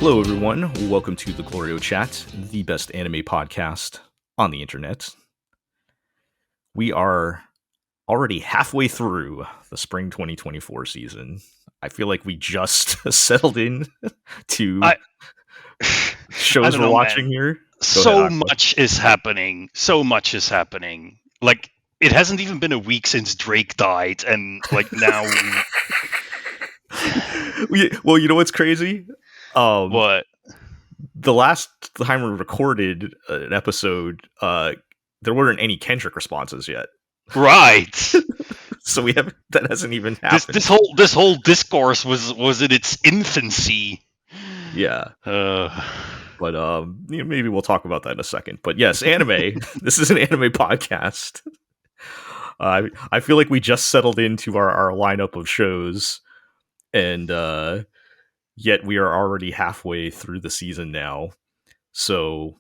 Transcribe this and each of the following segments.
Hello, everyone. Welcome to the GLORIO Chat, the best anime podcast on the internet. We are already halfway through the spring 2024 season. I feel like we just settled in to shows we're watching here. So much is happening. Like, it hasn't even been a week since Drake died, and like now. Well, you know what's crazy? What? The last time we recorded an episode, there weren't any Kendrick responses yet. Right. So that hasn't even happened. This whole discourse was in its infancy. Yeah. But maybe we'll talk about that in a second. But yes, anime. This is an anime podcast. I feel like we just settled into our lineup of shows, and yet we are already halfway through the season now. So,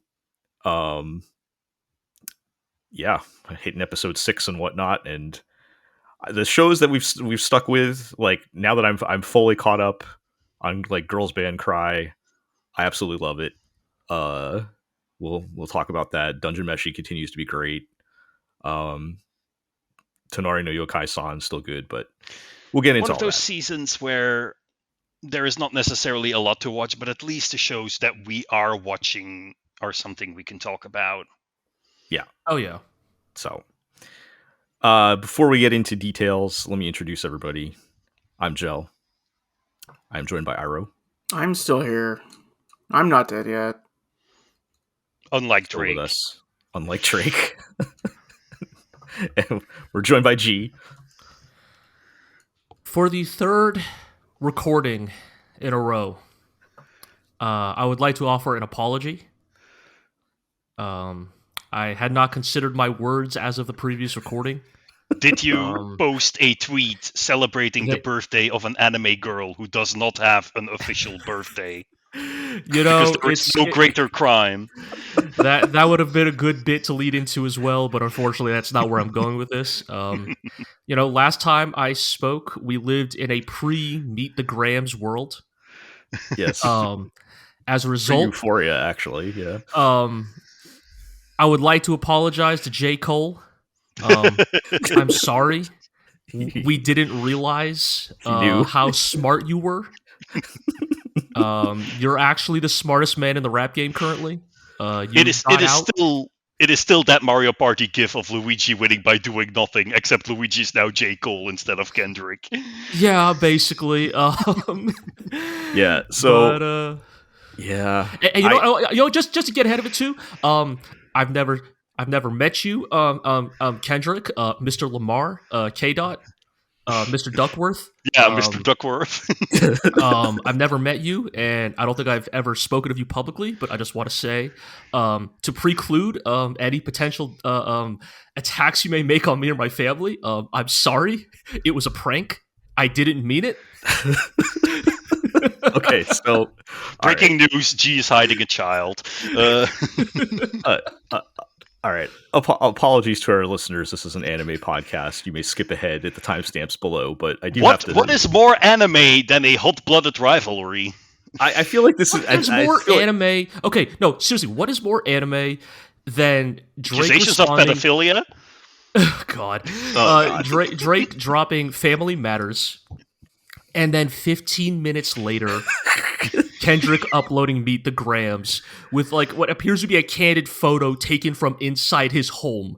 yeah, hitting episode 6 and whatnot, and the shows that we've stuck with. Like, now that I'm fully caught up on like Girls Band Cry, I absolutely love it. We'll talk about that. Dungeon Meshi continues to be great. Tonari no Yokai-san still good, but we'll get into one of those that. Seasons where there is not necessarily a lot to watch, but at least the shows that we are watching are something we can talk about. Yeah. Oh yeah. So, before we get into details, let me introduce everybody. I'm Jel. I'm joined by Iro. I'm still here. I'm not dead yet. Unlike Drake. With us. Unlike Drake. And we're joined by G. For the third recording in a row, I would like to offer an apology. I had not considered my words as of the previous recording. Did you post a tweet celebrating the birthday of an anime girl who does not have an official birthday? You know, because there is no greater crime. That would have been a good bit to lead into as well, but unfortunately that's not where I'm going with this. You know, last time I spoke, we lived in a pre-Meet the Grams world. Yes. As a result, Euphoria, actually, yeah. I would like to apologize to J. Cole. I'm sorry. We didn't realize how smart you were. You're actually the smartest man in the rap game currently. It is still that Mario Party gif of Luigi winning by doing nothing, except Luigi is now J. Cole instead of Kendrick. Yeah, basically. Yeah. So. But, yeah. And you know, just to get ahead of it too. I've never met you, Kendrick, Mr. Lamar, K. Dot, Mr. Duckworth. Yeah, Mr. Duckworth. I've never met you, and I don't think I've ever spoken of you publicly, but I just want to say, to preclude any potential attacks you may make on me or my family, I'm sorry. It was a prank. I didn't mean it. Okay, so... Breaking news, G is hiding a child. All right. Apologies to our listeners. This is an anime podcast. You may skip ahead at the timestamps below, but I do have to... What is more anime than a hot-blooded rivalry? I feel like this is... What is more anime... Okay, no, seriously, what is more anime than Drake Accusations of pedophilia? God. God. Drake dropping Family Matters, and then 15 minutes later... Kendrick uploading Meet the Grams with like what appears to be a candid photo taken from inside his home.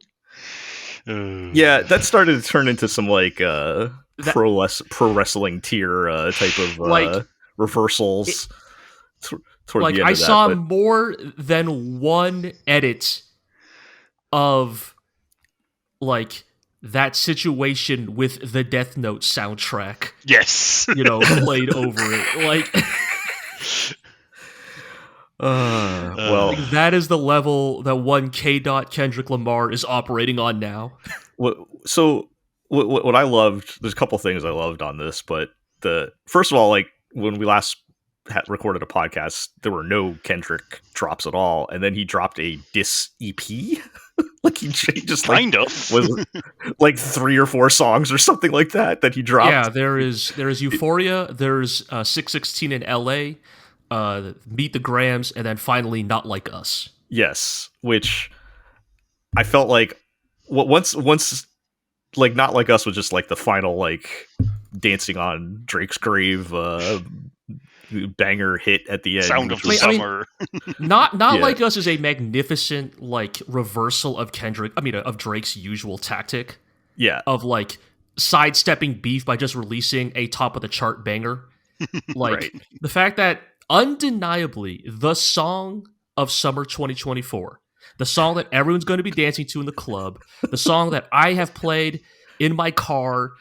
Yeah, that started to turn into some like pro wrestling tier type of like, reversals. Toward like the end I of that, saw but... more than one edit of like that situation with the Death Note soundtrack. Yes, you know, played over it. Like. Well, like that is the level that one K. Kendrick Lamar is operating on now. What I loved, there's a couple things I loved on this, but first of all, like when we last recorded a podcast, there were no Kendrick drops at all, and then he dropped a diss EP. Like he just like, kind of was like 3 or 4 songs or something like that he dropped. Yeah, there is Euphoria. There's 616 in LA. Meet the Grams, and then finally Not Like Us. Yes, which I felt like once like Not Like Us was just like the final like dancing on Drake's grave banger hit at the end. Sound of the summer. Not Like Us is a magnificent like reversal of of Drake's usual tactic. Yeah. Of like sidestepping beef by just releasing a top of the chart banger. Like Right. the fact that undeniably the song of summer 2024, the song that everyone's going to be dancing to in the club, the song that I have played in my car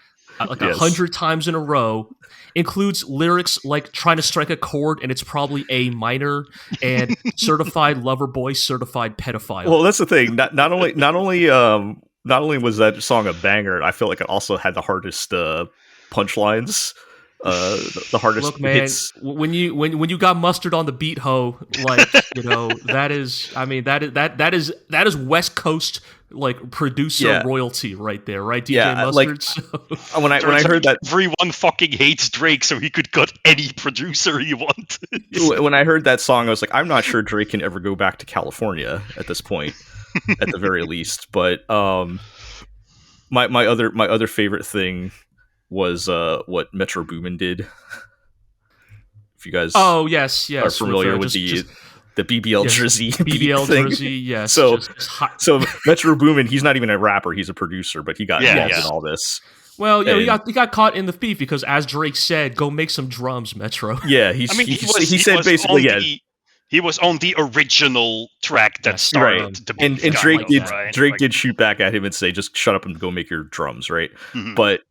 like 100 times in a row, includes lyrics like trying to strike a chord and it's probably A minor and certified lover boy, certified pedophile. Well, that's the thing. Not only was that song a banger, I feel like it also had the hardest punchlines. The hardest Look, man, hits. when you got mustard on the beat, ho, like that is West Coast like producer royalty right there, right? DJ Mustard. Like, when I heard that, everyone fucking hates Drake, so he could cut any producer he wanted. When I heard that song, I was like, I'm not sure Drake can ever go back to California at this point, at the very least. But my other favorite thing was what Metro Boomin did. If you guys are familiar with the BBL jersey BBL thing. jersey, yes. So Metro Boomin, he's not even a rapper, he's a producer, but he got involved in all this. Well, he got caught in the beef because, as Drake said, "Go make some drums, Metro." Yeah, he said basically he was on the original track that started the beef. And Drake did shoot back at him and say, "Just shut up and go make your drums," right? Mm-hmm. But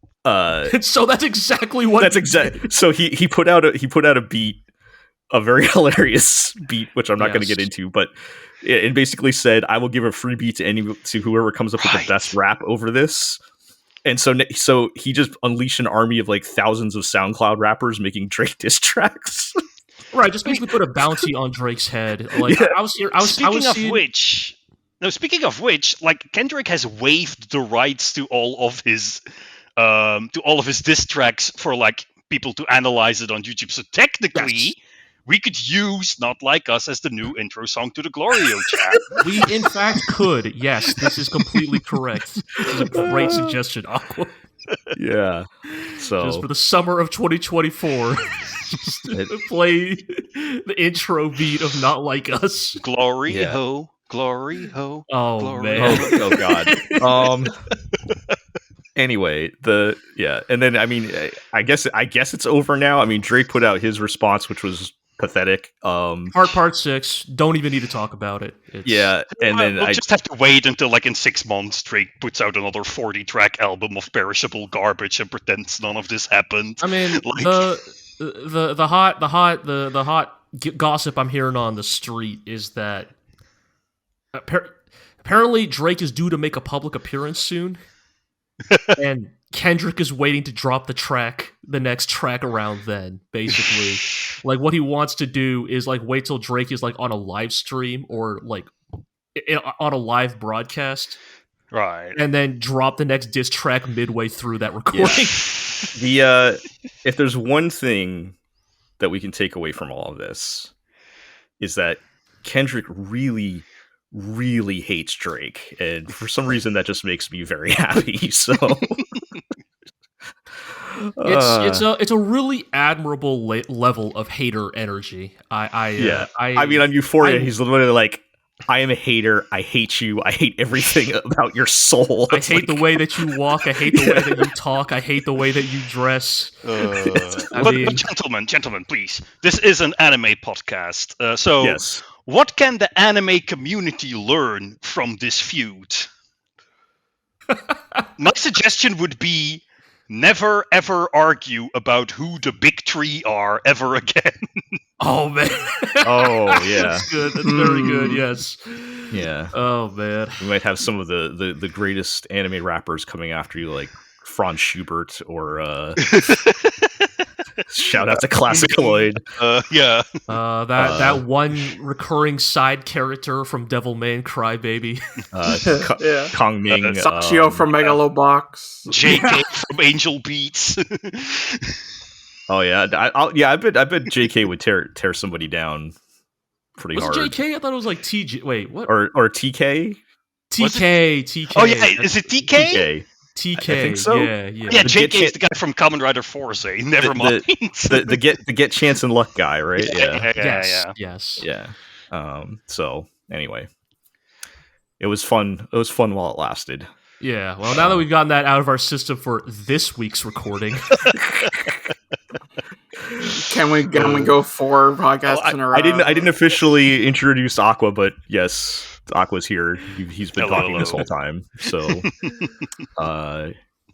so that's exactly what. So he put out a beat, a very hilarious beat, which I'm not going to get into, but it basically said, "I will give a free beat to whoever comes up with the best rap over this." And so he just unleashed an army of like thousands of SoundCloud rappers making Drake diss tracks. Right, just basically put a bounty on Drake's head. Like Speaking of which, like Kendrick has waived the rights to all of his diss tracks for like people to analyze it on YouTube. So technically, we could use Not Like Us as the new intro song to the GLORIO chat. We in fact could. Yes, this is completely correct. This is a great suggestion, Aqua. Yeah. So just for the summer of 2024, play the intro beat of Not Like Us. GLORIO, GLORIO. Oh GLORIO. man. Oh god. Anyway, and then I mean, I guess it's over now. I mean, Drake put out his response, which was pathetic. Part 6. Don't even need to talk about it. And then we'll just have to wait until like in 6 months, Drake puts out another 40-track album of perishable garbage and pretends none of this happened. I mean, like, the hot gossip I'm hearing on the street is that apparently Drake is due to make a public appearance soon. And Kendrick is waiting to drop the next track around then, basically. Like, what he wants to do is, like, wait till Drake is, like, on a live stream or, like, on a live broadcast. Right. And then drop the next diss track midway through that recording. Yeah. If there's one thing that we can take away from all of this, is that Kendrick really hates Drake, and for some reason that just makes me very happy. So it's a really admirable level of hater energy. I mean, on Euphoria, he's literally like, "I am a hater. I hate you. I hate everything about your soul. I hate the way that you walk. I hate the way that you talk. I hate the way that you dress." But gentlemen, please. This is an anime podcast, so. Yes. What can the anime community learn from this feud? My suggestion would be never ever argue about who the big three are ever again. Oh man. Oh yeah. That's good. That's very good, yes. Yeah. Oh man. We might have some of the greatest anime rappers coming after you, like Franz Schubert or shout out to Classicaloid. That one recurring side character from Devilman Crybaby. Kong Ming. Sashio from Megalobox. JK from Angel Beats. Oh yeah, I bet JK would tear somebody down pretty Was hard. it JK? I thought it was like TJ. Wait, what? Or TK? TK. Oh yeah, is it TK? TK. I think so. Yeah. Yeah, JK is the guy from Kamen Rider Force. Never mind. The get chance and luck guy, right? Yeah. Yes. Yeah. So anyway, it was fun. It was fun while it lasted. Yeah. Well, now that we've gotten that out of our system for this week's recording, Can we go 4 podcasts in a row? I didn't officially introduce Aqua, but yes, Aqua's here. He's been talking this whole time. So,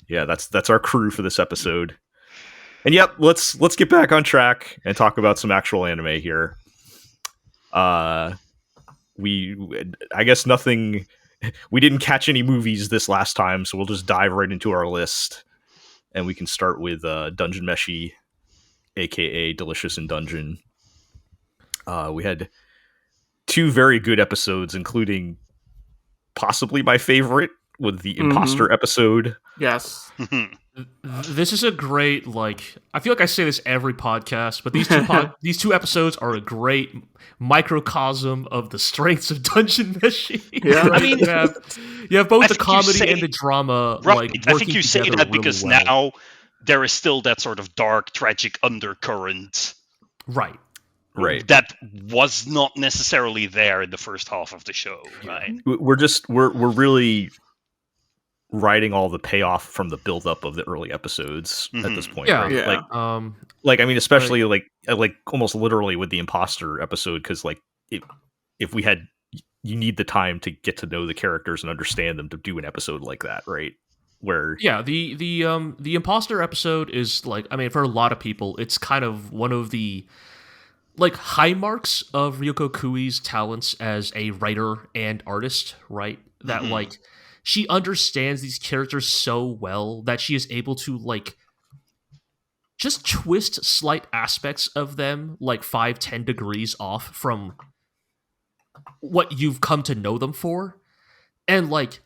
yeah, that's our crew for this episode. And yep, let's get back on track and talk about some actual anime here. I guess nothing. We didn't catch any movies this last time, so we'll just dive right into our list, and we can start with Dungeon Meshi, aka Delicious in Dungeon. We had 2 very good episodes, including possibly my favorite with the Imposter episode. Yes. this is a great, like, I feel like I say this every podcast, but these two episodes are a great microcosm of the strengths of Dungeon Meshi. Yeah. Right? I mean, you have both the comedy and the drama. Right. Like, I think you say together that really because well. now there is still that sort of dark, tragic undercurrent. Right. That was not necessarily there in the first half of the show, right? We're really writing all the payoff from the buildup of the early episodes at this point. Yeah. Right? Yeah. Like I mean, especially like almost literally with the Imposter episode, because like if we had, you need the time to get to know the characters and understand them to do an episode like that, right? Where the Imposter episode is, like, I mean, for a lot of people, it's kind of one of the, like, high marks of Ryoko Kui's talents as a writer and artist, right? That like, she understands these characters so well that she is able to, like, just twist slight aspects of them like 5-10 degrees off from what you've come to know them for, and like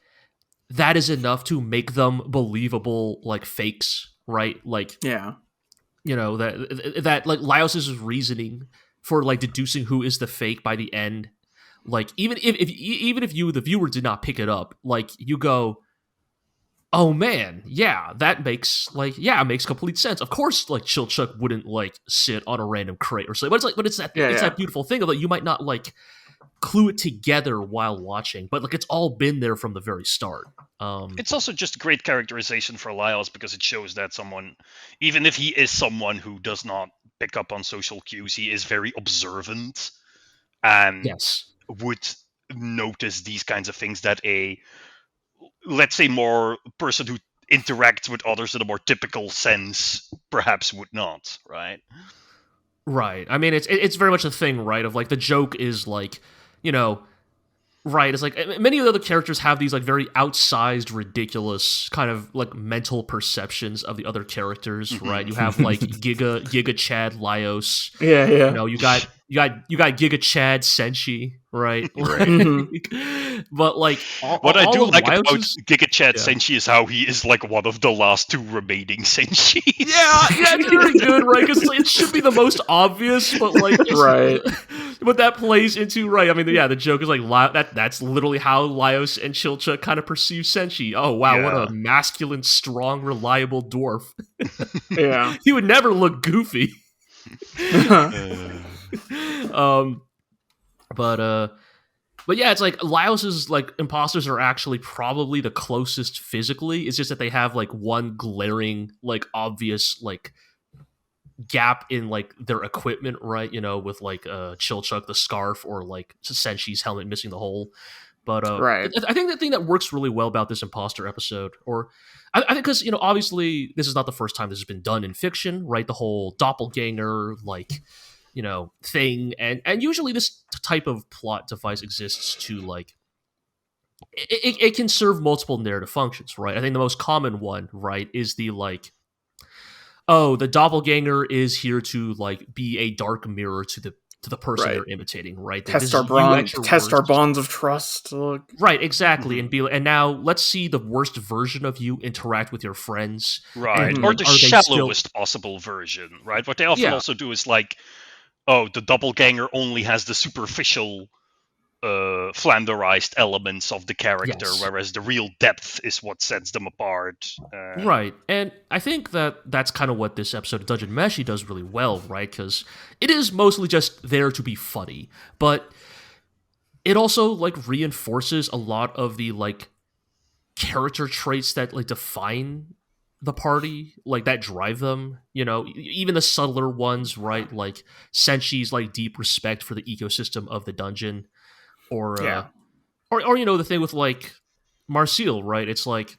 that is enough to make them believable, like, fakes, right? Like, Yeah. you know, that like Laios's reasoning for, like, deducing who is the fake by the end, like, even if you, the viewer, did not pick it up, like, you go, oh man, yeah, that makes, like, yeah, it makes complete sense. Of course, like, Chilchuk wouldn't, like, sit on a random crate or something. But it's that beautiful thing of, like, you might not, like, clue it together while watching, but, like, it's all been there from the very start. It's also just great characterization for Laios, because it shows that someone, even if he is someone who does not pick up on social cues, he is very observant and would notice these kinds of things that a, let's say, more person who interacts with others in a more typical sense perhaps would not, right? Right. I mean, it's very much a thing, right? Of, like, the joke is, like, you know, right, it's like many of the other characters have these, like, very outsized, ridiculous kind of, like, mental perceptions of the other characters, right? You have, like, Giga Chad Laios. Yeah. You know, you got Giga Chad Senshi, right? But, like, what I do like about Laios's... Giga Chad Senshi is how he is, like, one of the last 2 remaining Senshis. Yeah, it's very good, right? Because it should be the most obvious, but, like, Right. But that plays into, right, I mean, yeah, the joke is, like, that's literally how Laios and Chilcha kind of perceive Senshi. Oh, wow, what a masculine, strong, reliable dwarf. Yeah. He would never look goofy. But yeah, it's like Laios's, like, imposters are actually probably the closest physically. It's just that they have, like, one glaring, like, obvious, like, gap in, like, their equipment, right? You know, with, like, Chilchuk, the scarf, or, like, Senshi's helmet missing the hole. But right. I think the thing that works really well about this imposter episode, or I think because, you know, obviously this is not the first time this has been done in fiction, right? The whole doppelganger, like, you know, thing, and usually this type of plot device exists to, like, it can serve multiple narrative functions, right? I think the most common one, right, is the, like, oh, the doppelganger is here to, like, be a dark mirror to the to the person Right. you're imitating, right? That Test this our is you at bond, your test our worst. bonds of trust. Look. Right, exactly, and now let's see the worst version of you interact with your friends. Right. And, Or like, the are they still? shallowest possible version, right? What they often Yeah. also do is like, oh, the doppelganger only has the superficial flanderized elements of the character, Yes. whereas the real depth is what sets them apart. Right, and I think that's kind of what this episode of Dungeon Meshi does really well, right? Because it is mostly just there to be funny, but it also like reinforces a lot of the like character traits that like define the party, like that drive them. You know, even the subtler ones, right? Like Senshi's like deep respect for the ecosystem of the dungeon, or Yeah. or you know the thing with like Marcille, right? It's like,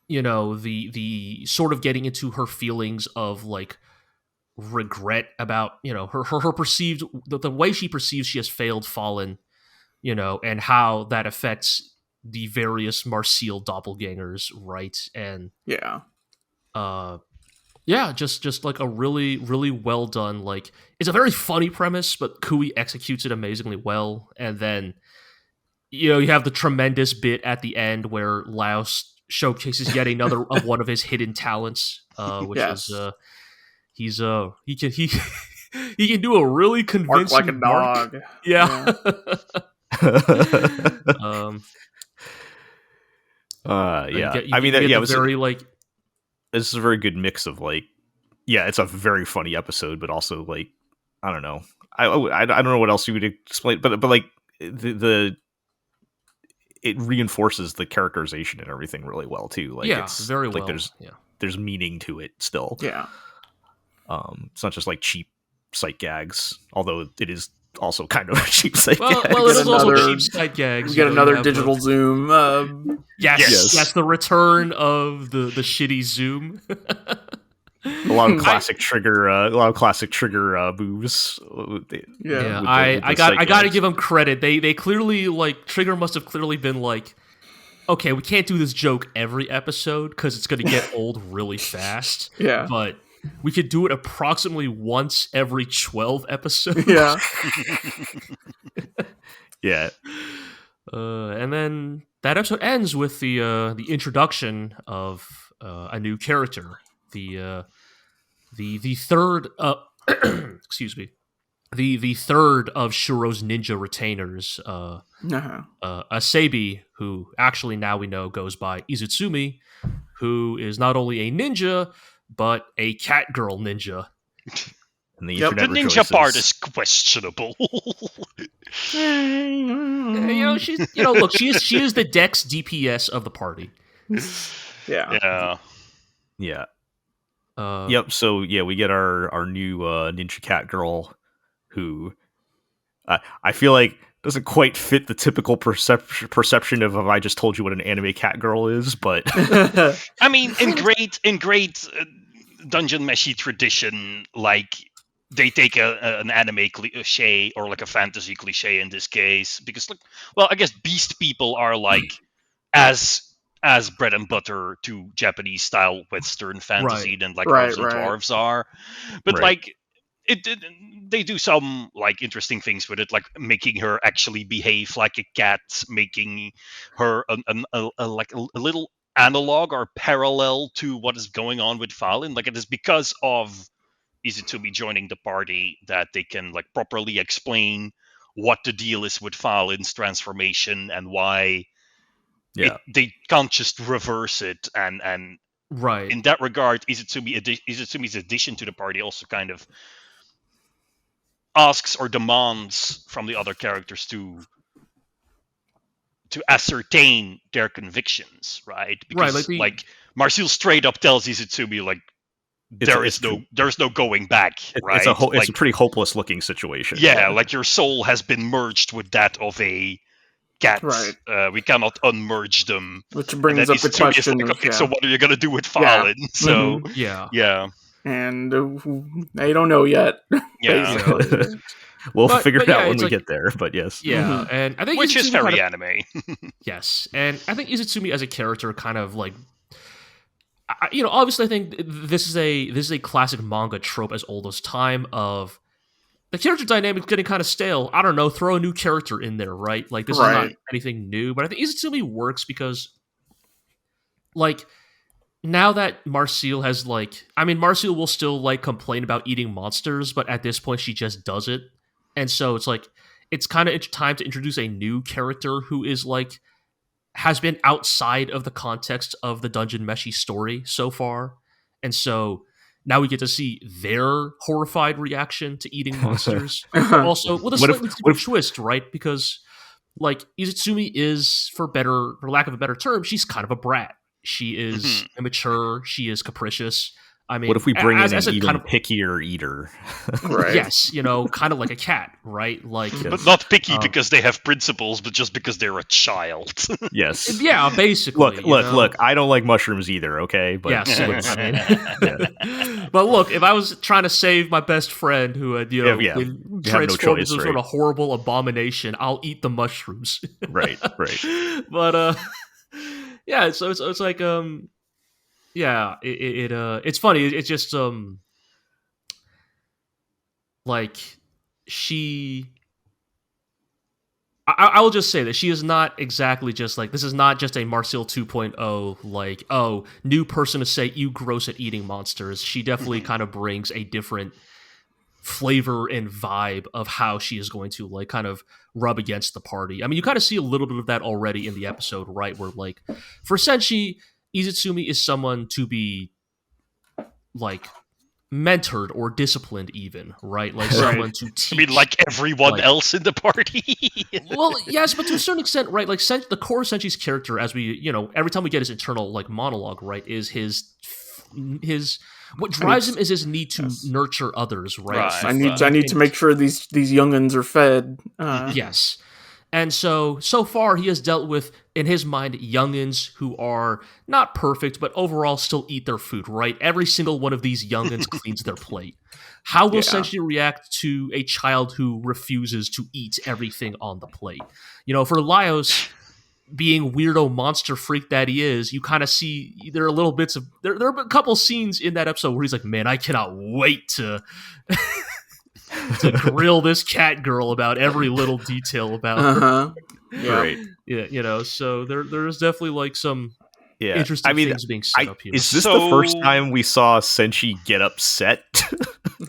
you know, the sort of getting into her feelings of like regret about, you know, her perceived the way she perceives she has failed Fallen, you know, and how that affects the various Marcille doppelgangers, right? And Yeah. yeah, just like a really well done, like, it's a very funny premise, but Kui executes it amazingly well. And then, you know, you have the tremendous bit at the end where Laos showcases yet another of one of his hidden talents, which Yes. is he can he can do a really Bark convincing like a bark. dog. Yeah. Um, yeah. you I mean, get yeah, the very like, this is a very good mix of like, yeah, it's a very funny episode, but also like, I don't know, I don't know what else you would explain, but like the it reinforces the characterization and everything really well too. Like, yeah, it's very like well. there's meaning to it still. Yeah. It's not just like cheap sight gags, although it is also kind of a cheap sight Well, gag. well, it is also another- cheap sight gags. We you get know, you another have digital zoom. Yes, Yes. the return of the shitty zoom. a lot of classic trigger, moves. Yeah. with I the got sight to gags. give them credit. They clearly, like, Trigger must have clearly been like, okay, we can't do this joke every episode because it's going to get old really fast. Yeah. But we could do it approximately once every 12 episodes. Yeah. Yeah. And then that episode ends with the introduction of a new character, the third excuse me, the third of Shuro's ninja retainers, Uh-huh. Asabi, who actually now we know goes by Izutsumi, who is not only a ninja but a cat girl ninja. And the Yep. The internet ninja rejoices. part is questionable. You know, she's, you know, look, she is the Dex DPS of the party. Yeah. Yeah. Yeah. Yep. So yeah, we get our new ninja cat girl, who I feel like doesn't quite fit the typical perception of I just told you what an anime cat girl is, but I mean, in great Dungeon Meshi tradition, like, they take an anime cliche or like a fantasy cliche in this case, because, like, well, I guess beast people are like as bread and butter to Japanese style Western fantasy than like elves and dwarves are, but Right. like they do some like interesting things with it, like making her actually behave like a cat, making her a little analog or parallel to what is going on with Falin. Like, it is because of Izutumi joining the party that they can like properly explain what the deal is with Falin's transformation and why they can't just reverse it. And Right. in that regard, Izutumi's addition to the party also kind of asks or demands from the other characters to ascertain their convictions, right? Because like Marcille straight up tells Izutumi, like, there's no going back, right? It's a pretty hopeless looking situation. Yeah, like, your soul has been merged with that of a cat. Right. We cannot unmerge them. Which brings up the question. Like, okay, so what are you gonna do with Fallen? Yeah. So yeah. And they don't know yet. Yeah. Basically. We'll figure it out when we like, get there, but yes. Yeah, and I think which is Izutumi very anime. Yes, and I think Izutsumi as a character kind of like, you know, obviously I think this is a classic manga trope as old as time of the character dynamic's getting kind of stale. I don't know, throw a new character in there, right? Like, this is not anything new, but I think Izumi works because, like, now that Marcille has, like... I mean, Marcille will still, like, complain about eating monsters, but at this point, she just does it. And so it's, like, it's kind of time to introduce a new character who is, like, has been outside of the context of the Dungeon Meshi story so far. And so now we get to see their horrified reaction to eating monsters. Also, with a slightly different twist, right? Because, like, Izumi is, for lack of a better term, she's kind of a brat. She is immature. She is capricious. I mean, what if we bring in an even kind of pickier eater? Right. Yes, kind of like a cat, right? Like, but not picky because they have principles, but just because they're a child. Yes. Yeah, basically. Look. I don't like mushrooms either. Okay, but yes, I mean, but look, if I was trying to save my best friend who had been transformed into sort of horrible abomination, I'll eat the mushrooms. Right. But yeah, so it's like yeah, it's funny. It's just like she. I will just say that she is not exactly just like, this is not just a Marcille 2.0, like, oh, new person to say you gross at eating monsters. She definitely kind of brings a different flavor and vibe of how she is going to, like, kind of rub against the party. I mean, you kind of see a little bit of that already in the episode, right? Where, like, for Senshi, Izumi is someone to be, like, mentored or disciplined, even, right? Like, someone to teach. I mean, like everyone else in the party. Well, yes, but to a certain extent, right? Like, the core Senshi's character, as we, every time we get his internal, like, monologue, right, is his what drives him is his need to nurture others, right? I need to make sure these youngins are fed. Yes. And so far, he has dealt with, in his mind, youngins who are not perfect, but overall still eat their food, right? Every single one of these youngins cleans their plate. How will Senshi react to a child who refuses to eat everything on the plate? For Laios, being weirdo monster freak that he is, you kind of see there are little bits of... There are a couple scenes in that episode where he's like, man, I cannot wait to... to grill this cat girl about every little detail about her. Yeah. Right. Yeah, so there's definitely, like, some interesting things being set up here. Is this the first time we saw Senshi get upset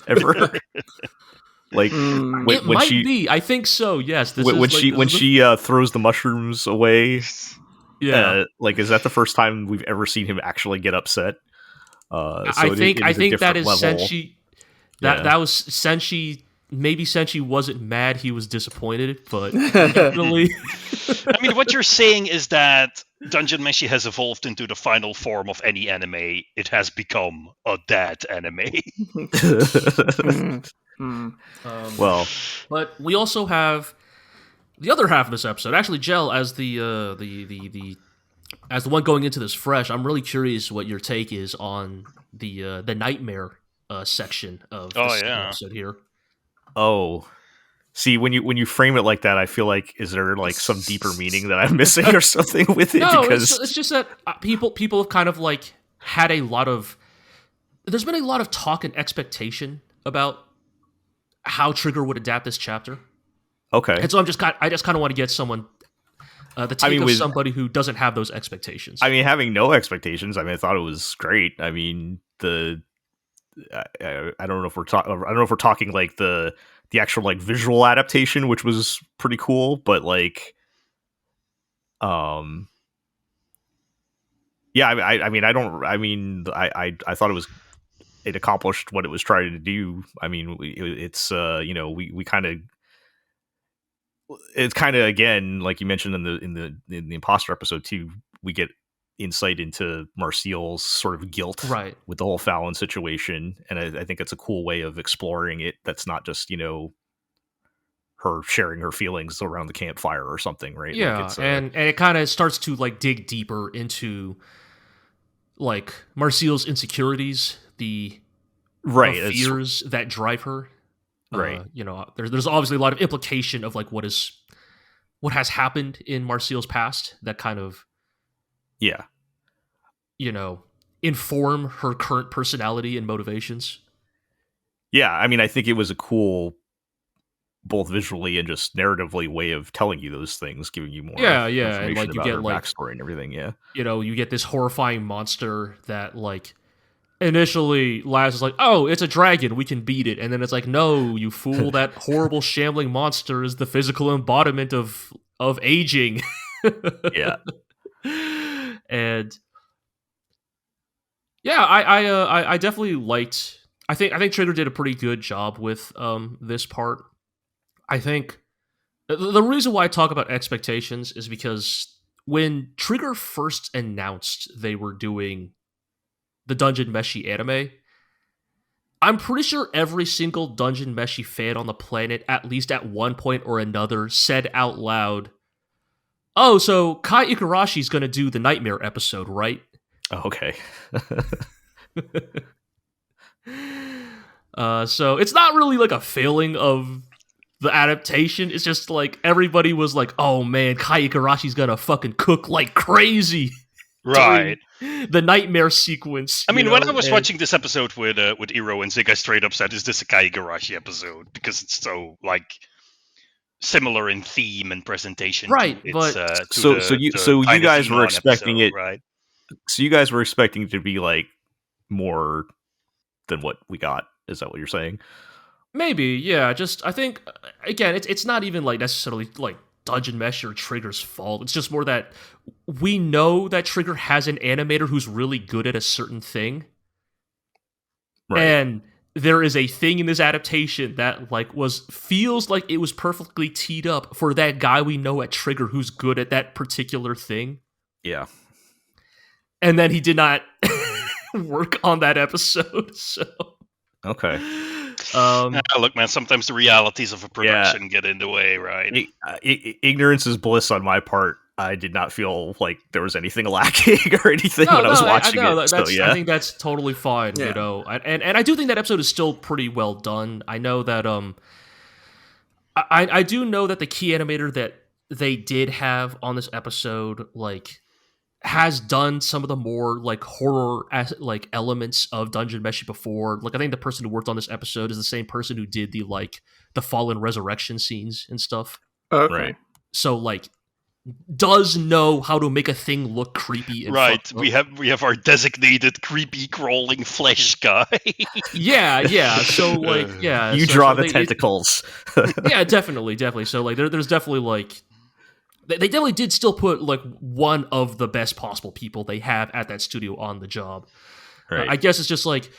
ever? Like, it might be. I think so. Yes. When she throws the mushrooms away. Yeah. Like, is that the first time we've ever seen him actually get upset? I think that is level. Senshi. That was Senshi. Maybe Senshi wasn't mad; he was disappointed. But definitely, I mean, what you're saying is that Dungeon Meshi has evolved into the final form of any anime. It has become a dad anime. Well, but we also have the other half of this episode. Actually, Jel, as the one going into this fresh, I'm really curious what your take is on the nightmare section of this episode here. Oh, see, when you frame it like that, I feel like, is there, like, some deeper meaning that I'm missing or something with it? No, because it's just that people have kind of, like, had a lot of... There's been a lot of talk and expectation about how Trigger would adapt this chapter. Okay. And so I just kind of want to get someone... the take of somebody who doesn't have those expectations. I mean, having no expectations, I thought it was great. I mean, I don't know if we're talking like the actual, like, visual adaptation, which was pretty cool, but, like, I thought it accomplished what it was trying to do. I mean, it's kind of, again, like you mentioned in the imposter episode too, we get insight into Marcille's sort of guilt, right, with the whole Fallon situation, and I think it's a cool way of exploring it. That's not just her sharing her feelings around the campfire or something, right? Yeah, like and it kind of starts to, like, dig deeper into, like, Marcille's insecurities, the fears that drive her. Right. There's obviously a lot of implication of, like, what has happened in Marcille's past that kind of inform her current personality and motivations. Yeah, I mean, I think it was a cool both visually and just narratively way of telling you those things, giving you more and information like you about get her like backstory and everything. Yeah, you get this horrifying monster that like initially Laz is like, oh, it's a dragon, we can beat it, and then it's like, no, you fool, that horrible shambling monster is the physical embodiment of aging. yeah. And yeah, I definitely liked. I think Trigger did a pretty good job with this part. I think the reason why I talk about expectations is because when Trigger first announced they were doing the Dungeon Meshi anime, I'm pretty sure every single Dungeon Meshi fan on the planet, at least at one point or another, said out loud, "Oh, so Kai Igarashi's gonna do the Nightmare episode, right?" Oh, okay. So it's not really like a failing of the adaptation. It's just like everybody was like, "Oh man, Kai Igarashi's gonna fucking cook like crazy." Right. The nightmare sequence. I mean, when I was watching this episode with Iro and Zig, I straight up said, "Is this a Kai Igarashi episode?" Because it's so like similar in theme and presentation. Right, It's, but so you guys were expecting episode, it, right? So you guys were expecting it to be like more than what we got. Is that what you're saying? Maybe, yeah. Just I think again, it's not even like necessarily like Dungeon Mesh or Trigger's fault. It's just more that we know that Trigger has an animator who's really good at a certain thing. Right. And there is a thing in this adaptation that like feels like it was perfectly teed up for that guy we know at Trigger who's good at that particular thing. Yeah. And then he did not work on that episode. So okay. Look, man, sometimes the realities of a production get in the way, right? Ignorance is bliss on my part. I did not feel like there was anything lacking or anything when I was watching it. I think that's totally fine, you know. And I do think that episode is still pretty well done. I know that I do know that the key animator that they did have on this episode like has done some of the more like horror like elements of Dungeon Meshi before. Like I think the person who worked on this episode is the same person who did the Fallen Resurrection scenes and stuff. Okay. Right. So like does know how to make a thing look creepy and right. We have our designated creepy crawling flesh guy. yeah. So like you draw the tentacles. Yeah, definitely. So like there's definitely like they definitely did still put like one of the best possible people they have at that studio on the job. Right. I guess it's just like,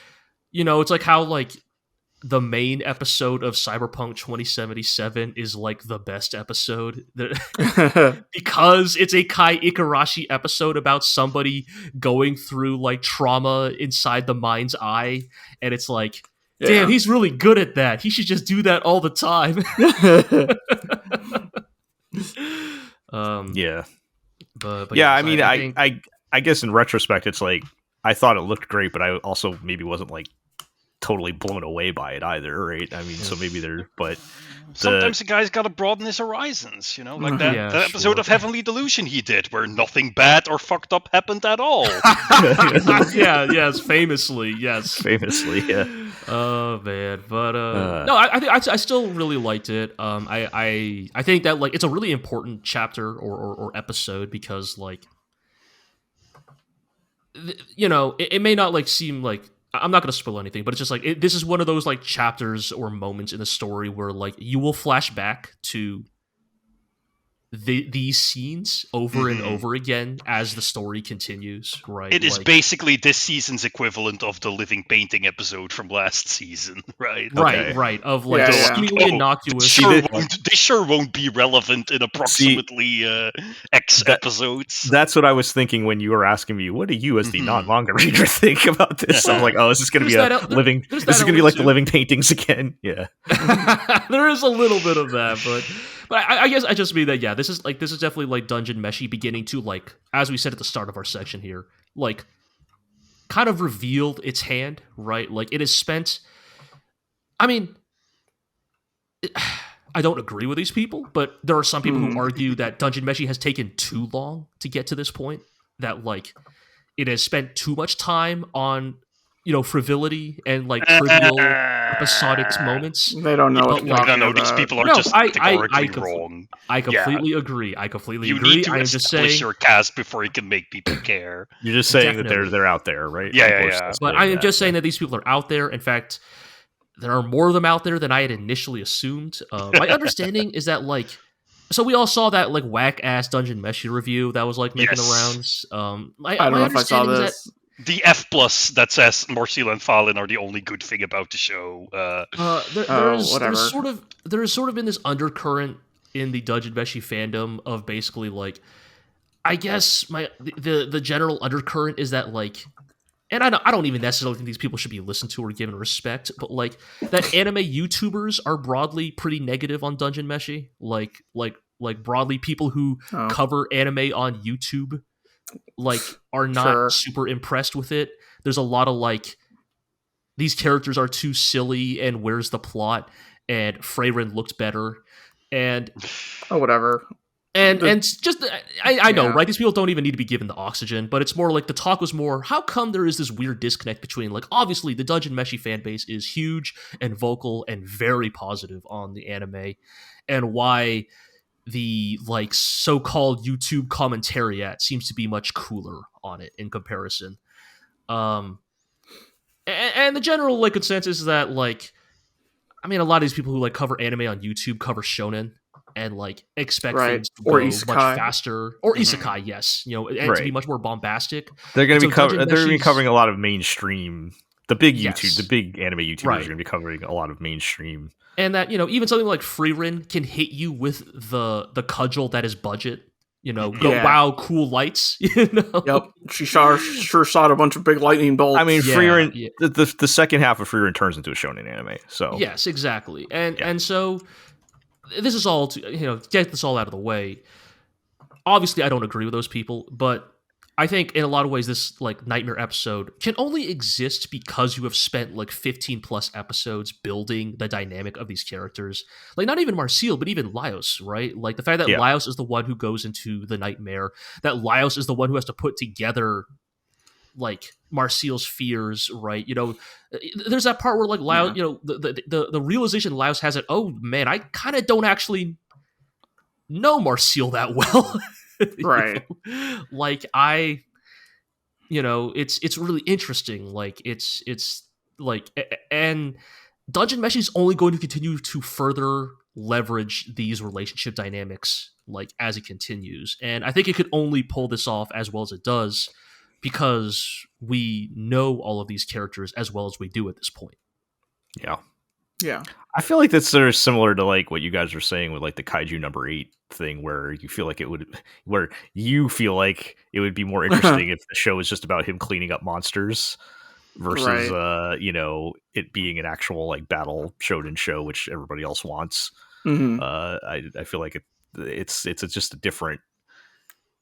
you know, it's like how like the main episode of Cyberpunk 2077 is like the best episode because it's a Kai Igarashi episode about somebody going through like trauma inside the mind's eye, and it's like, damn, he's really good at that. He should just do that all the time. Yeah. But yeah, I mean, I guess in retrospect, it's like I thought it looked great, but I also maybe wasn't like totally blown away by it either, right? I mean, so maybe but sometimes the guy's got to broaden his horizons, you know, like that episode of Heavenly Delusion he did, where nothing bad or fucked up happened at all. Famously, yeah. Oh man, but no, I think I still really liked it. I think that like it's a really important chapter or episode because like you know it may not like seem like I'm not going to spoil anything, but it's just like this is one of those like chapters or moments in the story where like you will flash back to these scenes over and over again as the story continues, right? It is basically this season's equivalent of the living painting episode from last season, right? Right. Of like seemingly innocuous. They sure won't be relevant in approximately X episodes. That's what I was thinking when you were asking me, what do you as the non-manga reader think about this? I'm like, oh, is this going to be this is going to be like the living paintings again? Yeah. There is a little bit of that, but I guess I just mean that, this is definitely like Dungeon Meshi beginning to like, as we said at the start of our section here, like kind of revealed its hand, right? Like it has spent, I mean, I don't agree with these people, but there are some people who argue that Dungeon Meshi has taken too long to get to this point, that like it has spent too much time on frivolity and like trivial episodic moments. They don't know what But, you're like, talking no, about. these people are No, just categorically wrong. I completely agree. I completely You agree. need to I am just establish saying. your cast before you can make people care. You're just saying Definitely. that they're out there, right? Yeah, People are yeah. still But I am saying just saying that these people are out there. In fact, there are more of them out there than I had initially assumed. My understanding is that so we all saw that like whack ass Dungeon Meshi review that was like making the Yes. rounds. I don't know if I saw understanding is that this. The F+ that says Marcel and Fallen are the only good thing about the show. Whatever. there's sort of been this undercurrent in the Dungeon Meshi fandom of basically like, I guess the general undercurrent is that like, and I don't even necessarily think these people should be listened to or given respect, but like that anime YouTubers are broadly pretty negative on Dungeon Meshi, like broadly people who Oh. cover anime on YouTube like are not Sure. super impressed with it. There's a lot of like, these characters are too silly and where's the plot, and Frieren looked better, and Whatever. just I know, Yeah. right? These people don't even need to be given the oxygen, but it's more like the talk was more, how come there is this weird disconnect between like, obviously the Dungeon Meshi fan base is huge and vocal and very positive on the anime, and why the like so-called YouTube commentariat seems to be much cooler on it in comparison. And the general like consensus is that like, I mean, a lot of these people who like cover anime on YouTube cover shonen and like expect Right. things to Or go isekai. much faster, or Mhm. isekai, yes, and to be Right. much more bombastic. they're going to So be Dungeon they're going to be Meshi's- covering a lot of mainstream. The big Yes. the big anime YouTubers Right. are going to be covering a lot of mainstream. And that even something like Frieren can hit you with the cudgel that is budget. Go, Yeah. wow, cool lights. Yep. She sure shot a bunch of big lightning bolts. I mean, Yeah, Frieren, yeah. the second half of Frieren turns into a shonen anime. So Yes, exactly. And Yeah. and so this is all to get this all out of the way. Obviously, I don't agree with those people, but I think in a lot of ways this like nightmare episode can only exist because you have spent like 15 plus episodes building the dynamic of these characters. Like not even Marcel, but even Laios, right? Like the fact that Yeah. Laios is the one who goes into the nightmare, that Laios is the one who has to put together like Marcel's fears, right? There's that part where like Laios, the realization Laios has that, oh man, I kind of don't actually know Marcel that well. Right. Like it's really interesting. Like it's like, and Dungeon Meshi is only going to continue to further leverage these relationship dynamics like as it continues, and I think it could only pull this off as well as it does because we know all of these characters as well as we do at this point. yeah. yeah. I feel like that's sort of similar to like what you guys were saying with like the Kaiju number 8 thing, where you feel like it would be more interesting if the show was just about him cleaning up monsters versus it being an actual like battle shonen show, which everybody else wants. Mhm. I feel like it's just a different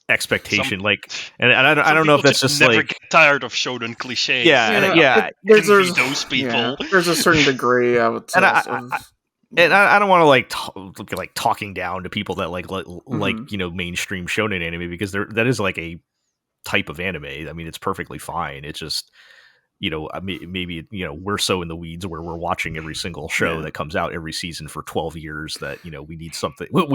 expectation. And I don't know if that's just never like get tired of shonen cliches. There's Envy those people. there's a certain degree, I would say. And I don't want to like talking down to people that like Mhm. mainstream shonen anime, because that is like a type of anime. I mean, it's perfectly fine. It's just maybe we're so in the weeds where we're watching every single show that comes out every season for 12 years that we need something. We're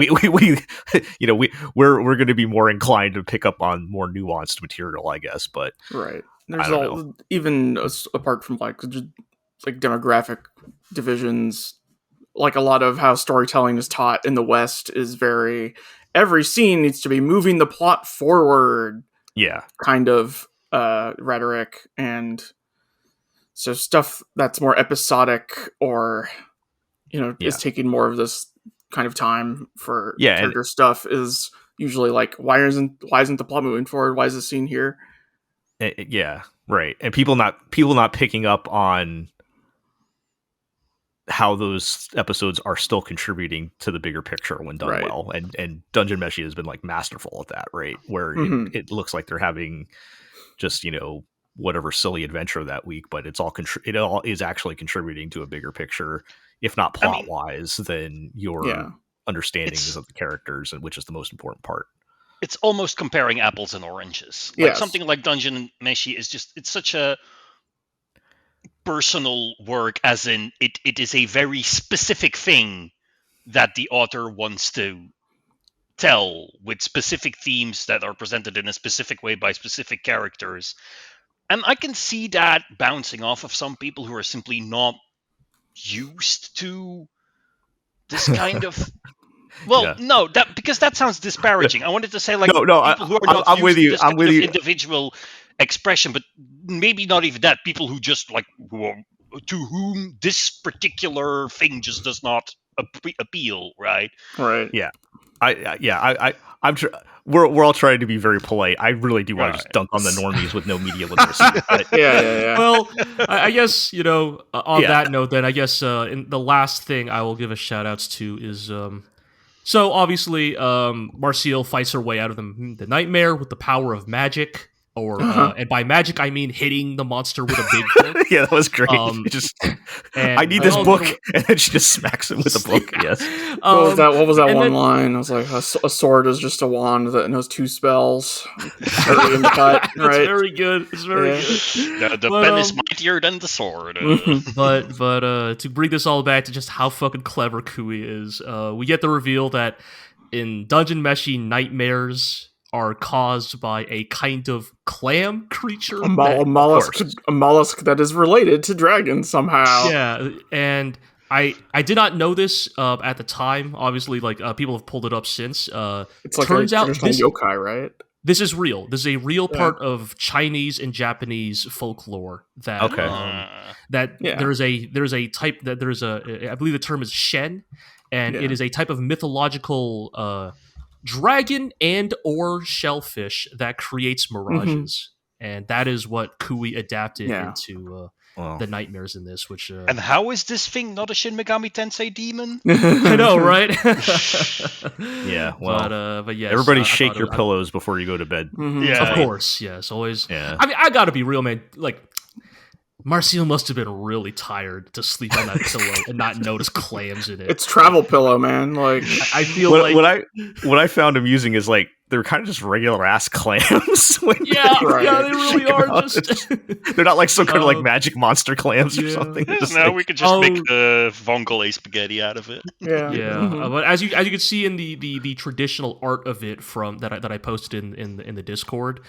going to be more inclined to pick up on more nuanced material, I guess. But Right. I There's don't even apart from like just like demographic divisions, like a lot of how storytelling is taught in the West is very, every scene needs to be moving the plot forward yeah, kind of rhetoric, and so stuff that's more episodic or is taking more of this kind of time for character stuff is usually like, why isn't the plot moving forward? Why is this scene here? yeah, right. And people not picking up on how those episodes are still contributing to the bigger picture when done well. And Dungeon Meshi has been like masterful at that, right? Where it looks like they're having just, whatever silly adventure that week, but it all is actually contributing to a bigger picture, if not plot wise, than your understandings of the characters, and which is the most important part. It's almost comparing apples and oranges. Like something like Dungeon Meshi is just, it's such a personal work, as in it is a very specific thing that the author wants to tell, with specific themes that are presented in a specific way by specific characters. And I can see that bouncing off of some people who are simply not used to this kind of... Well, no, because that sounds disparaging. I wanted to say, like, people who are not I'm used with you. to this kind of individual expression, but maybe not even that. People who just, like, to whom this particular thing just does not appeal, right? Right. Yeah. I'm sure we're all trying to be very polite. I really do want to just dunk on the normies with no media literacy. But... Yeah. Well, I guess, on that note, then I guess in the last thing I will give a shout outs to is so obviously Marcille fights her way out of the nightmare with the power of magic. Or and by magic I mean hitting the monster with a big book. Yeah, that was great. I need this book, and then she just smacks him with a book. Yes. What was that one line? I was like, a sword is just a wand that knows 2 spells. Right? That's very good. It's very good. The pen is mightier than the sword. But to bring this all back to just how fucking clever Kamui is, we get the reveal that in Dungeon Meshi, nightmares are caused by a kind of clam creature. A mollusk that is related to dragons somehow. Yeah, and I did not know this at the time. Obviously, like people have pulled it up since. It's like turns out this yokai, right? This is real. This is a real part of Chinese and Japanese folklore. That there's a type that there's a I believe the term is Shen, and it is a type of mythological dragon and or shellfish that creates mirages, and that is what Kamui adapted into the nightmares in this. Which and how is this thing not a Shin Megami Tensei demon? I know, right? Yeah, well, but yes, everybody shake your pillows before you go to bed. Yeah, of course, yes, always. Yeah. I mean, I gotta be real, man. Like, Marcille must have been really tired to sleep on that pillow and not notice clams in it. It's travel pillow, man. Like, I feel what I found amusing is like they're kind of just regular ass clams. They really are. Just they're not like some kind of like magic monster clams or something. We could just make the vongole spaghetti out of it. Yeah. But as you can see in the traditional art of it from that I posted in the Discord,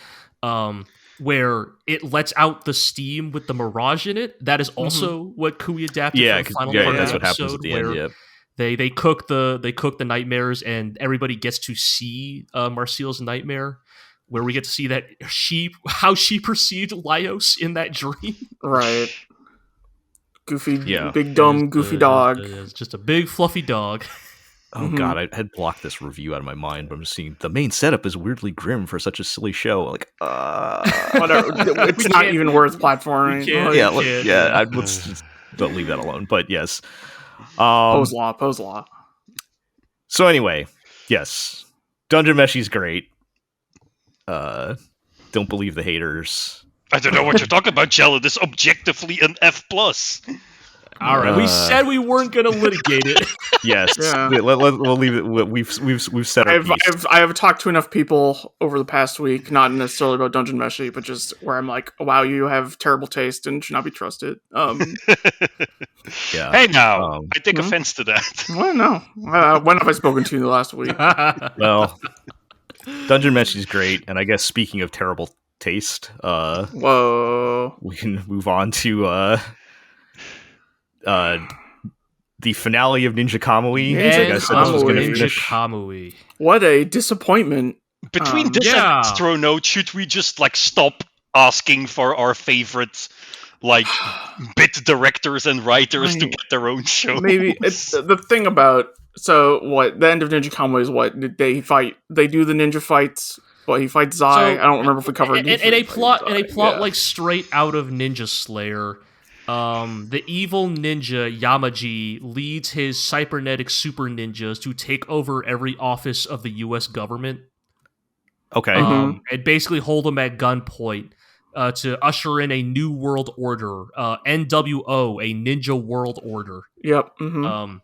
where it lets out the steam with the mirage in it. That is also what Kamui adapted for the final part of the that's episode, what happens at the end. Yeah. They cook the nightmares, and everybody gets to see Marcille's nightmare, where we get to see that how she perceived Laios in that dream. Right. Goofy, big dumb goofy dog. It's just a big fluffy dog. Oh god, I had blocked this review out of my mind, but I'm just seeing the main setup is weirdly grim for such a silly show. Like, whatever. It's not even worth platforming. Let's just don't leave that alone. But yes, pose law. So anyway, yes, Dungeon Meshi's great. Don't believe the haters. I don't know what you're talking about, Jello. This objectively an F+. All right, we said we weren't going to litigate it. Yes, we'll leave it. We've said our piece. I have talked to enough people over the past week, not necessarily about Dungeon Meshi, but just where I'm like, wow, you have terrible taste and should not be trusted. Hey, now I take offense to that. Well, no. When have I spoken to you in the last week? Well, Dungeon Meshi's great, and I guess speaking of terrible taste, we can move on to the finale of Ninja Kamui. Ninja Kamui. What a disappointment. Between this and Astro Note, should we just like stop asking for our favorite like bit directors and writers to get their own show? Maybe it's the thing about the end of Ninja Kamui is what they fight. They do the ninja fights. Well, he fights Zai. I don't remember if we covered it. In a plot like straight out of Ninja Slayer. The evil ninja Yamaji leads his cybernetic super ninjas to take over every office of the U.S. government. Okay. And basically hold them at gunpoint to usher in a new world order. NWO, a Ninja World Order. Yep. Mm-hmm.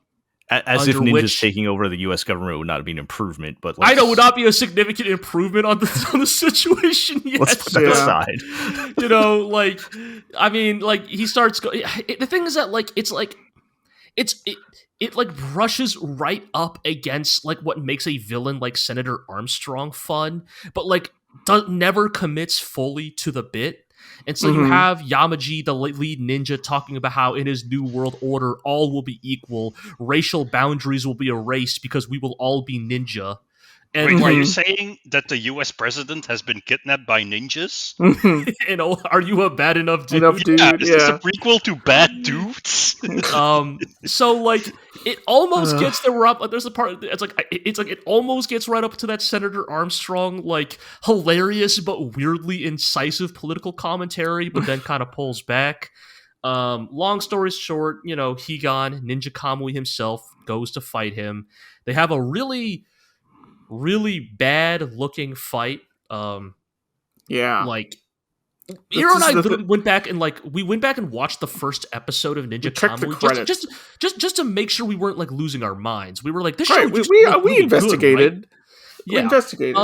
As if ninjas taking over the U.S. government would not be an improvement, but I know would not be a significant improvement on the situation. Yes, let's put that aside. You know, like, I mean, like he starts. The thing is that like it's like it like brushes right up against like what makes a villain like Senator Armstrong fun, but like never commits fully to the bit. And so you have Yamaji, the lead ninja, talking about how in his new world order, all will be equal. Racial boundaries will be erased because we will all be ninja. And wait, are you saying that the U.S. president has been kidnapped by ninjas? You know, are you a bad enough dude? Is this a prequel to Bad Dudes? So like it almost gets there up. There's a part. It's like it almost gets right up to that Senator Armstrong like hilarious but weirdly incisive political commentary, but then kind of pulls back. Long story short, you know, Higan, Ninja Kamui himself, goes to fight him. They have a really bad looking fight. Like Hiro and I went back and watched the first episode of Ninja Kamui just to make sure we weren't like losing our minds. We were like, this show we investigated. Good, right? Yeah. We investigated.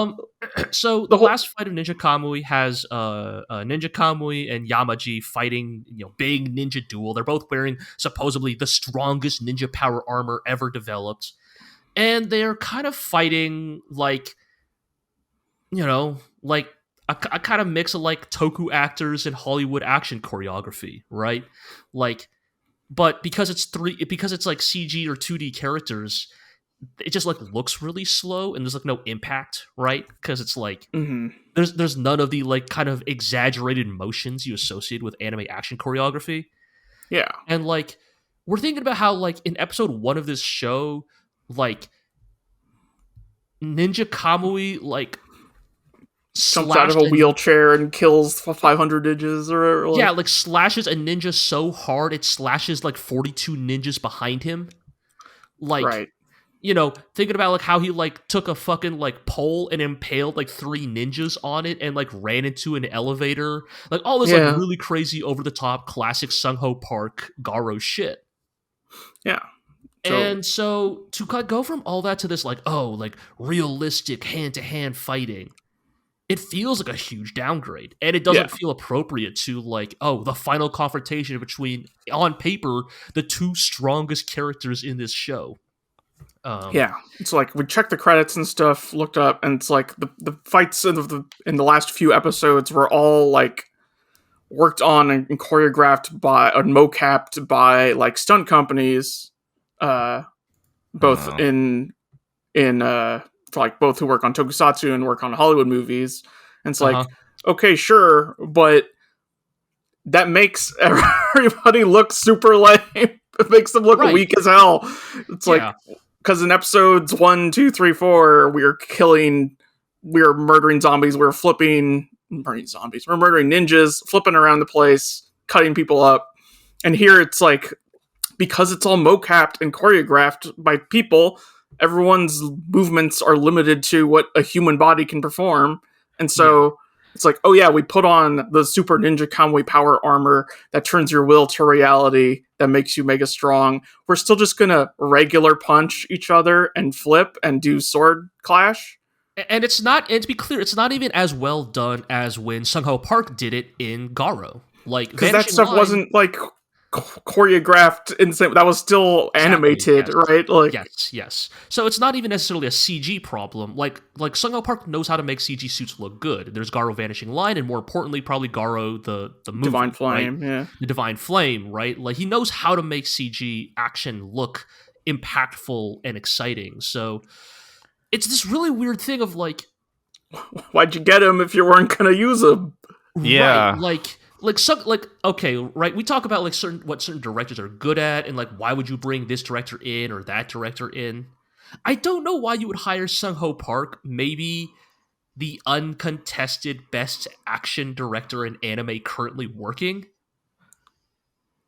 So the last fight of Ninja Kamui has Ninja Kamui and Yamaji fighting, you know, big ninja duel. They're both wearing supposedly the strongest ninja power armor ever developed. And they're kind of fighting like, you know, like a kind of mix of like toku actors and Hollywood action choreography, right? Like, but because it's like CG or 2D characters, it just like looks really slow and there's like no impact, right? Because it's like there's none of the like kind of exaggerated motions you associate with anime action choreography. Yeah, and like we're thinking about how like in episode 1 of this show, like Ninja Kamui like jumps out of a wheelchair and kills 500 ninjas or like... yeah, like slashes a ninja so hard it slashes like 42 ninjas behind him. Like, right. You know, thinking about like how he like took a fucking like pole and impaled like 3 ninjas on it and like ran into an elevator. Like all this like really crazy over the top classic Sungho Park Garo shit. Yeah. And so to go from all that to this like, oh, like realistic hand-to-hand fighting, it feels like a huge downgrade. And it doesn't feel appropriate to like, oh, the final confrontation between, on paper, the 2 strongest characters in this show. It's like we checked the credits and stuff, looked up, and it's like the fights in the last few episodes were all like worked on and choreographed by and mocapped by like stunt companies. Both in like both who work on tokusatsu and work on Hollywood movies. And it's like, okay, sure, but that makes everybody look super lame. It makes them look weak as hell. It's like, because in episodes 1, 2, 3, 4, we're murdering zombies, we're murdering ninjas, flipping around the place, cutting people up. And here it's like, because it's all mocapped and choreographed by people, everyone's movements are limited to what a human body can perform. And so it's like, oh yeah, we put on the Super Ninja Kamui power armor that turns your will to reality, that makes you mega strong. We're still just gonna regular punch each other and flip and do sword clash. And it's not, and to be clear, it's not even as well done as when Sungho Park did it in Garo. Like, because that stuff wasn't like choreographed insane. That was still animated, right? Like yes. So it's not even necessarily a CG problem. Like Sungho Park knows how to make CG suits look good. There's Garo Vanishing Line, and more importantly, probably Garo the movie, Divine Flame, right? The Divine Flame, right? Like he knows how to make CG action look impactful and exciting. So it's this really weird thing of like, why'd you get him if you weren't gonna use him? Yeah, right, okay, right, we talk about like what certain directors are good at and like why would you bring this director in or that director in. I don't know why you would hire Sungho Park, maybe the uncontested best action director in anime currently working,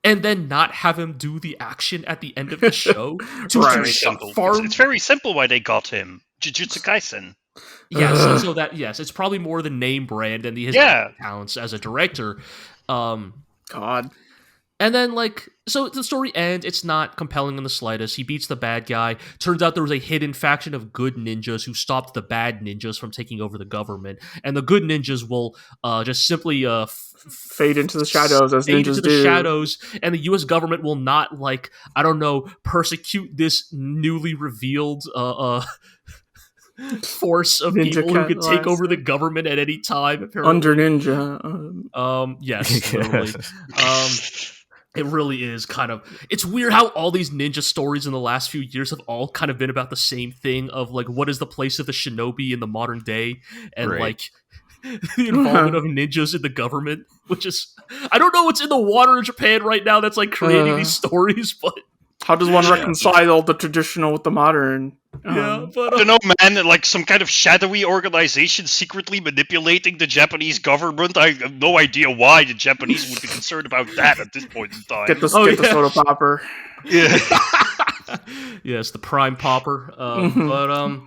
and then not have him do the action at the end of the show. It's very simple why they got him. Jujutsu Kaisen. Yes, so that it's probably more the name brand and his talents as a director. God. And then, like, so the story ends. It's not compelling in the slightest. He beats the bad guy. Turns out there was a hidden faction of good ninjas who stopped the bad ninjas from taking over the government. And the good ninjas will just simply fade into the shadows as ninjas do. The shadows, and the U.S. government will not, like, I don't know, persecute this newly revealed force of Ninja people who could take over the government at any time. Apparently, under ninja. Yes, literally. It really is kind of... It's weird how all these ninja stories in the last few years have all kind of been about the same thing of, like, what is the place of the shinobi in the modern day? And, like, the involvement of ninjas in the government, which is... I don't know what's in the water in Japan right now that's, like, creating these stories, but... How does one reconcile the traditional with the modern? I don't know, man. Like some kind of shadowy organization secretly manipulating the Japanese government. I have no idea why the Japanese would be concerned about that at this point in time. Get the soda popper. Yeah. Yes, the prime popper. But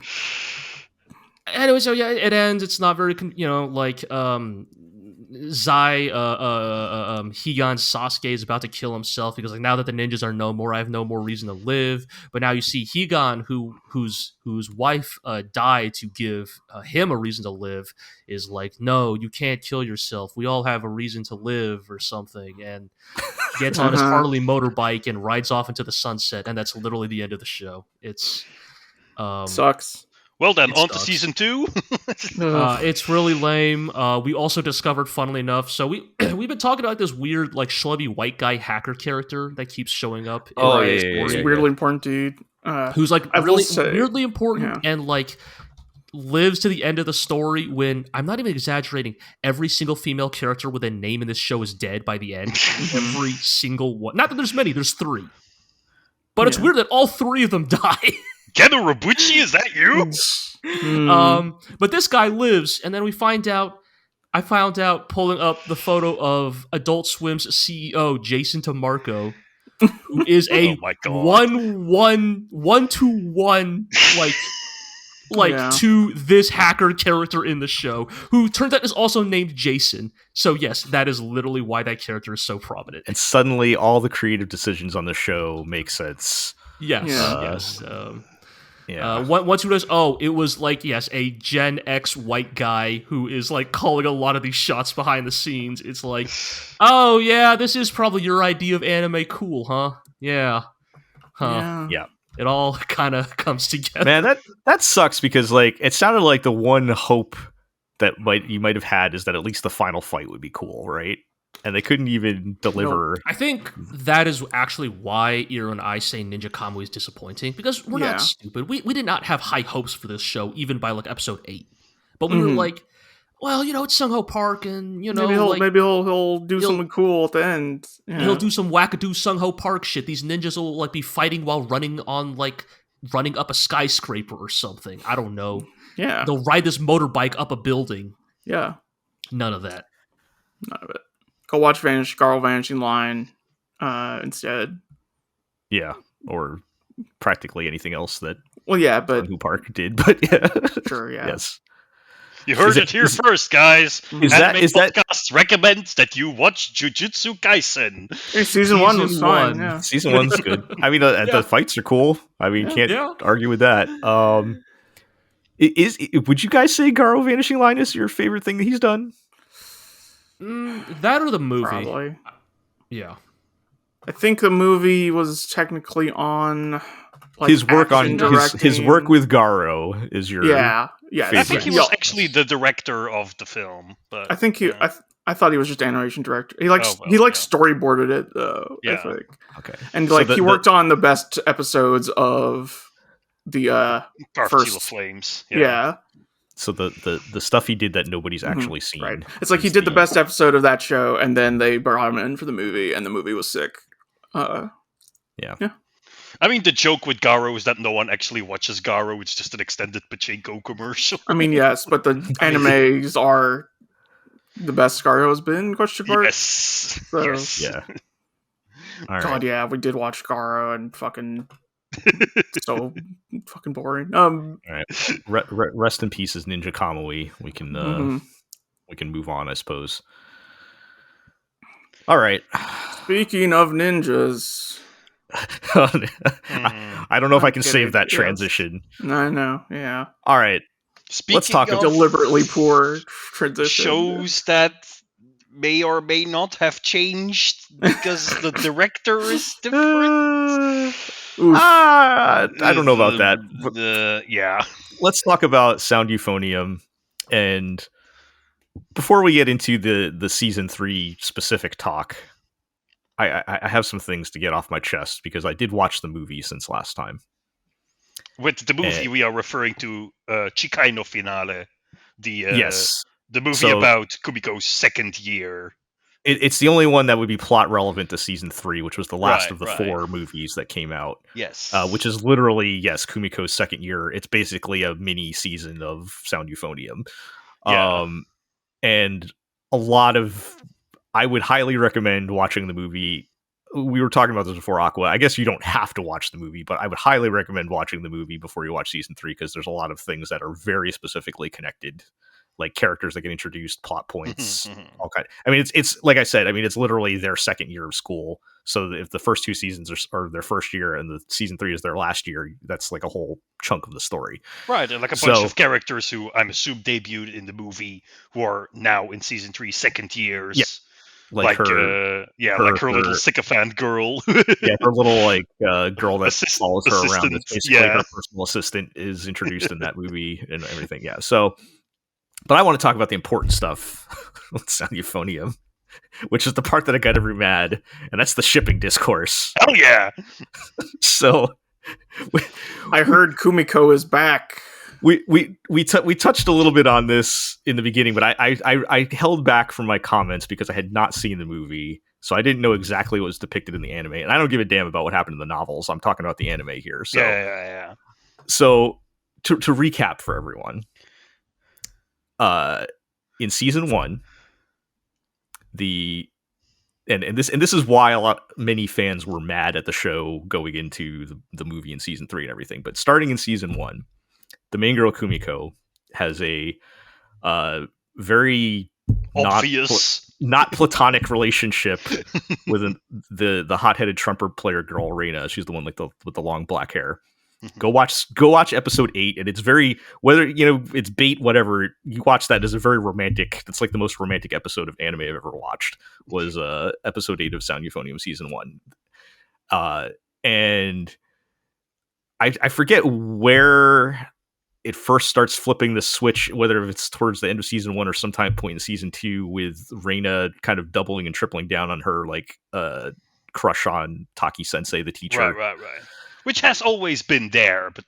anyway, so yeah, it ends. It's not very, Zai, Higan Sasuke is about to kill himself because, like, now that the ninjas are no more, I have no more reason to live. But now you see Higan, whose wife died to give him a reason to live, is like, no, you can't kill yourself. We all have a reason to live or something. And he gets on his Harley motorbike and rides off into the sunset, and that's literally the end of the show. It's sucks. Well then, on to season 2. It's really lame. We also discovered, funnily enough, so we've been talking about this weird, like, schlubby white guy hacker character that keeps showing up. He's a weirdly important dude. Who's, like, weirdly important and, like, lives to the end of the story when, I'm not even exaggerating, every single female character with a name in this show is dead by the end. Every single one. Not that there's many, there's 3. But it's weird that all 3 of them die. Geno Robuchi, is that you? But this guy lives, and then I found out pulling up the photo of Adult Swim's CEO, Jason DeMarco, who is a 1-1-1-to-1, to this hacker character in the show, who turns out is also named Jason. So yes, that is literally why that character is so prominent. And suddenly all the creative decisions on the show make sense. Yes, yes. Once you realize, it was a Gen X white guy who is like calling a lot of these shots behind the scenes. It's like, oh yeah, this is probably your idea of anime cool, huh? Yeah. Huh. Yeah. It all kind of comes together. Man, that sucks because, like, it sounded like the one hope that you might have had is that at least the final fight would be cool, right? And they couldn't even deliver. I think that is actually why Iro and I say Ninja Kamui is disappointing, because we're not stupid. We did not have high hopes for this show, even by like episode 8. But we were like, well, it's Sung Ho Park, and maybe he'll do something cool at the end. Yeah. He'll do some wackadoo Sung Ho Park shit. These ninjas will like be fighting while running up a skyscraper or something. I don't know. Yeah, they'll ride this motorbike up a building. Yeah, none of that. None of it. Go watch Garo Vanishing Line instead. Yeah, or practically anything else that. Well, yeah, but Who Park did, but yeah, sure, yeah, yes. You heard it here first, guys. Is that podcast recommends that you watch Jujutsu Kaisen. Season 1 was fine. Yeah. Season 1's good. I mean, the fights are cool. I mean, can't argue with that. Would you guys say Garo Vanishing Line is your favorite thing that he's done? That or the movie? Probably. Yeah. I think the movie was technically on his work with Garo is your yeah. I think he was actually the director of the film, but I think I thought he was just animation director. He storyboarded it though. Yeah. I think. Okay. And he worked on the best episodes of the first Flames. Yeah. So the stuff he did that nobody's actually seen. Right. It's like he did the best episode of that show, and then they brought him in for the movie, and the movie was sick. Yeah. I mean, the joke with Garo is that no one actually watches Garo. It's just an extended Pachinko commercial. I mean, yes, but the animes are the best Garo has been, question mark? Yes. So, yes. Yeah. All right. Yeah, we did watch Garo and fucking... so fucking boring. All right. Rest in pieces, Ninja Kamui. We can move on, I suppose. All right. Speaking of ninjas. I don't know if I can save that transition. I know, yeah. All right. Let's talk about deliberately poor transition. Shows that may or may not have changed because the director is different. I don't know about that. Yeah. Let's talk about Sound Euphonium. And before we get into the season 3 specific talk, I have some things to get off my chest because I did watch the movie since last time. With the movie, we are referring to Chikai no Finale, yes, the movie about Kumiko's second year. It's the only one that would be plot relevant to season 3, which was the last of the 4 movies that came out. Yes, which is literally Kumiko's second year. It's basically a mini season of Sound Euphonium. Yeah. And a lot of, I would highly recommend watching the movie. We were talking about this before, Aqua. I guess you don't have to watch the movie, but I would highly recommend watching the movie before you watch season 3 because there's a lot of things that are very specifically connected, like characters that get introduced, plot points, all kind. I mean, it's like I said. I mean, it's literally their second year of school. So if the first 2 seasons are their first year and the season 3 is their last year, that's like a whole chunk of the story, right? And like a bunch of characters who I'm assuming debuted in the movie who are now in season 3 second years. Yeah. Like her little sycophant girl. Her little girl that follows her around. That's basically her personal assistant is introduced in that movie and everything. Yeah. So, but I want to talk about the important stuff with Sound Euphonium, which is the part that I got every mad, and that's the shipping discourse. Oh yeah. So, I heard Kumiko is back. We touched a little bit on this in the beginning, but I held back from my comments because I had not seen the movie, so I didn't know exactly what was depicted in the anime, and I don't give a damn about what happened in the novels. I'm talking about the anime here. So yeah. So to recap for everyone, in season 1, and this is why many fans were mad at the show going into the movie in season 3 and everything. But starting in season 1. The main girl Kumiko has a very obvious, not platonic relationship with the hot-headed trumpet player girl Reina. She's the one with the long black hair. Go watch episode 8, and it's very, whether it's bait, whatever, you watch that. It's a very romantic. It's like the most romantic episode of anime I've ever watched. Was episode 8 of Sound Euphonium season 1, and I forget where it first starts flipping the switch, whether it's towards the end of season 1 or sometime point in season 2, with Reina kind of doubling and tripling down on her crush on Taki Sensei, the teacher. Right. Which has always been there, but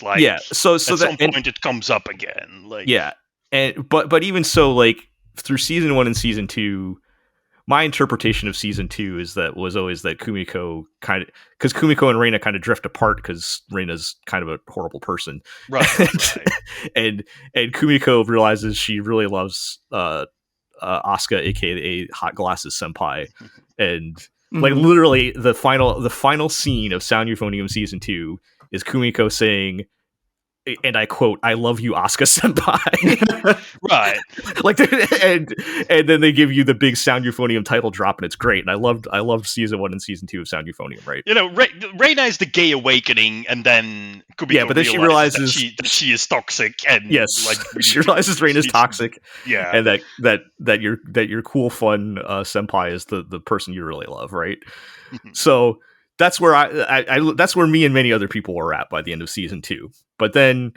so at some point it comes up again. But even so, through season 1 and season 2, my interpretation of season 2 was always that Kumiko because Kumiko and Reina kind of drift apart because Reina's kind of a horrible person, right. and Kumiko realizes she really loves Asuka, aka Hot Glasses Senpai, and literally the final scene of Sound Euphonium season 2 is Kumiko saying, and I quote, "I love you, Asuka Senpai." Right. And then they give you the big Sound Euphonium title drop, and it's great. And I loved season 1 and season 2 of Sound Euphonium, right? Reina is the gay awakening, and then Kumiko but then she realizes that she is toxic, and she realizes Reina's toxic. Yeah, and that your cool, fun senpai is the person you really love, right? So that's where that's where me and many other people were at by the end of season 2. But then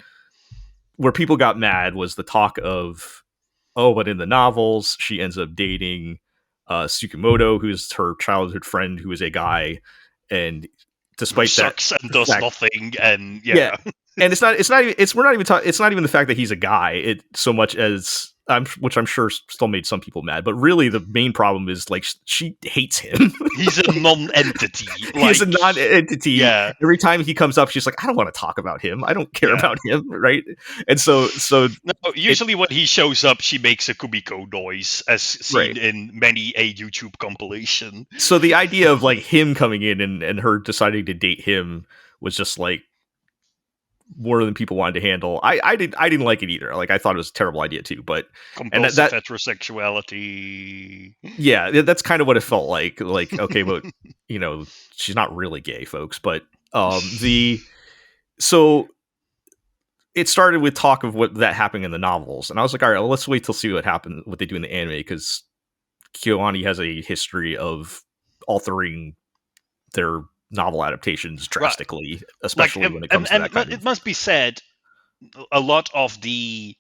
where people got mad was the talk of, but in the novels, she ends up dating Tsukamoto, who's her childhood friend, who is a guy. And despite sucks that, and does nothing. And and it's not even the fact that he's a guy. It so much as which I'm sure still made some people mad, but really the main problem is she hates him. He's a non-entity. He's a non-entity. Yeah. Every time he comes up, she's like, I don't want to talk about him. I don't care about him, right? And so usually when he shows up, she makes a Kumiko noise, as seen in many a YouTube compilation. So the idea of him coming in and her deciding to date him was just more than people wanted to handle. I didn't like it either. Like I thought it was a terrible idea too. But compulsive heterosexuality. Yeah, that's kind of what it felt like. Like okay, but she's not really gay, folks. But so it started with talk of what that happening in the novels, and I was like, all right, well, let's wait till see what happens, what they do in the anime, because KyoAni has a history of altering their novel adaptations drastically, right. Especially when it comes to that kind it must be said, a lot of the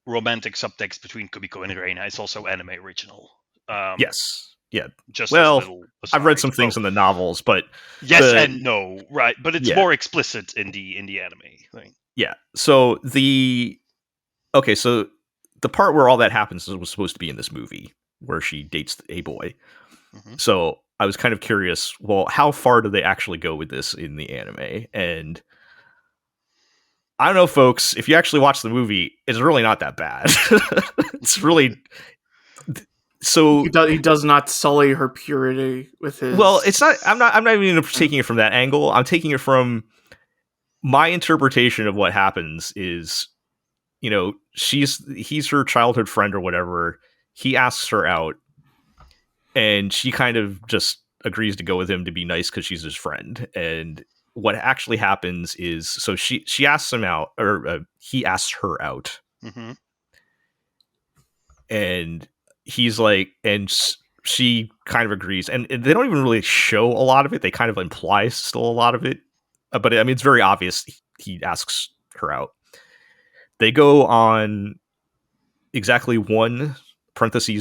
romantic subtext between Kumiko and Reina is also anime original. Yes. Yeah. Just I've read some things in the novels, but yes and no, right? But it's more explicit in the anime thing. Yeah. So the part where all that happens was supposed to be in this movie where she dates a boy. Mm-hmm. So I was kind of curious, well, how far do they actually go with this in the anime? And I don't know, folks, if you actually watch the movie, it's really not that bad. It's really... So he does not sully her purity with his... Well, it's not... I'm not even taking it from that angle. I'm taking it from... My interpretation of what happens is, he's her childhood friend or whatever. He asks her out, and she kind of just agrees to go with him to be nice because she's his friend. And what actually happens is, so she asks him out, or he asks her out, mm-hmm. and he's like, and she kind of agrees, and they don't even really show a lot of it. They kind of imply still a lot of it. But I mean, it's very obvious he asks her out. They go on exactly one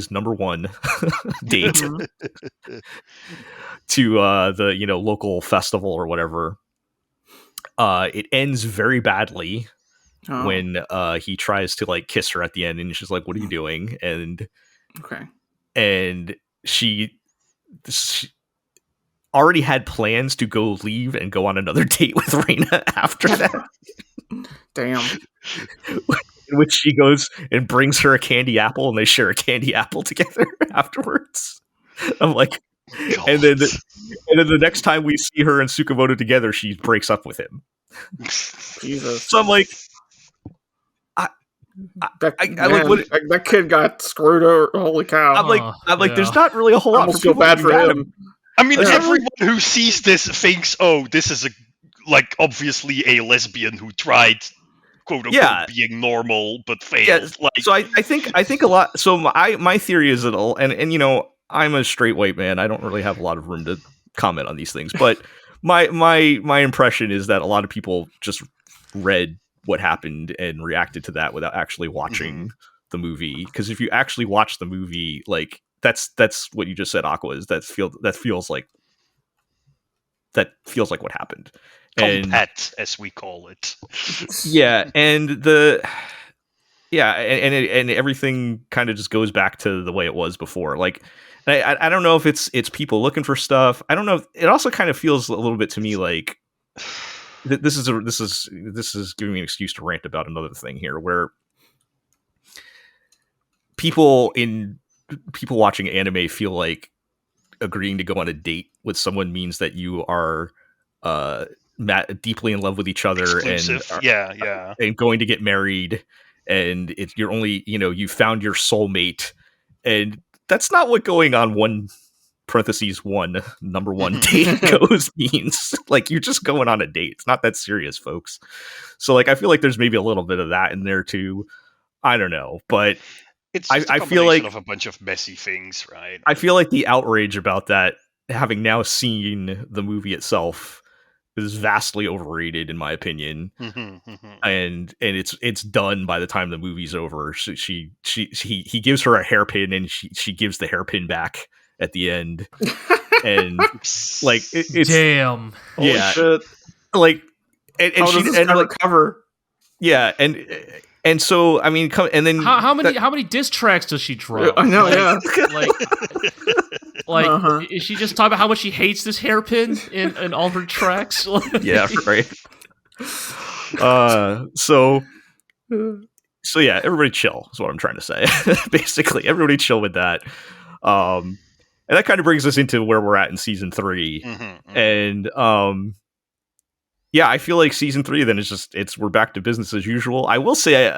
(number 1) date to the local festival or whatever. It ends very badly when he tries to like kiss her at the end, and she's like, "What are you doing?" And she already had plans to go leave and go on another date with Reina after that. Damn. In which she goes and brings her a candy apple, and they share a candy apple together afterwards. I'm like, God. and then the next time we see her and Tsukamoto together, she breaks up with him. Jesus. So I'm like, that kid got screwed over. Holy cow! I'm like, there's not really a whole lot. I almost feel bad for him. I mean, everyone who sees this thinks, "Oh, this is obviously a lesbian who tried, quote unquote, being normal but failed." Yeah. So I think a lot. So my theory is that, and I'm a straight white man. I don't really have a lot of room to comment on these things, but my impression is that a lot of people just read what happened and reacted to that without actually watching the movie. Because if you actually watch the movie, like. That's what you just said, Aqua, is that feels like what happened. Compat, as we call it. Yeah, and and everything kind of just goes back to the way it was before. Like, I don't know if it's people looking for stuff. I don't know. It also kind of feels a little bit to me like this is giving me an excuse to rant about another thing here, where people watching anime feel like agreeing to go on a date with someone means that you are deeply in love with each other. Exclusive. And going to get married, and you're only you found your soulmate, and that's not what going on (1) number 1 date means. Like, you're just going on a date. It's not that serious, folks. So like, I feel like there's maybe a little bit of that in there too. I don't know, but it's just I feel like of a bunch of messy things, right? I feel like the outrage about that, having now seen the movie itself, is vastly overrated in my opinion. And it's done by the time the movie's over. He gives her a hairpin, and she gives the hairpin back at the end. And like it's damn. Yeah. Holy shit. Like and she and like recover. Yeah, and so I mean, and then how many diss tracks does she drop? I know, Is she just talking about how much she hates this hairpin in all her tracks? Yeah, right. So yeah, everybody chill is what I'm trying to say. Basically, everybody chill with that. And that kind of brings us into where we're at in season 3, and yeah, I feel like season 3 then it's we're back to business as usual. I will say,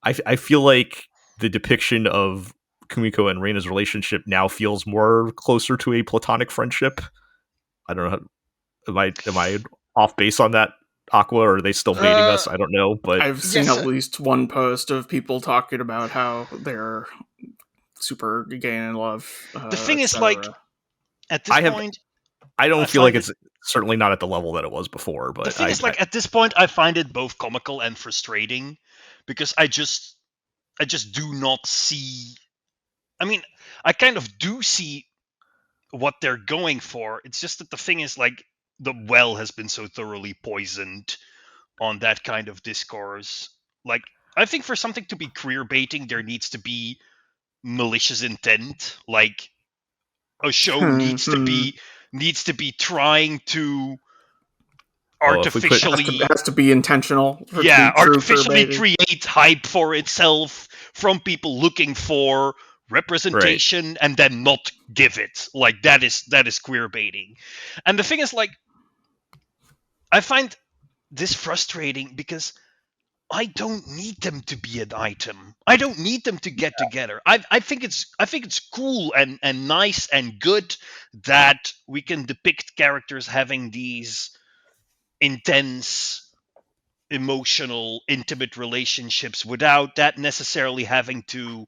I feel like the depiction of Kumiko and Reina's relationship now feels more closer to a platonic friendship. I don't know. Am I off base on that, Aqua? Or are they still baiting us? I don't know, but I've seen at least one post of people talking about how they're super gay and in love. The thing is, like, at this point, I don't feel like it's certainly not at the level that it was before. But the thing is, like, at this point, I find it both comical and frustrating because I just do not see. I mean, I kind of do see what they're going for. It's just that the thing is, like, the well has been so thoroughly poisoned on that kind of discourse. Like, I think for something to be queer baiting, there needs to be malicious intent. Like, a show needs to be trying to artificially has to be intentional. Artificially create hype for itself from people looking for representation and then not give it. Like, that is queer baiting. And the thing is, like, I find this frustrating because I don't need them to be an item. I don't need them to get together. I think it's cool and nice and good that we can depict characters having these intense, emotional, intimate relationships without that necessarily having to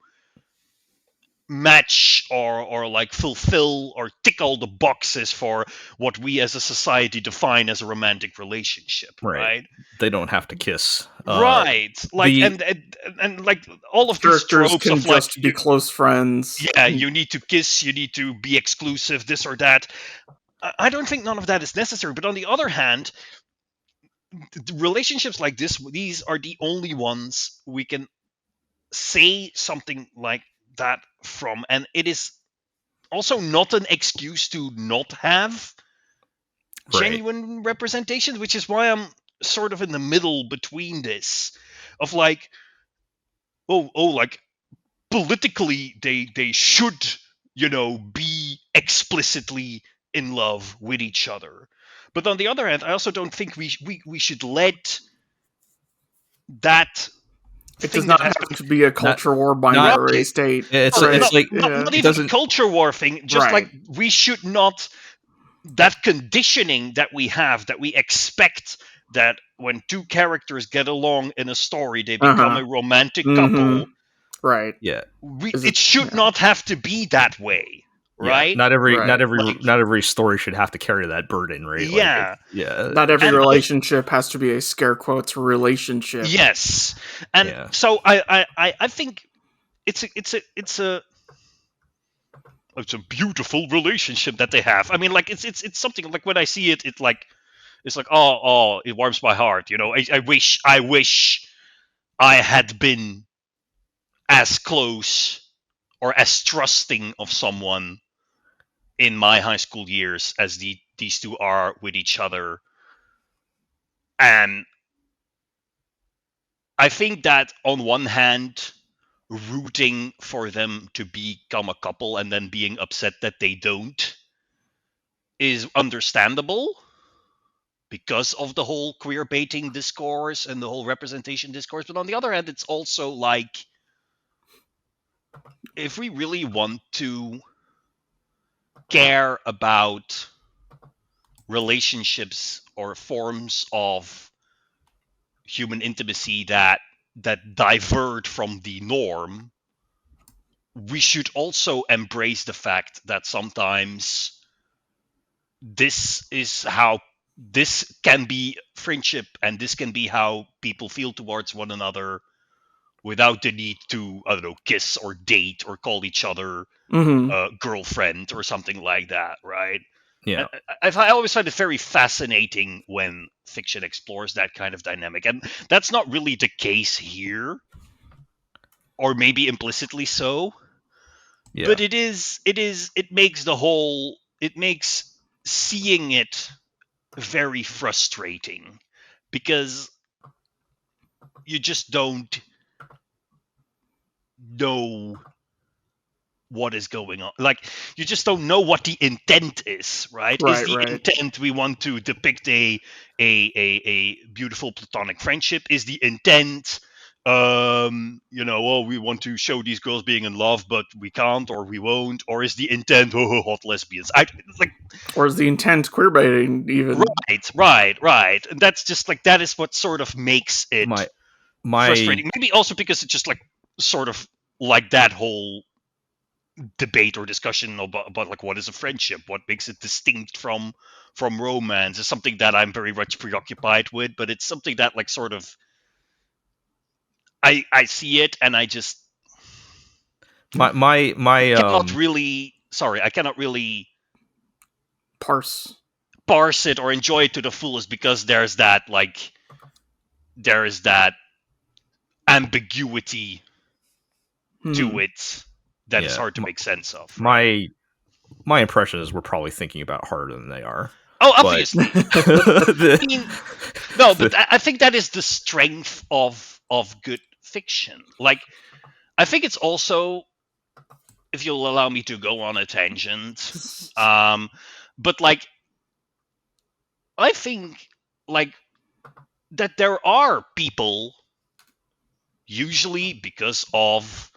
match or like fulfill or tick all the boxes for what we as a society define as a romantic relationship, right? They don't have to kiss, right? Like, and like all of these tropes can of just like be close friends. Yeah, you need to kiss, you need to be exclusive, this or that. I don't think none of that is necessary. But on the other hand, relationships like these are the only ones we can say something like that from, and it is also not an excuse to not have genuine representation, which is why I'm sort of in the middle between this of like, like, politically they should, be explicitly in love with each other. But on the other hand, I also don't think we should let that. It does not have to be a culture war binary state. It's like not even a culture war thing. Just like we should not, that conditioning that we have, that we expect that when two characters get along in a story, they become a romantic couple. Right. Yeah. It should not have to be that way. Right. Yeah. Not every story should have to carry that burden, right? Yeah. Not every relationship has to be a scare quotes relationship. Yes. And so I think it's a beautiful relationship that they have. I mean, like, it's something like when I see it, it's like oh, it warms my heart. I wish I had been as close or as trusting of someone in my high school years as these two are with each other. And I think that on one hand, rooting for them to become a couple and then being upset that they don't is understandable because of the whole queer baiting discourse and the whole representation discourse. But on the other hand, it's also like, if we really want to care about relationships or forms of human intimacy that divert from the norm, we should also embrace the fact that sometimes this can be friendship, and this can be how people feel towards one another without the need to, I don't know, kiss or date or call each other girlfriend or something like that, right? Yeah. I always find it very fascinating when fiction explores that kind of dynamic, and that's not really the case here, or maybe implicitly so. Yeah. But it makes seeing it very frustrating because you just don't know what is going on. Like, you just don't know what the intent is, right? Is the intent we want to depict a beautiful platonic friendship? Is the intent, we want to show these girls being in love, but we can't or we won't? Or is the intent, hot lesbians? Or is the intent queerbaiting even? Right. And that's just like, that is what sort of makes it frustrating. Maybe also because it's just like sort of like that whole debate or discussion about like what is a friendship, what makes it distinct from romance, is something that I'm very much preoccupied with. But it's something that like sort of I see it and I just I cannot really parse it or enjoy it to the fullest, because there is that ambiguity to it that is hard to make sense of. Right? My impression is we're probably thinking about it harder than they are. Oh, obviously. But I think that is the strength of good fiction. Like, I think it's also, if you'll allow me to go on a tangent, but like, I think like that there are people, usually because of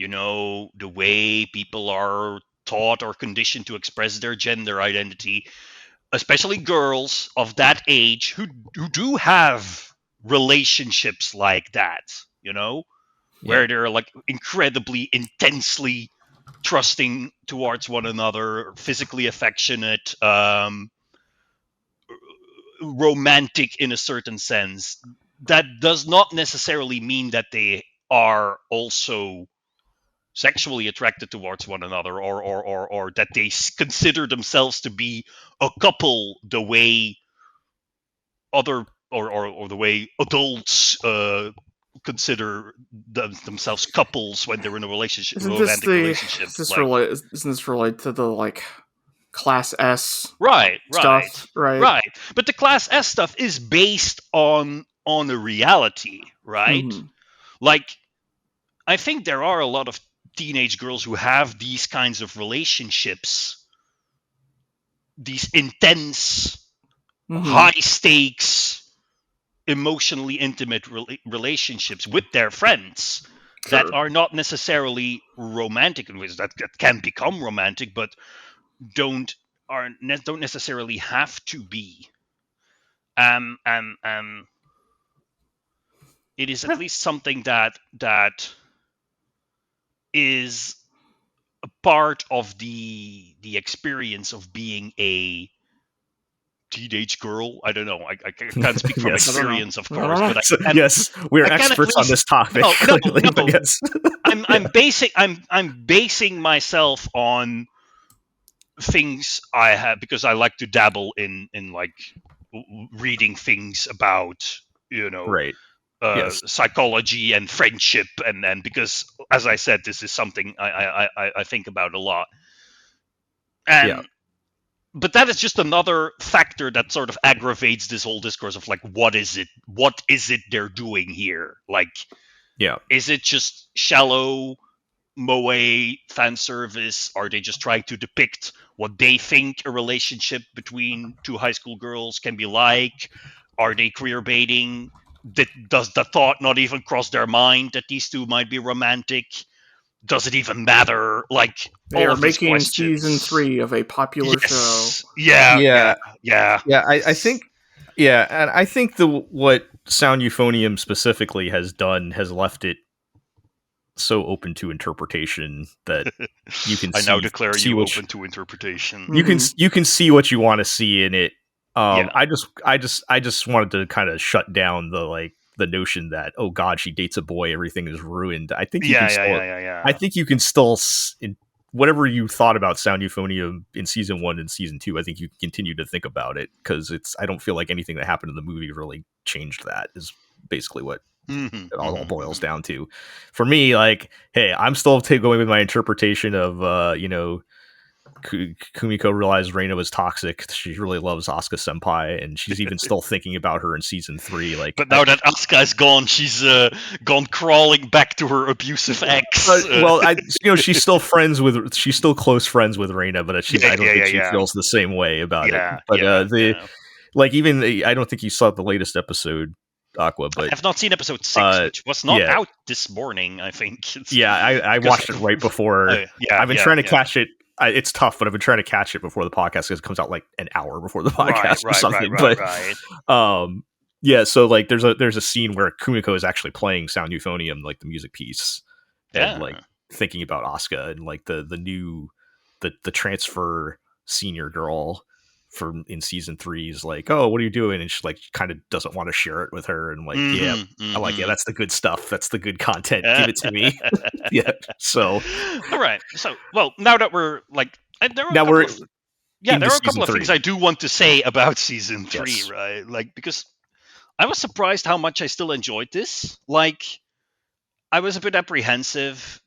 the way people are taught or conditioned to express their gender identity, especially girls of that age, who do have relationships like that, where they're like incredibly intensely trusting towards one another, physically affectionate, romantic in a certain sense. That does not necessarily mean that they are also sexually attracted towards one another, or that they consider themselves to be a couple the way other or the way adults consider themselves couples when they're in a relationship, romantic relationship. Isn't this related to the like Class S stuff? Right. But the Class S stuff is based on a reality, right? Mm-hmm. Like, I think there are a lot of teenage girls who have these kinds of relationships, these intense, high stakes, emotionally intimate relationships with their friends that are not necessarily romantic in ways that can become romantic, but don't necessarily have to be. It is at least something that is a part of the experience of being a teenage girl. I don't know. I can't speak from experience, of course, but we're experts on this topic. No. Yes. I'm basing myself on things I have, because I like to dabble in like reading things about psychology and friendship, and because, as I said, this is something I think about a lot. But that is just another factor that sort of aggravates this whole discourse of like, what is it they're doing here? Like, is it just shallow moe fan service? Are they just trying to depict what they think a relationship between two high school girls can be like? Are they queer baiting? Does the thought not even cross their mind that these two might be romantic? Does it even matter? Like, they are making season 3 of a popular show. Yeah. I think, and I think what Sound Euphonium specifically has done has left it so open to interpretation that you can. I now declare you open to interpretation. You can see what you want to see in it. I just wanted to kind of shut down the notion that, oh God, she dates a boy, everything is ruined. I think I think you can still, whatever you thought about Sound Euphonium in season 1 and season 2, I think you can continue to think about it, because I don't feel like anything that happened in the movie really changed that, is basically what it all boils down to. For me, like, hey, I'm still going with my interpretation of Kumiko realized Reina was toxic. She really loves Asuka Senpai, and she's even still thinking about her in season 3. Like, but now that Asuka is gone, she's gone crawling back to her abusive ex. She's still she's still close friends with Reina, but I don't think she feels the same way about it. But even I don't think you saw the latest episode, Aqua. But I have not seen episode 6, which was not out this morning. I think. I watched it right before. I've been trying to catch it. It's tough, but I've been trying to catch it before the podcast because it comes out like an hour before the podcast or something. So like there's a scene where Kumiko is actually playing Sound Euphonium, like the music piece, and like thinking about Asuka and like the transfer senior girl in season 3 is like, oh, what are you doing? And she like kind of doesn't want to share it with her, and like I'm like, that's the good stuff, that's the good content, give it to me. So all right, so well, now that we're like there are a couple of things I do want to say about season 3, right? Like, because I was surprised how much I still enjoyed this. Like, I was a bit apprehensive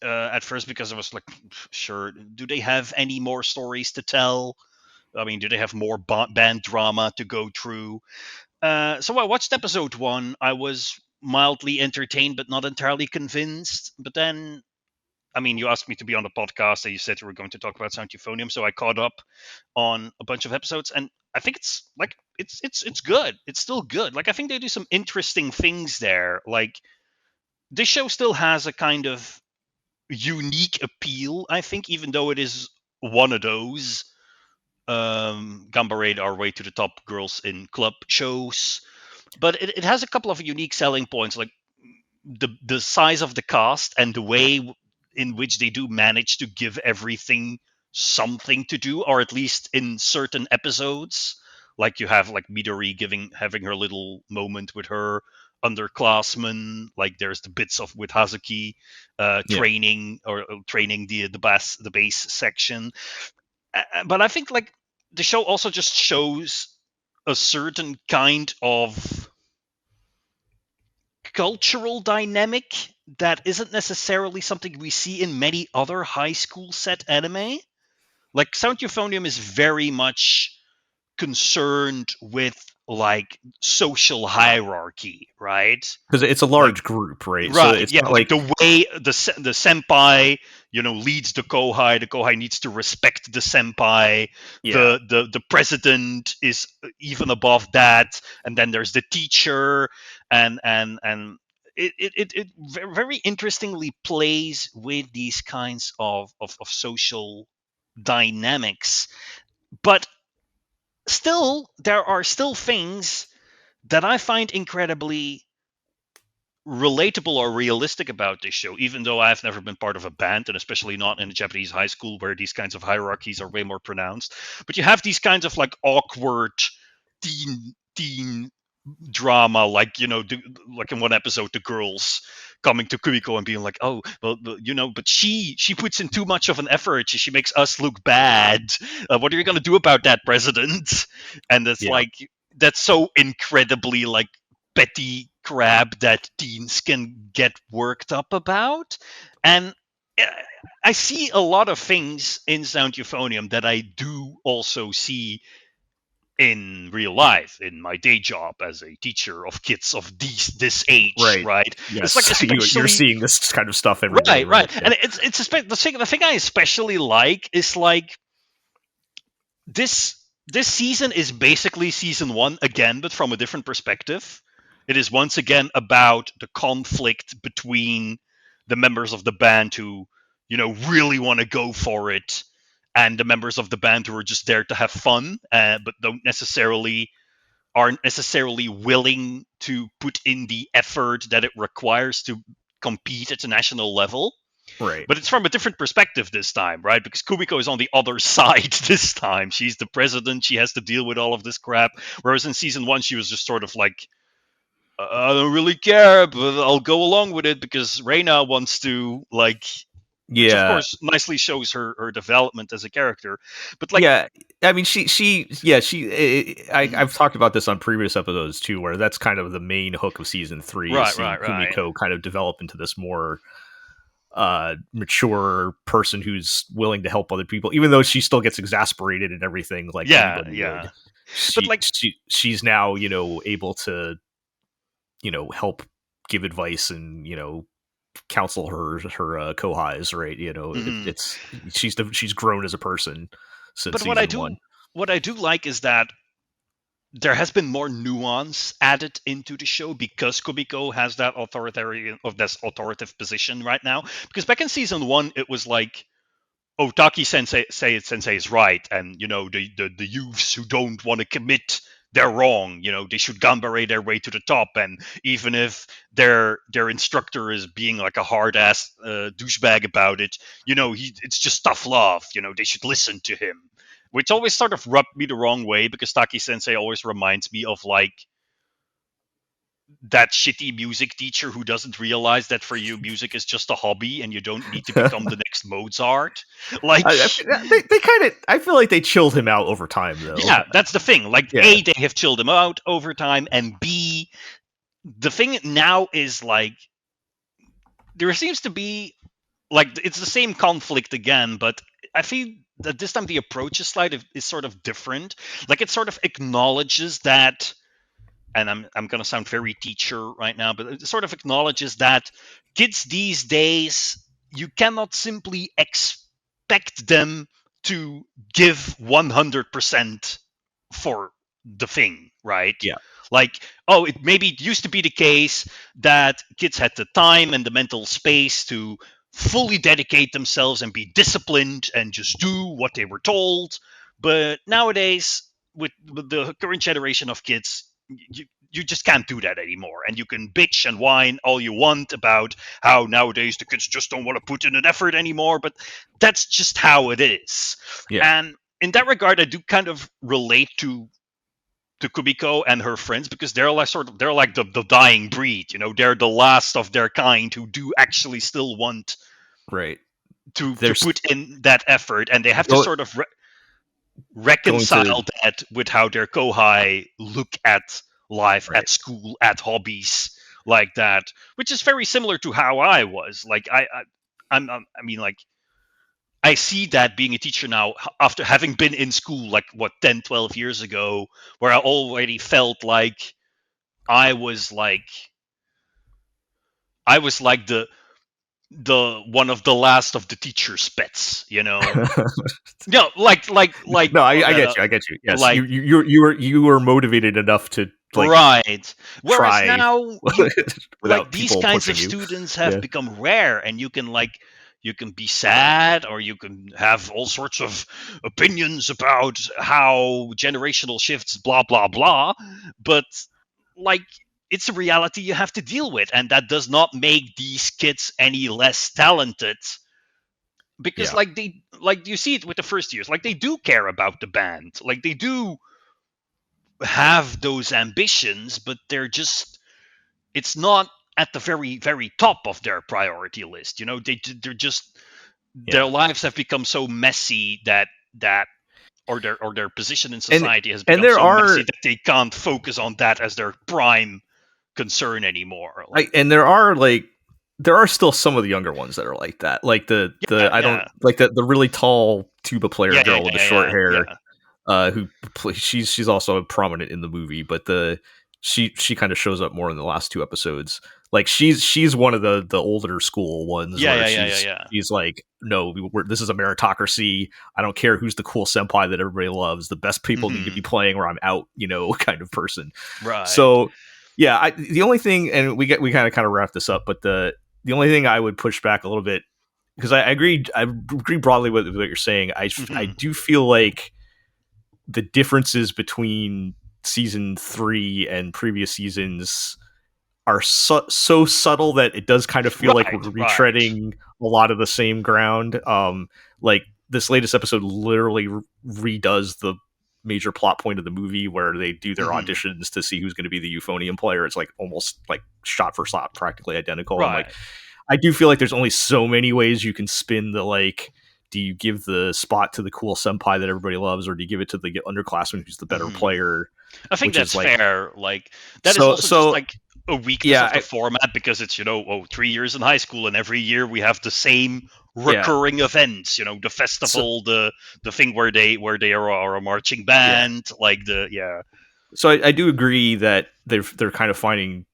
at first because I was like, sure, do they have any more stories to tell? I mean, do they have more band drama to go through? So I watched episode 1. I was mildly entertained, but not entirely convinced. But then, I mean, you asked me to be on the podcast, and you said we were going to talk about Sound Euphonium, so I caught up on a bunch of episodes, and I think it's like it's good. It's still good. Like, I think they do some interesting things there. Like, this show still has a kind of unique appeal, I think, even though it is one of those Gamba Raid Our Way to the Top girls in club shows, but it has a couple of unique selling points, like the size of the cast and the way in which they do manage to give everything something to do, or at least in certain episodes. Like, you have like Midori having her little moment with her underclassmen. Like, there's the bits of with Hazuki training the bass section. But I think like the show also just shows a certain kind of cultural dynamic that isn't necessarily something we see in many other high school set anime. Like, Sound Euphonium is very much concerned with like social hierarchy, right? Because it's a large group, right? Right. So it's not like the way the senpai, leads the kohai needs to respect the senpai. Yeah. The president is even above that, and then there's the teacher, and it very interestingly plays with these kinds of social dynamics, but still, there are still things that I find incredibly relatable or realistic about this show, even though I've never been part of a band, and especially not in a Japanese high school where these kinds of hierarchies are way more pronounced. But you have these kinds of like awkward teen drama, like, like in one episode, the girls coming to Kumiko and being like, oh, well, but she puts in too much of an effort. She makes us look bad. What are you going to do about that, President? And it's like, that's so incredibly like petty crap that teens can get worked up about. And I see a lot of things in Sound Euphonium that I do also see in real life, in my day job as a teacher of kids of this age, right? Yes. It's like you're seeing this kind of stuff every day, right? Yeah. And it's the thing I especially like is like this season is basically season 1 again, but from a different perspective. It is once again about the conflict between the members of the band who, really want to go for it, and the members of the band who are just there to have fun, but aren't necessarily willing to put in the effort that it requires to compete at the national level. Right. But it's from a different perspective this time, right? Because Kumiko is on the other side this time. She's the president. She has to deal with all of this crap. Whereas in season 1, she was just sort of like, I don't really care, but I'll go along with it because Reina wants to, like... Which, of course, nicely shows her development as a character. But like, I mean, I've talked about this on previous episodes too, where that's kind of the main hook of season 3, seeing Kumiko kind of develop into this more mature person who's willing to help other people, even though she still gets exasperated and everything like anybody would. She's now, you know, able to, you know, help give advice and, you know, counsel her kohais, right? You know, it's she's grown as a person since season one. What I do like is that there has been more nuance added into the show because Kumiko has that authoritative position right now. Because back in season one, it was like, oh, Taki sensei is right, and you know the youths who don't want to commit, they're wrong. You know, they should gambare their way to the top, and even if their instructor is being like a hard ass douchebag about it, you know, it's just tough love. You know, they should listen to him. Which always sort of rubbed me the wrong way because Taki Sensei always reminds me of like that shitty music teacher who doesn't realize that for you music is just a hobby and you don't need to become the next Mozart. Like they kind of, I feel like they chilled him out over time though. Yeah, that's the thing. Like A, they have chilled him out over time, and B, the thing now is like there seems to be like it's the same conflict again, but I feel that this time the approach is sort of different. Like it sort of acknowledges that, and I'm gonna sound very teacher right now, but it sort of acknowledges that kids these days, you cannot simply expect them to give 100% for the thing, right? Yeah. Like, oh, it used to be the case that kids had the time and the mental space to fully dedicate themselves and be disciplined and just do what they were told. But nowadays, with the current generation of kids, you just can't do that anymore. And you can bitch and whine all you want about how nowadays the kids just don't want to put in an effort anymore, but that's just how it is. Yeah. And in that regard, I do kind of relate to Kumiko and her friends because they're like the dying breed, you know, they're the last of their kind who do actually still want to put in that effort, and they have to sort of reconcile that with how their kohai look at life, at school, at hobbies like that, which is very similar to how I was. Like I mean, like I see that being a teacher now after having been in school like 10, 12 years ago, where I already felt like I was like the one of the last of the teacher's pets, you know. No, like no, I get you. Yes, like, you were motivated enough to like, right. Whereas now, like these kinds of students have become rare, and you can be sad, or you can have all sorts of opinions about how generational shifts, blah, blah, blah. But, like, it's a reality you have to deal with. And that does not make these kids any less talented. Because, like, you see it with the first years. Like, they do care about the band. Like, they do have those ambitions, but they're just... It's not at the very, very top of their priority list. You know, they're just their lives have become so messy that or their position in society has become so messy that they can't focus on that as their prime concern anymore. Like, and there are still some of the younger ones that are like that. Like the really tall tuba player girl with the short hair. Who she's also prominent in the movie, but she kind of shows up more in the last two episodes. Like she's one of the older school ones. She's like, no, this is a meritocracy. I don't care who's the cool senpai that everybody loves. The best people need to be playing, or I'm out. You know, kind of person. Right. So yeah, the only thing, and we kind of wrap this up, but the only thing I would push back a little bit, because I agree broadly with what you're saying. I do feel like the differences between season 3 and previous seasons are so subtle that it does kind of feel like we're retreading a lot of the same ground. Like this latest episode literally redoes the major plot point of the movie where they do their auditions to see who's going to be the euphonium player. It's like almost like shot for shot, practically identical. Right. And like, I do feel like there's only so many ways you can spin the like, do you give the spot to the cool senpai that everybody loves, or do you give it to the underclassman who's the better player? I think that's like, fair. Like that is also just like a weakness of the format because it's 3 years in high school and every year we have the same recurring events. The festival, the thing where they are a marching band, So I do agree that they're kind of finding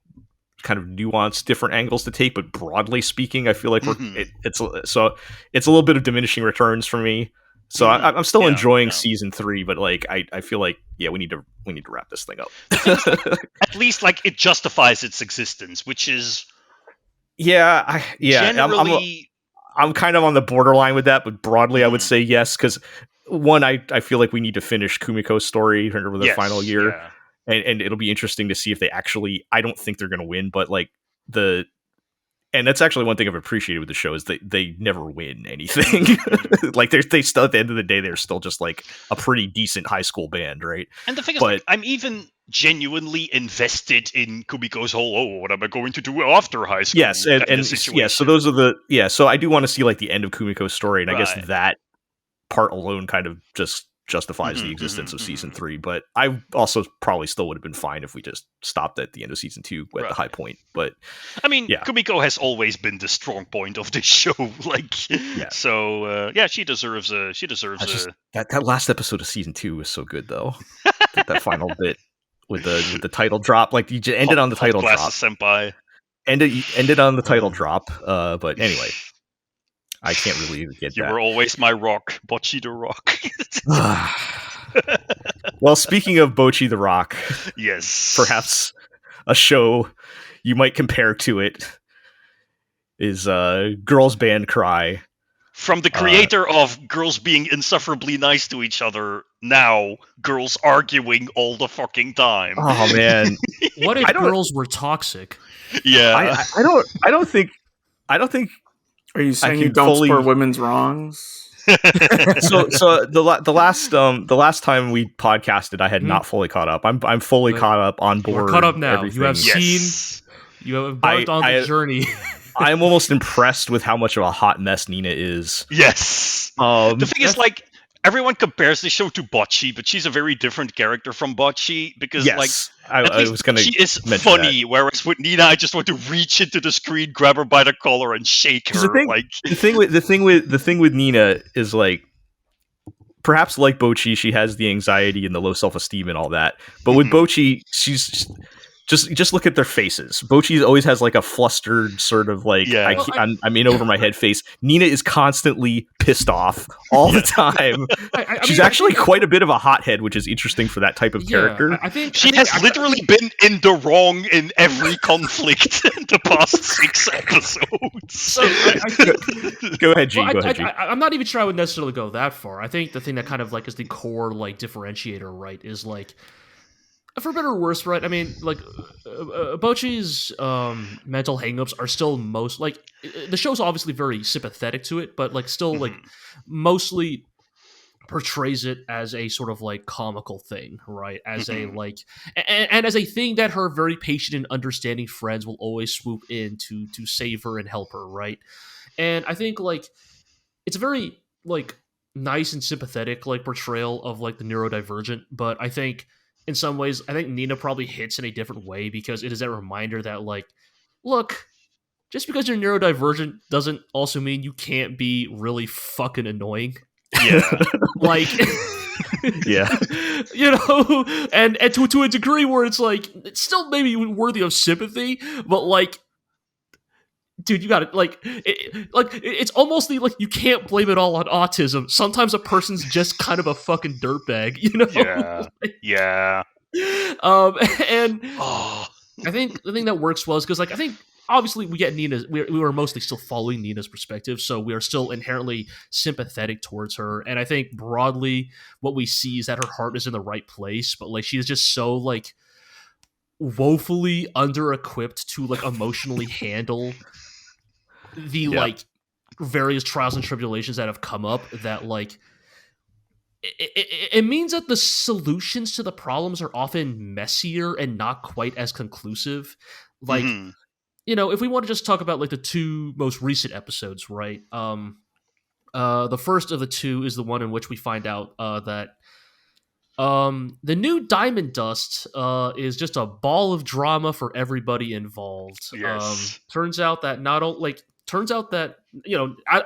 kind of nuanced different angles to take, but broadly speaking, I feel like it's a little bit of diminishing returns for me. So I'm still enjoying season 3, but like I feel like we need to wrap this thing up. At least like it justifies its existence, which is generally. I'm kind of on the borderline with that, but broadly I would say yes, because one, I feel like we need to finish Kumiko's story over the final year. Yeah. And it'll be interesting to see if they actually, I don't think they're going to win, but like and that's actually one thing I've appreciated with the show is they never win anything. Like they still, at the end of the day, they're still just like a pretty decent high school band, right? And the thing is, like, I'm even genuinely invested in Kumiko's whole, what am I going to do after high school? Yes, and so those are so I do want to see like the end of Kumiko's story, and I guess that part alone kind of just justifies the existence of season 3, but I also probably still would have been fine if we just stopped at the end of season 2 at the high point. But I mean, Kumiko has always been the strong point of this show, she deserves that last episode of season 2 was so good though. that final bit with the title drop, like you just ended on the title drop, senpai. Ended on the title drop, but anyway, I can't really get that. You were always my rock, Bocchi the Rock. Well, speaking of Bocchi the Rock, yes, perhaps a show you might compare to it is Girls Band Cry. From the creator of Girls Being Insufferably Nice to Each Other, now girls arguing all the fucking time. Oh man, what if girls were toxic? Yeah, I don't think. Are you saying you don't spur women's wrongs? so the last time we podcasted, I had not fully caught up. I'm fully caught up on board. We're caught up now. Everything. You have seen. You have embarked on the journey. I'm almost impressed with how much of a hot mess Nina is. Yes. The thing is, like, everyone compares the show to Bocchi, but she's a very different character from Bocchi because, I was gonna. She is funny, whereas with Nina, I just want to reach into the screen, grab her by the collar, and shake her. The thing with Nina is like, perhaps like Bocchi, she has the anxiety and the low self-esteem and all that. But with Bocchi, she's just look at their faces. Bocchi always has like a flustered sort of like I'm in over my head face. Nina is constantly pissed off all the time. She's actually quite a bit of a hothead, which is interesting for that type of character. I think she has literally been in the wrong in every conflict in the past 6 episodes. So go ahead, G. Go ahead, G. I'm not even sure I would necessarily go that far. I think the thing that kind of like is the core like differentiator, right, is like, for better or worse, right? I mean, like, Bocchi's mental hangups are still most, like, the show's obviously very sympathetic to it, but, like, still, like, mostly portrays it as a sort of, like, comical thing, right? As a, like, and as a thing that her very patient and understanding friends will always swoop in to save her and help her, right? And I think, like, it's a very, like, nice and sympathetic, like, portrayal of, like, the neurodivergent, but I think in some ways, I think Nina probably hits in a different way because it is that reminder that, like, look, just because you're neurodivergent doesn't also mean you can't be really fucking annoying. Yeah. Like, yeah. You know, and to a degree where it's like, it's still maybe worthy of sympathy, but like, dude, you got it. Like, it's almost like you can't blame it all on autism. Sometimes a person's just kind of a fucking dirtbag, you know? Yeah. Yeah. And I think the thing that works well is because, like, I think obviously we get Nina's. We were mostly still following Nina's perspective, so we are still inherently sympathetic towards her. And I think broadly, what we see is that her heart is in the right place, but like she is just so like woefully under-equipped to like emotionally handle the like various trials and tribulations that have come up that like it means that the solutions to the problems are often messier and not quite as conclusive. Like, you know, if we want to just talk about like the 2 most recent episodes, right? The first of the 2 is the one in which we find out that The new Diamond Dust is just a ball of drama for everybody involved. Yes. Turns out that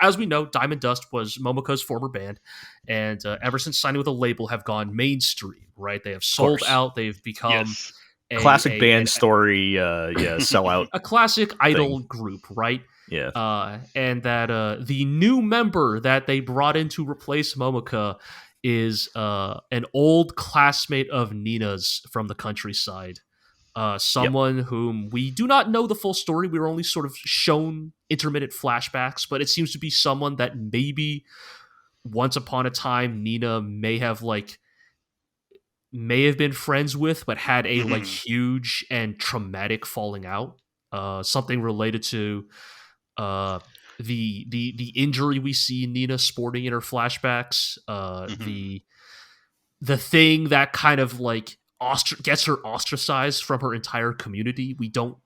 as we know, Diamond Dust was Momoko's former band, and ever since signing with a label, have gone mainstream. Right? They have sold out. They've become classic band story. Sellout. A classic idol group, right? Yeah. And that the new member that they brought in to replace Momoko is an old classmate of Nina's from the countryside. Someone whom we do not know the full story. We were only sort of shown intermittent flashbacks, but it seems to be someone that maybe once upon a time Nina may have been friends with, but had a huge and traumatic falling out. Something related to the injury we see Nina sporting in her flashbacks, the thing that kind of gets her ostracized from her entire community. We don't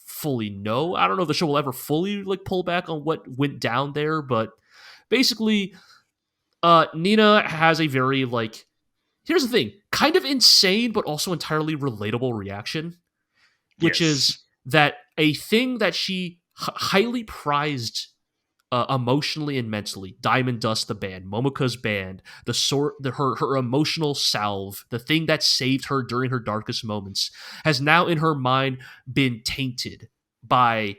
fully know. I don't know if the show will ever fully pull back on what went down there, but basically, Nina has a very here's the thing, kind of insane but also entirely relatable reaction, which is that a thing that she highly prized emotionally and mentally, Diamond Dust, the band, Momoko's band, her emotional salve, the thing that saved her during her darkest moments, has now in her mind been tainted by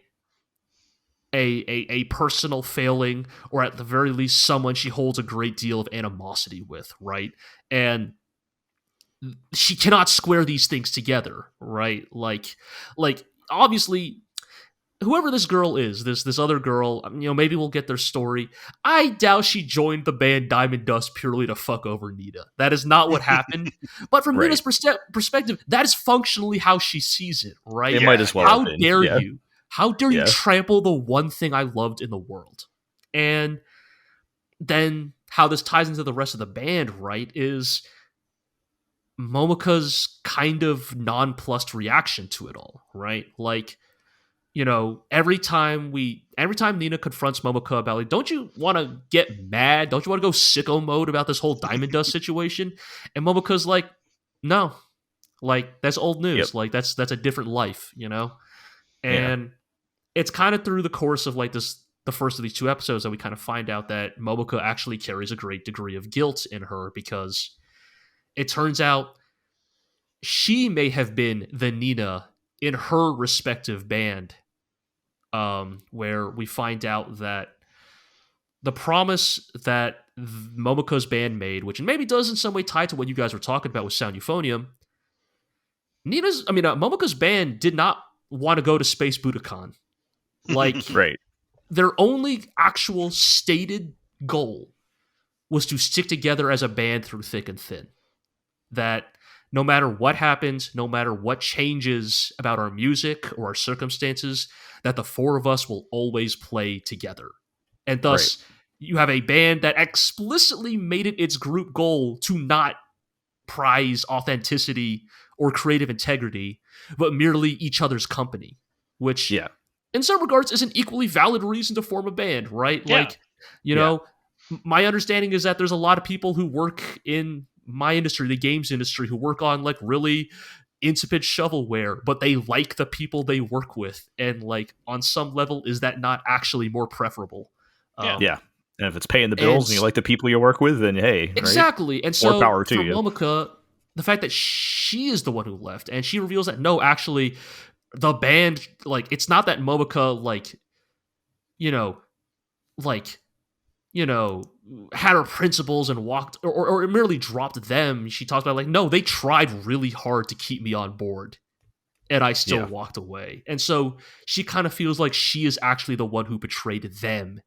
a personal failing, or at the very least someone she holds a great deal of animosity with, right? And she cannot square these things together, right? Like obviously, whoever this girl is, this other girl, maybe we'll get their story. I doubt she joined the band Diamond Dust purely to fuck over Nina. That is not what happened. But from Nina's perspective, that is functionally how she sees it, right? It might as well. How dare you? How dare you trample the one thing I loved in the world? And then how this ties into the rest of the band, right, is Momoko's kind of nonplussed reaction to it all, right? Every time Nina confronts Momoko about don't you want to get mad? Don't you want to go sicko mode about this whole Diamond Dust situation? And Momoko's like, no, that's old news. That's a different life, And it's kind of through the course of the first of these two episodes that we kind of find out that Momoko actually carries a great degree of guilt in her, because it turns out she may have been the Nina in her respective band, where we find out that the promise that Momoko's band made, which maybe does in some way tie to what you guys were talking about with Sound Euphonium, Momoko's band did not want to go to Space Budokan. Right. Their only actual stated goal was to stick together as a band through thick and thin. That no matter what happens, no matter what changes about our music or our circumstances, that the four of us will always play together. And thus, you have a band that explicitly made it its group goal to not prize authenticity or creative integrity, but merely each other's company, which in some regards is an equally valid reason to form a band, right? My understanding is that there's a lot of people who work in my industry, the games industry, who work on really insipid shovelware, but they like the people they work with, and on some level, is that not actually more preferable? And if it's paying the bills and you like the people you work with, then hey, exactly. Right? And so more power to for you. Momoko, the fact that she is the one who left, and she reveals that no, actually, the band, it's not that Momoko had her principles and walked, or merely dropped them. She talks about no, they tried really hard to keep me on board, and I still walked away. And so she kind of feels like she is actually the one who betrayed them,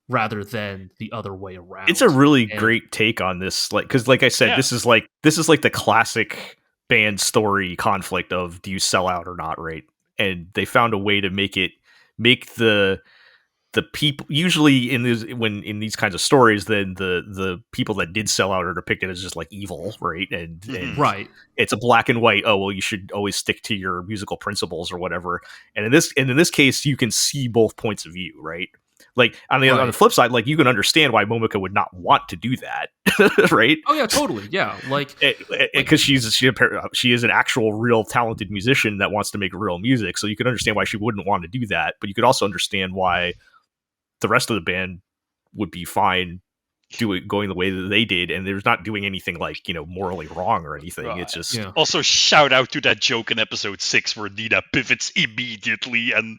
rather than the other way around. It's a really great take on this, because like I said, this is like the classic band story conflict of, do you sell out or not, right? And they found a way to make the people, usually in these kinds of stories, then the people that did sell out are depicted as just evil, right? And right, it's a black and white. Oh well, you should always stick to your musical principles or whatever. And in this case, you can see both points of view, right? like on the flip side, like you can understand why Momoko would not want to do that, right? Oh yeah, totally. Yeah, like because she is an actual real talented musician that wants to make real music, so you can understand why she wouldn't want to do that. But you could also understand why the rest of the band would be fine going the way that they did, and they're not doing anything like, you know, morally wrong or anything. It's just also shout out to that joke in episode 6 where Nina pivots immediately and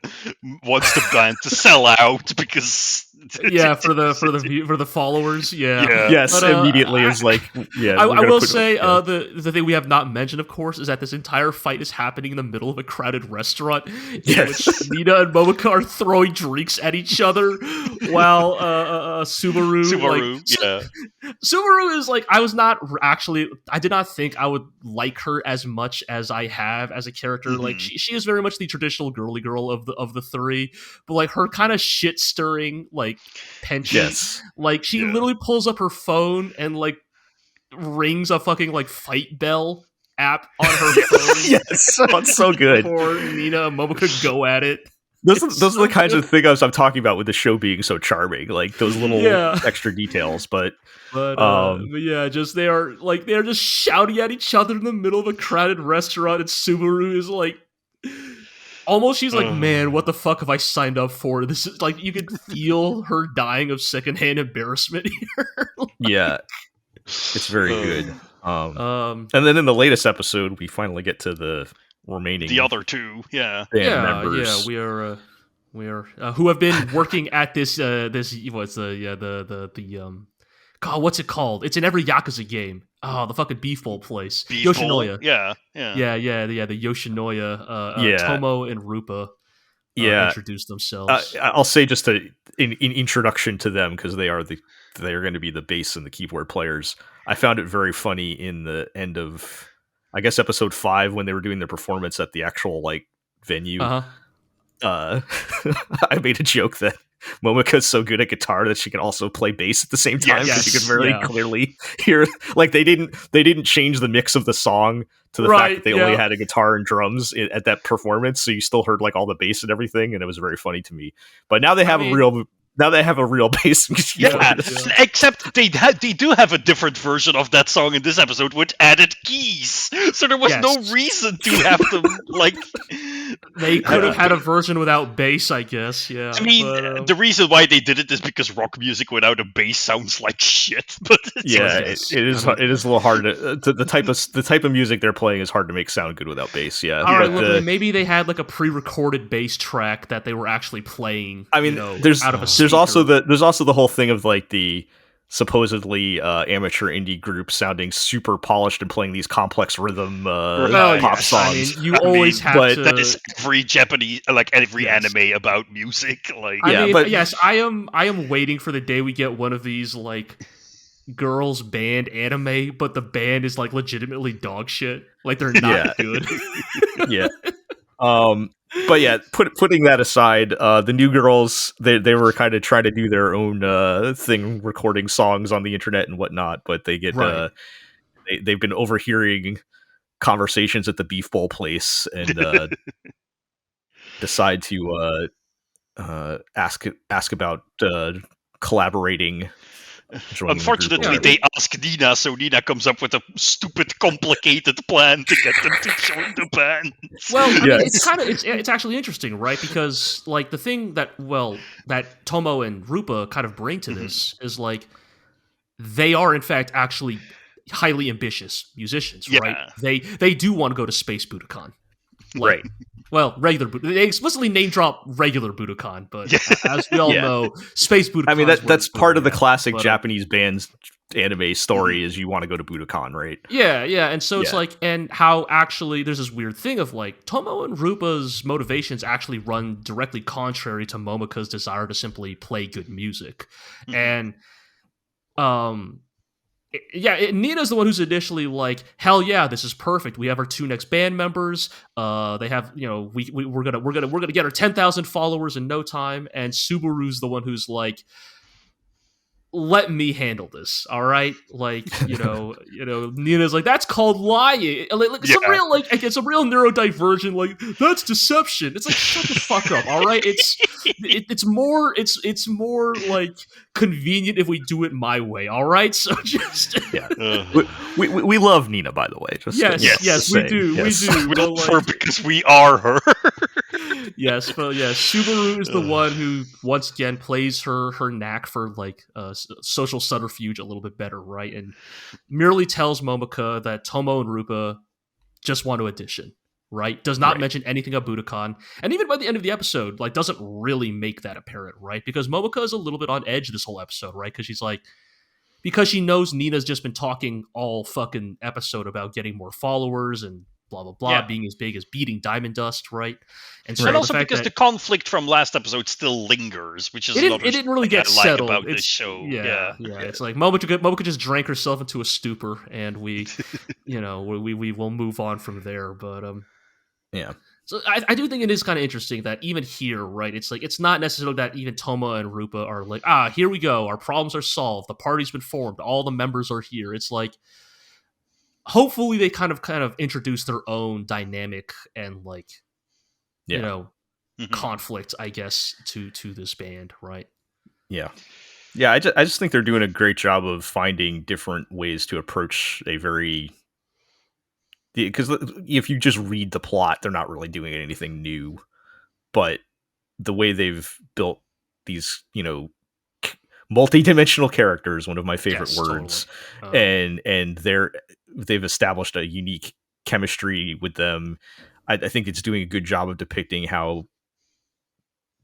wants the band to sell out because for the followers. Yes, but, immediately is like I will say the thing we have not mentioned, of course, is that this entire fight is happening in the middle of a crowded restaurant in which Nina and Momoko are throwing drinks at each other while Subaru Subaru is like, I did not think I would like her as much as I have as a character. Like she is very much the traditional girly girl of the three, but like her kind of shit stirring like penchant, like she literally pulls up her phone and like rings a fucking like fight bell app on her phone. Yes, it's so good. For Nina and Momoko go at it. Those are the kinds of things I'm talking about with the show being so charming, like those little extra details. But yeah, just they're just shouting at each other in the middle of a crowded restaurant, and Subaru is like, almost, she's like, man, what the fuck have I signed up for? This is like, you could feel her dying of secondhand embarrassment here. Yeah, it's very good. And then in the latest episode, we finally get to the other two, band members. We are who have been working at this what's God, what's it called? It's in every Yakuza game. Oh, the fucking beef bowl place. Yoshinoya. The Yoshinoya. Tomo and Rupa introduced themselves. I'll say just in introduction to them, because they are going to be the bass and the keyboard players. I found it very funny in the end of, I guess, episode 5 when they were doing their performance at the actual like venue. I made a joke that Momoko's so good at guitar that she can also play bass at the same time. Because you could very clearly hear, like, they didn't change the mix of the song to the fact that they only had a guitar and drums at that performance, so you still heard like all the bass and everything, and it was very funny to me. But now they have a real bass. Except they do have a different version of that song in this episode with added keys. So there was no reason to have them like. They could have had a version without bass, I guess. Yeah. I mean, the reason why they did it is because rock music without a bass sounds like shit. But it is a little hard to the type of music they're playing is hard to make sound good without bass. Yeah. All right, maybe they had like a pre-recorded bass track that they were actually playing. I mean, there's also the whole thing of like the supposedly amateur indie group sounding super polished and playing these complex rhythm pop songs. I mean, you always have to. That is every Japanese, like every anime about music. Like, I am waiting for the day we get one of these like girls band anime, but the band is like legitimately dog shit. Like they're not good. But yeah, putting that aside, the new girls, they were kind of trying to do their own thing, recording songs on the internet and whatnot, but they get they've been overhearing conversations at the beef bowl place and decide to ask about collaborating. Unfortunately, they ask Nina, so Nina comes up with a stupid, complicated plan to get them to join the band. Well, I mean, it's actually interesting, right? Because like the thing that Tomo and Rupa kind of bring to this is like they are in fact actually highly ambitious musicians, right? They do want to go to Space Budokan, right? Well, they explicitly name drop regular Budokan, but as we all know, Space Budokan. I mean, that's part of the classic Japanese band's anime story is you want to go to Budokan, right? Yeah, and so it's like, and how actually there's this weird thing of like Tomo and Rupa's motivations actually run directly contrary to Momoko's desire to simply play good music, and Nina's the one who's initially like, hell yeah, this is perfect. We have our 2 next band members. They have, we're gonna get our 10,000 followers in no time. And Subaru's the one who's like, let me handle this, all right? Like, Nina's like, that's called lying. Like some real, like, it's a real neurodivergent, like, that's deception. It's like, shut the fuck up, all right? It's more like convenient if we do it my way, all right? So just we love Nina, by the way. Yes, we do. We love her because we are her. Yes, but Subaru is the one who once again plays her knack for like social subterfuge a little bit better, right? And merely tells Momoko that Tomo and Rupa just want to audition, right? Does not mention anything about Budokan, and even by the end of the episode, like doesn't really make that apparent, right? Because Momoko is a little bit on edge this whole episode, right? Because she knows Nina's just been talking all fucking episode about getting more followers and blah blah blah, being as big as beating Diamond Dust, right? And also because the conflict from last episode still lingers, which is it didn't really get settled about this show. Yeah. It's like Momoko just drank herself into a stupor, and we will move on from there. But so I do think it is kind of interesting that even here, right? It's like it's not necessarily that even Toma and Rupa are like, here we go, our problems are solved, the party's been formed, all the members are here. It's like, hopefully they kind of introduce their own dynamic and like, conflict, I guess, to this band, right? Yeah. I just think they're doing a great job of finding different ways to approach a very, because if you just read the plot, they're not really doing anything new, but the way they've built these, multi-dimensional characters, one of my favorite words, totally. And they've established a unique chemistry with them. I think it's doing a good job of depicting how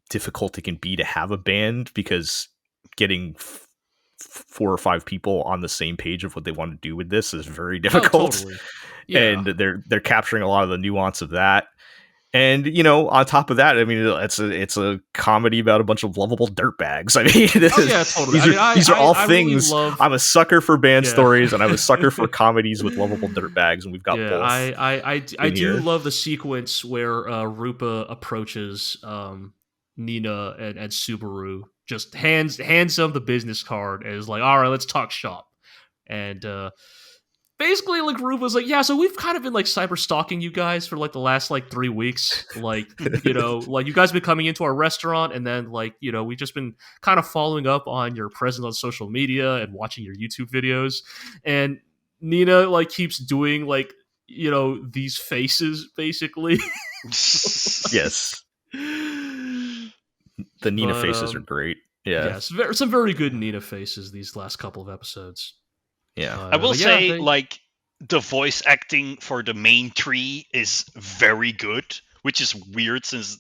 difficult it can be to have a band, because getting 4 or 5 people on the same page of what they want to do with this is very difficult. Totally. And they're capturing a lot of the nuance of that. And on top of that, I mean, it's a comedy about a bunch of lovable dirtbags. I mean, totally. These are all things. Really I'm a sucker for band stories, and I'm a sucker for comedies with lovable dirtbags, and we've got both. I do love the sequence where Rupa approaches Nina and Subaru, just hands them the business card, and is like, all right, let's talk shop. And basically, like, Rupa's like, so we've kind of been like cyber stalking you guys for like the last like 3 weeks. Like, like you guys have been coming into our restaurant, and then like, we've just been kind of following up on your presence on social media and watching your YouTube videos. And Nina like keeps doing like, these faces basically. Yes. The Nina faces are great. Yeah. Yes, some very good Nina faces these last couple of episodes. Yeah, I will say, like, the voice acting for the main 3 is very good, which is weird since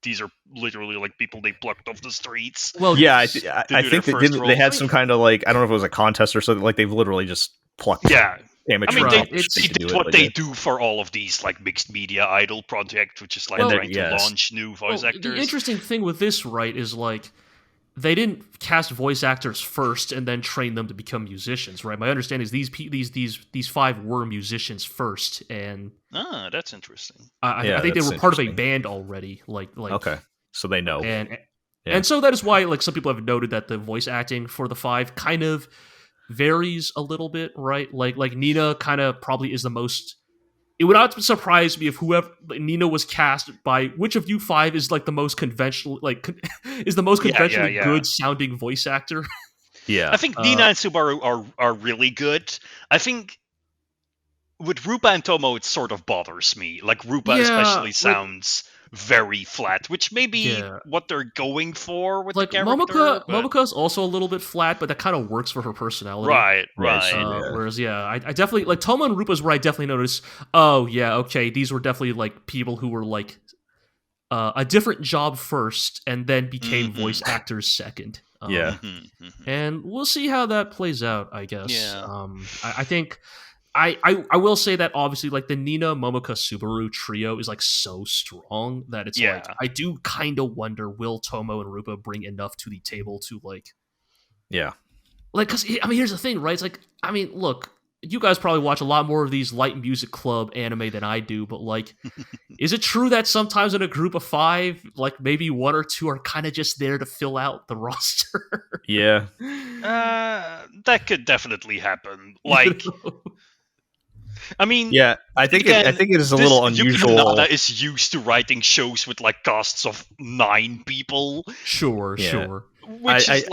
these are literally like people they plucked off the streets. Well, yeah, I think they had some kind of like, I don't know if it was a contest or something. Like they've literally just plucked. Yeah, amateur. I mean, they did what they do for all of these like mixed media idol projects, which is like trying to launch new voice actors. The interesting thing with this, right, is like, they didn't cast voice actors first and then train them to become musicians, right? My understanding is these 5 were musicians first, and that's interesting. I think they were part of a band already, like okay, so they know, and so that is why like some people have noted that the voice acting for the 5 kind of varies a little bit, right? Like Nina kind of probably is the most. It would not surprise me if whoever Nina was cast by, which of you 5 is like the most conventional, like is the most conventionally good sounding voice actor. Yeah, I think Nina and Subaru are really good. I think with Rupa and Tomo, it sort of bothers me. Like Rupa especially sounds very flat, which may be what they're going for with the character. Momoko's also a little bit flat, but that kind of works for her personality. Right. Whereas, I definitely, like, Tomo and Rupa's where I definitely noticed, okay, these were definitely, like, people who were, like, a different job first, and then became voice actors second. And we'll see how that plays out, I guess. Yeah. I think... I will say that obviously like the Nina, Momoko, Subaru trio is like so strong that it's like I do kind of wonder, will Tomo and Rupa bring enough to the table to like because I mean here's the thing, right? It's like, I mean, look, you guys probably watch a lot more of these light music club anime than I do, but like, is it true that sometimes in a group of 5, like maybe 1 or 2 are kind of just there to fill out the roster? Yeah. That could definitely happen. Like, I mean, yeah, I think it is a little unusual. Yuki is used to writing shows with like casts of 9 people. Sure. Which is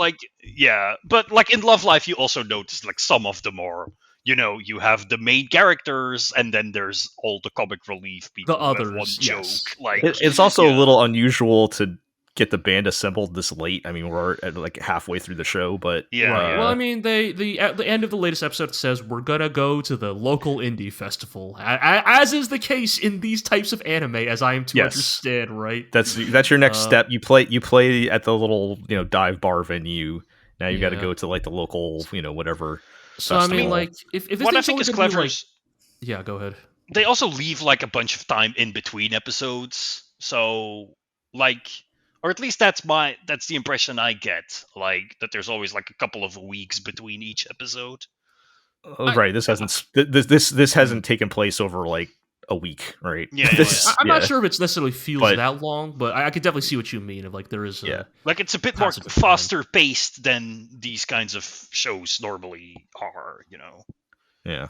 but like in Love Life, you also notice like some of them are, you have the main characters, and then there's all the comic relief people. The others, one joke. Like it's also a little unusual to get the band assembled this late. I mean, we're at like halfway through the show, but right. Well, I mean, they at the end of the latest episode says we're gonna go to the local indie festival, as is the case in these types of anime, as I am to understand. Right. That's your next step. You play at the little dive bar venue. Now you got to go to like the local whatever. So festival. I mean, like if this what I think is clever is yeah, go ahead. They also leave like a bunch of time in between episodes, so like. Or at least that's the impression I get, like that there's always like a couple of weeks between each episode. Right. This hasn't taken place over like a week, right? Yeah. I'm not sure if it necessarily feels that long, but I could definitely see what you mean. Of like there is like it's a bit more faster paced than these kinds of shows normally are, Yeah.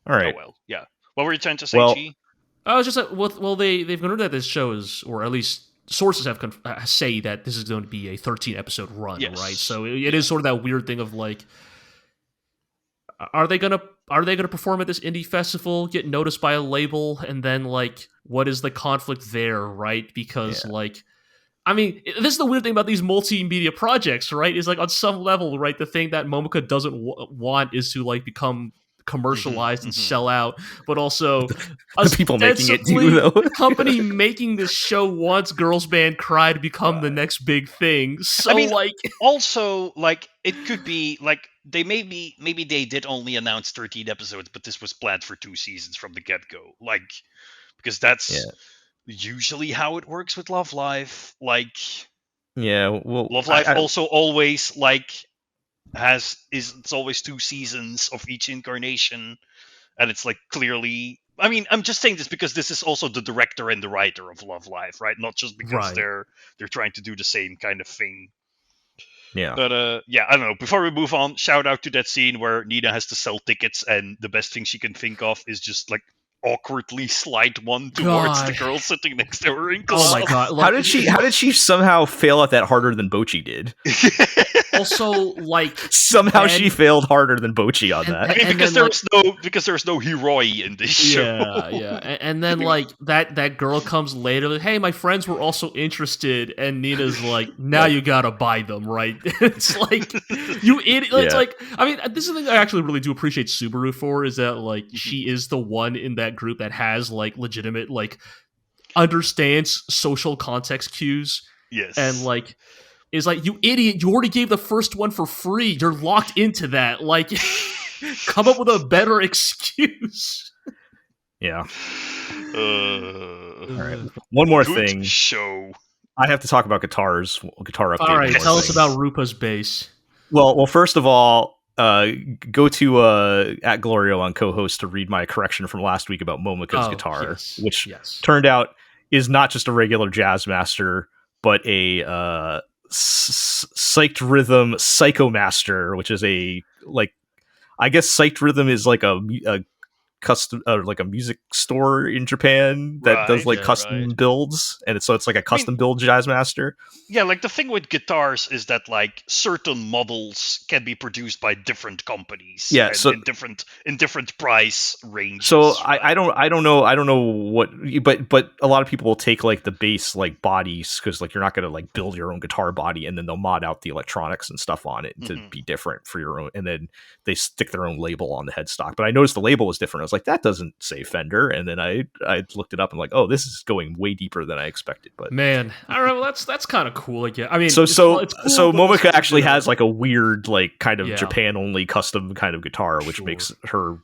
All right. Oh well. Yeah. What were you trying to say, G? I was just like, well, they've confirmed that this show is, or at least sources have say that this is going to be a 13 episode run, right? So it is sort of that weird thing of like, are they gonna perform at this indie festival, get noticed by a label, and then like, what is the conflict there, right? Because like, I mean, this is the weird thing about these multimedia projects, right? Is like on some level, right? The thing that Momoka doesn't want is to like become commercialized and sell out, but also the people making it do, though. The company making this show wants Girls Band Cry to become the next big thing. So, I mean, like, also, like, it could be like they maybe they did only announce 13 episodes, but this was planned for 2 seasons from the get-go, like, because that's usually how it works with Love Live. Like, Love Live also always like. It's always 2 seasons of each incarnation, and it's like clearly. I mean, I'm just saying this because this is also the director and the writer of Love Live, right? Not just because they're trying to do the same kind of thing. Yeah. But I don't know. Before we move on, shout out to that scene where Nina has to sell tickets, and the best thing she can think of is just like awkwardly slide one towards the girl sitting next to her in class. Oh my god! Like, how did she somehow fail at that harder than Bocchi did? Also, like somehow she failed harder than Bocchi on that. I mean, because there's no Hiroi in this show. Yeah. And then like that girl comes later, like, hey, my friends were also interested, and Nina's like, now you gotta buy them, right? It's like you idiot. It's like, I mean, this is the thing I actually really do appreciate Subaru for, is that like she is the one in that group that has like legitimate like understands social context cues. Yes. And like is like, you idiot, you already gave the first one for free. You're locked into that. Like, come up with a better excuse. Yeah. All right. One more thing. Show. I have to talk about guitar update. All right, tell us about Rupa's bass. Well, first of all, go to at GLORIO on co-host to read my correction from last week about Momoka's guitar, which turned out is not just a regular jazz master, but a psyched rhythm psychomaster, which is a, like, I guess psyched rhythm is like a custom like a music store in Japan that does like custom builds, and it's like a custom build jazz master. Yeah, like the thing with guitars is that like certain models can be produced by different companies. Yeah, so in different price ranges. So I don't know what, but a lot of people will take like the bass like bodies, because like you're not gonna like build your own guitar body, and then they'll mod out the electronics and stuff on it to be different for your own, and then they stick their own label on the headstock. But I noticed the label was different. I was like, that doesn't say Fender, and then I looked it up and like, oh, this is going way deeper than I expected. But man, I don't know. That's kind of cool. Like, yeah, I mean, so cool, Momoka actually has like a weird like kind of Japan only custom kind of guitar, which makes her,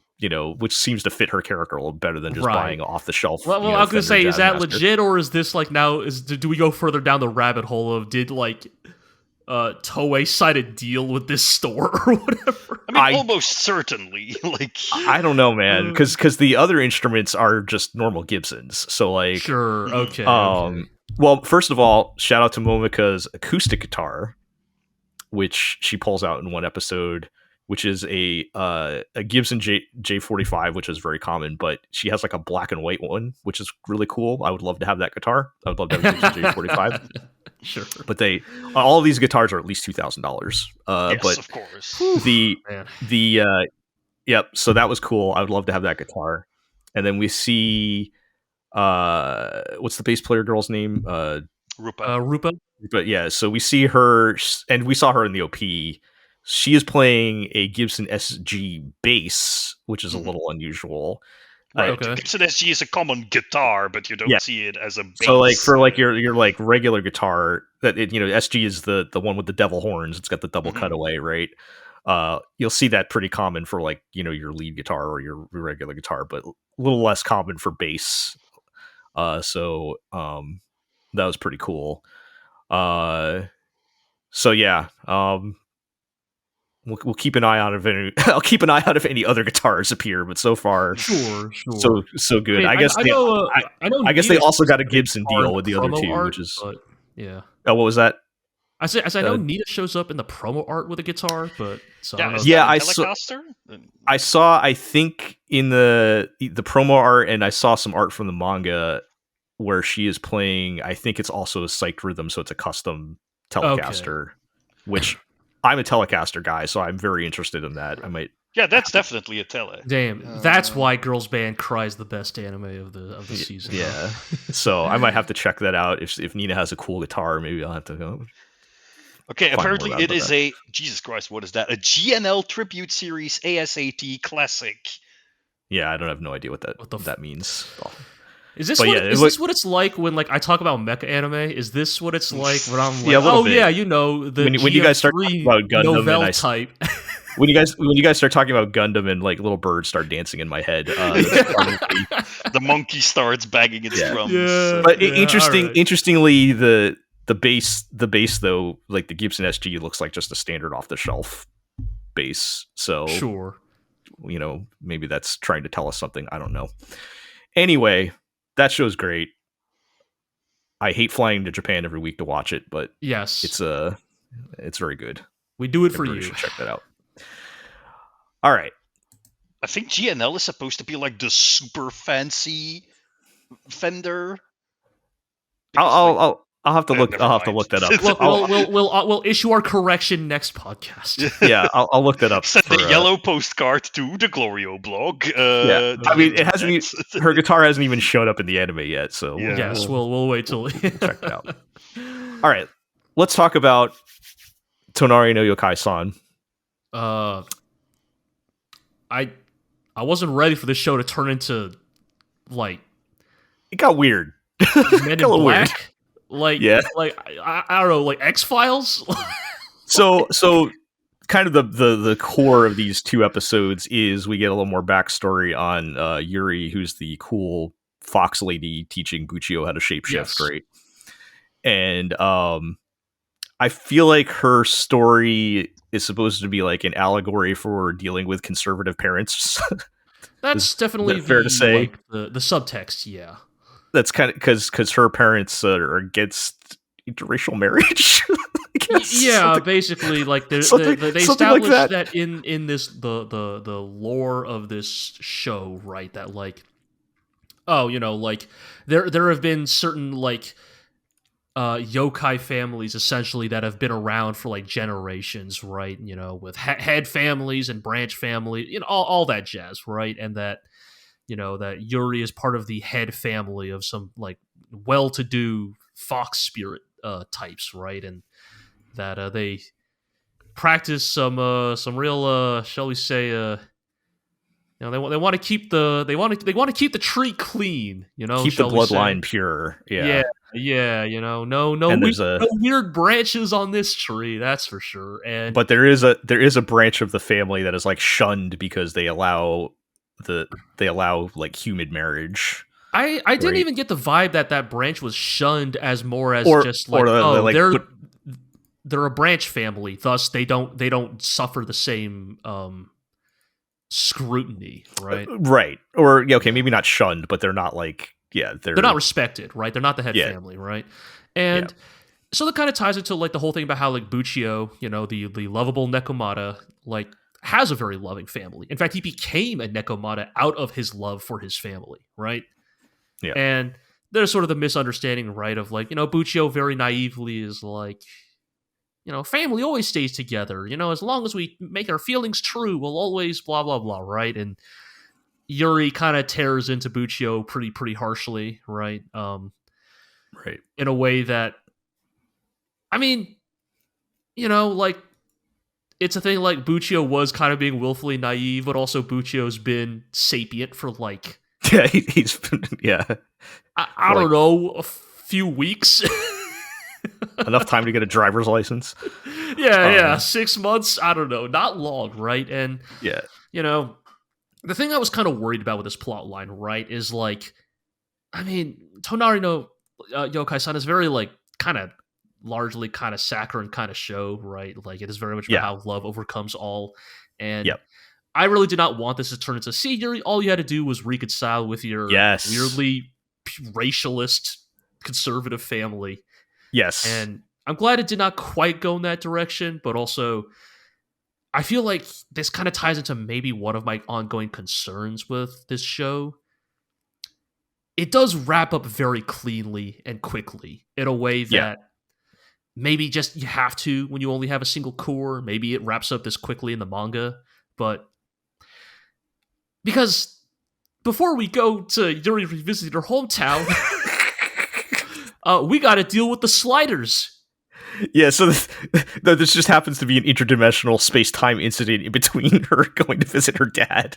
which seems to fit her character a little better than just buying off the shelf. Well, I was gonna say, is that legit, or is this like do we go further down the rabbit hole of Toei signed a deal with this store or whatever? I mean, almost certainly. Like, I don't know, man, because the other instruments are just normal Gibsons. So like, sure, okay. Well, first of all, shout out to Momika's acoustic guitar, which she pulls out in one episode, which is a Gibson J45, which is very common, but she has like a black and white one, which is really cool. I would love to have that guitar. I would love to have a Gibson J45. Sure. But all of these guitars are at least $2,000. Yes, but of course. Yep. So that was cool. I would love to have that guitar. And then we see, what's the bass player girl's name? Rupa. But yeah, so we see her, and we saw her in the OP. She is playing a Gibson SG bass, which is a little unusual. Right. Okay. Gibson SG is a common guitar, but you don't see it as a bass. So like for like your like regular guitar, that SG is the one with the devil horns. It's got the double cutaway, right? You'll see that pretty common for like your lead guitar or your regular guitar, but a little less common for bass. So that was pretty cool. So yeah, we'll keep an eye out if any. I'll keep an eye out if any other guitars appear. But so far, sure, so good. I guess I guess they also got a Gibson deal with the other two, art, which is yeah. Oh, what was that? I know Nita shows up in the promo art with a guitar, but so I saw. I think in the promo art, and I saw some art from the manga where she is playing. I think it's also a psyched rhythm, so it's a custom Telecaster, which I'm a Telecaster guy, so I'm very interested in that. I might. Yeah, that's definitely a Tele. Damn, that's why Girls Band Cry's the best anime of the season. Yeah, so I might have to check that out. If Nina has a cool guitar, maybe I'll have to go. Okay, apparently it is a Jesus Christ. What is that? A GNL Tribute Series ASAT Classic. Yeah, I don't have no idea what that means. Is this this what it's like when like I talk about mecha anime? Is this what it's like when I'm like, when you guys start talking about Gundam and type. when you guys start talking about Gundam and like little birds start dancing in my head, the monkey starts banging its drums. Yeah, but interestingly, the bass though, like the Gibson SG looks like just a standard off the shelf bass. So sure, maybe that's trying to tell us something. I don't know. Anyway. That show's great. I hate flying to Japan every week to watch it, but yes, it's very good. We do it for you. Should check that out. All right. I think GNL is supposed to be like the super fancy Fender. I'll have to look. I'll have to look that up. We'll issue our correction next podcast. Yeah, I'll look that up. Send a yellow postcard to the GLORIO blog. Yeah, I mean, it hasn't. Her guitar hasn't even shown up in the anime yet, so yes, we'll wait till check it out. All right, let's talk about Tonari no Yokai-san. I wasn't ready for this show to turn into like it got weird. Men in Black. Weird. I don't know, like X-Files? so kind of the core of these two episodes is we get a little more backstory on Yuri, who's the cool fox lady teaching Buchio how to shapeshift, right? And I feel like her story is supposed to be like an allegory for dealing with conservative parents. That's definitely fair to say. Like, the subtext, yeah. That's kind of because her parents are against interracial marriage. Yeah, basically, like they established like that in this the lore of this show, right? That like, like there have been certain like yokai families essentially that have been around for like generations, right? With head families and branch family, all that jazz, right? And that. That Yuri is part of the head family of some like well-to-do fox spirit types, right? And that they practice some real, shall we say, they want to keep the tree clean, keep the bloodline pure. Yeah. No weird branches on this tree, that's for sure. But there is a branch of the family that is like shunned because they allow like human marriage. I didn't even get the vibe that branch was shunned as more as just like they're a branch family, thus they don't suffer the same scrutiny, right? Right. Or okay, maybe not shunned, but they're not like they're not respected, right? They're not the head family, right? And so that kind of ties into like the whole thing about how like Buchio, the lovable Nekomata, like has a very loving family. In fact, he became a Nekomata out of his love for his family, right? Yeah. And there's sort of the misunderstanding, right, of like, Buchio very naively is like, family always stays together. As long as we make our feelings true, we'll always blah, blah, blah, right? And Yuri kind of tears into Buchio pretty harshly, right? Right. In a way that, I mean, like, it's a thing like Buchio was kind of being willfully naive, but also Buchio's been sapient for like... Yeah, he's been, I don't know, a few weeks. Enough time to get a driver's license. Yeah, 6 months, I don't know, not long, right? And, the thing I was kind of worried about with this plot line, right, is like, I mean, Tonari no Youkai-san is very like kind of largely kind of saccharine kind of show, right? Like it is very much about how love overcomes all. And I really did not want this to turn into, see, Yuri, all you had to do was reconcile with your weirdly racialist conservative family. Yes. And I'm glad it did not quite go in that direction, but also I feel like this kind of ties into maybe one of my ongoing concerns with this show. It does wrap up very cleanly and quickly in a way that maybe just you have to when you only have a single core. Maybe it wraps up this quickly in the manga, but because before we go to Yuri revisiting her hometown, we got to deal with the sliders. Yeah, so this just happens to be an interdimensional space-time incident in between her going to visit her dad.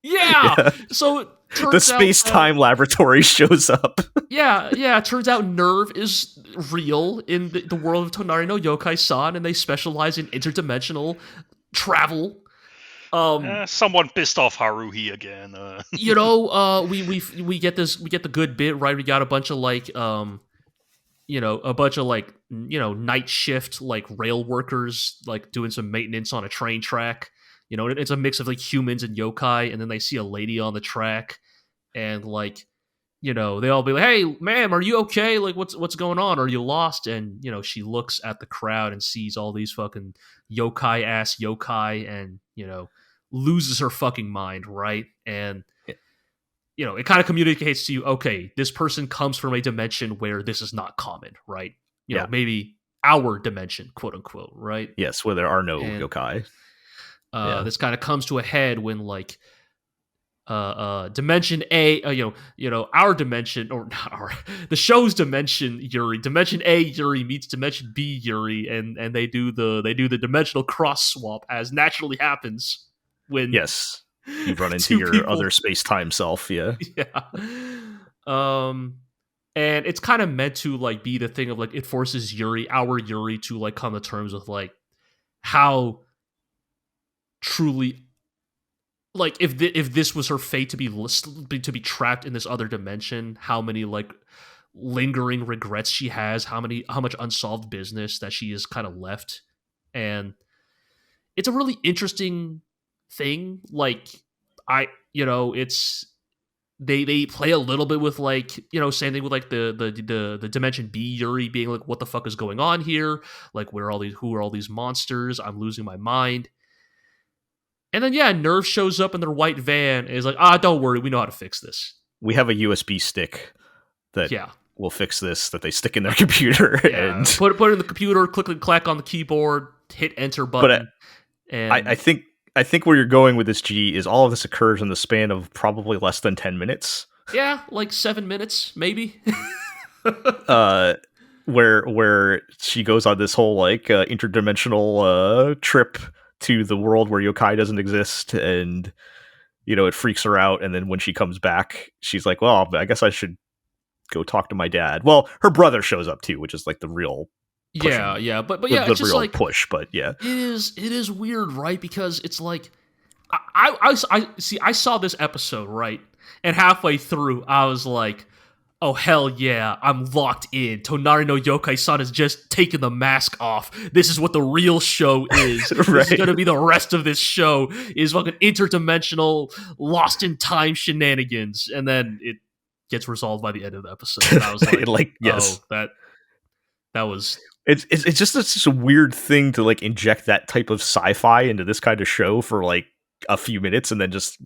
Yeah. So the space-time laboratory shows up. Yeah. Turns out Nerve is real in the world of Tonari no Yokai-san, and they specialize in interdimensional travel. Someone pissed off Haruhi again. We get the good bit, right? We got a bunch of like night shift like rail workers like doing some maintenance on a train track. It's a mix of like humans and yokai, and then they see a lady on the track, and like, they all be like, "Hey, ma'am, are you okay? Like, what's going on? Are you lost?" And she looks at the crowd and sees all these fucking yokai and loses her fucking mind, right? And it kind of communicates to you, okay, this person comes from a dimension where this is not common, right? Maybe our dimension, quote unquote, right? Yes, where there are no yokai. This kind of comes to a head when like dimension A, our dimension, or not the show's dimension Yuri, dimension A Yuri meets dimension B Yuri, and they do the dimensional cross swap as naturally happens when you run into your other space-time self. And it's kind of meant to like be the thing of like it forces our Yuri to like come to terms with like how truly, like if this was her fate to be trapped in this other dimension, how many like lingering regrets she has, how much unsolved business that she is kind of left. And it's a really interesting thing. Like it's they play a little bit with like same thing with like the dimension B Yuri being like, what the fuck is going on here? Like, who are all these monsters? I'm losing my mind. And then Nerve shows up in their white van and is like, don't worry, we know how to fix this. We have a USB stick that will fix this, that they stick in their computer and put it in the computer, click and clack on the keyboard, hit enter button. But I think where you're going with this, G, is all of this occurs in the span of probably less than 10 minutes. Yeah, like 7 minutes, maybe. Where she goes on this whole like interdimensional trip to the world where yokai doesn't exist, and it freaks her out, and then when she comes back, she's like, well, I guess I should go talk to my dad. Well, her brother shows up too, which is like the real but it's just real like push, but it is weird, right? Because it's like I saw this episode, right, and halfway through I was like, oh hell yeah, I'm locked in. Tonari no Yokai-san has just taken the mask off. This is what the real show is. Right. This is gonna be the rest of this show, is fucking interdimensional, lost in time shenanigans. And then it gets resolved by the end of the episode. And I was like, yes. oh, that was... It's just such a weird thing to like inject that type of sci-fi into this kind of show for like a few minutes and then just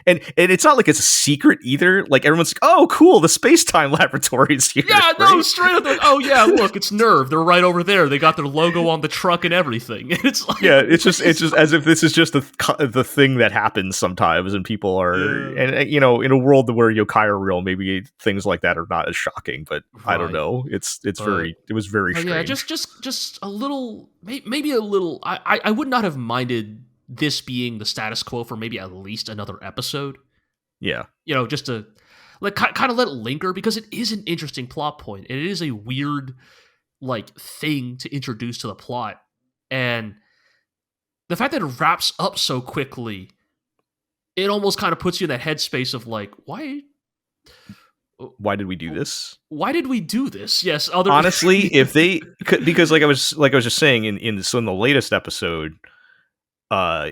and it's not like it's a secret either. Like everyone's like, oh cool, the space-time laboratory is here. Yeah, right? no, straight up. Oh yeah, look, it's Nerve. They're right over there. They got their logo on the truck and everything. It's like, yeah, it's just as if this is just the thing that happens sometimes, and people are and you know, in a world where yokai are real, maybe things like that are not as shocking. But I don't know. It was very strange. Yeah, just a little, maybe a little. I would not have minded this being the status quo for maybe at least another episode. Yeah. You know, just to like kind of let it linger, because it is an interesting plot point. And it is a weird like thing to introduce to the plot. And the fact that it wraps up so quickly, it almost kind of puts you in that headspace of like, why did we do this? Why did we do this? Yes. Honestly, if they could, because like I was just saying in the latest episode,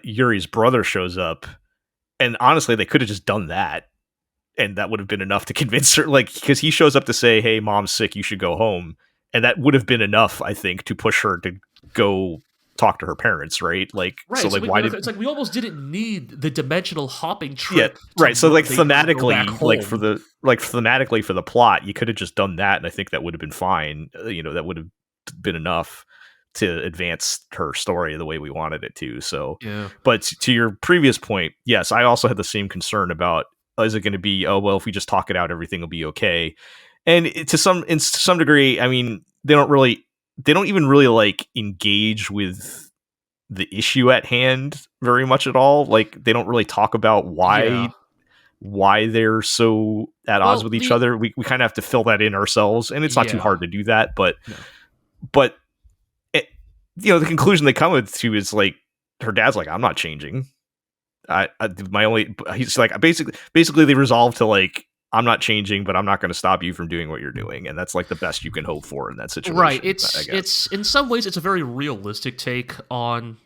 Yuri's brother shows up, and honestly they could have just done that, and that would have been enough to convince her, like, because he shows up to say, hey, mom's sick, you should go home, and that would have been enough, I think, to push her to go talk to her parents, right? Like, right, so like, why did... It's like we almost didn't need the dimensional hopping trip. Yeah, right. So like thematically, thematically for the plot, you could have just done that, and I think that would have been fine. You know, that would have been enough to advance her story the way we wanted it to. So, yeah. But to your previous point, yes, I also had the same concern about, is it going to be, oh, well, if we just talk it out, everything will be okay. And to some degree, I mean, they don't even really like engage with the issue at hand very much at all. Like, they don't really talk about why they're so at odds with each other. We kind of have to fill that in ourselves, and it's not too hard to do that. But you know, the conclusion they come to is like, her dad's like, I'm not changing. He's like, basically they resolve to like, I'm not changing, but I'm not going to stop you from doing what you're doing. And that's like the best you can hope for in that situation. Right. It's in some ways, it's a very realistic take on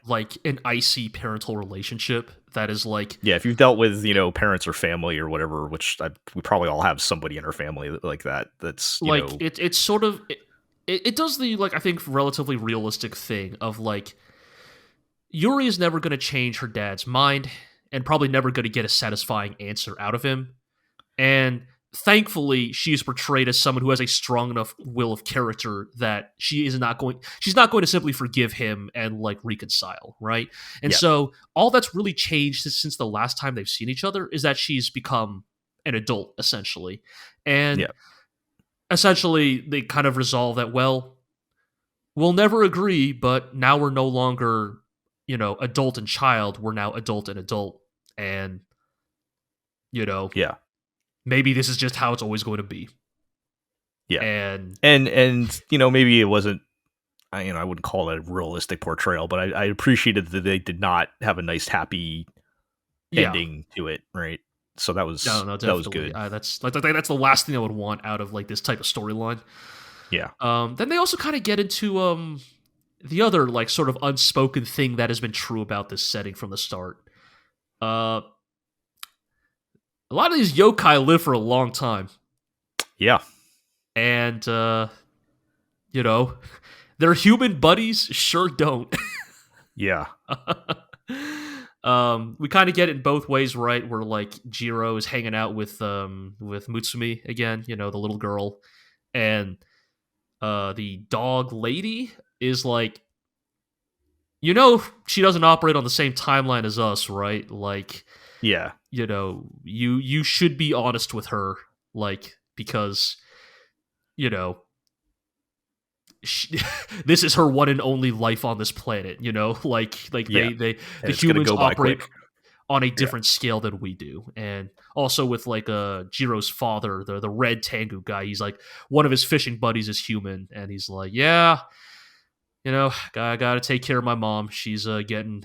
like an icy parental relationship that is like, if you've dealt with, you know, parents or family or whatever, which we probably all have somebody in our family like that. That's like, it's sort of, it does the, like, I think relatively realistic thing of like, Yuri is never going to change her dad's mind and probably never going to get a satisfying answer out of him. And thankfully, she is portrayed as someone who has a strong enough will of character that she's not going to simply forgive him and like reconcile, right? And so all that's really changed since the last time they've seen each other is that she's become an adult, essentially. And essentially, they kind of resolve that, well, we'll never agree, but now we're no longer, you know, adult and child. We're now adult and adult. And, you know, maybe this is just how it's always going to be. Yeah. And you know, maybe it wasn't, I wouldn't call it a realistic portrayal, but I appreciated that they did not have a nice, happy ending to it, right? So that was that was good. That's the last thing I would want out of like this type of storyline. Yeah. Then they also kind of get into the other like sort of unspoken thing that has been true about this setting from the start. A lot of these yokai live for a long time. Yeah. And you know, their human buddies sure don't. Yeah. We kind of get it in both ways, right? Where like Jiro is hanging out with Mutsumi again, you know, the little girl, and the dog lady is like, you know, she doesn't operate on the same timeline as us, right? Like, you know, you should be honest with her, like, because, you know, this is her one and only life on this planet, you know, like the humans operate on a different scale than we do. And also with like Jiro's father, the red Tengu guy, he's like, one of his fishing buddies is human, and he's like, yeah, you know, I gotta take care of my mom. She's getting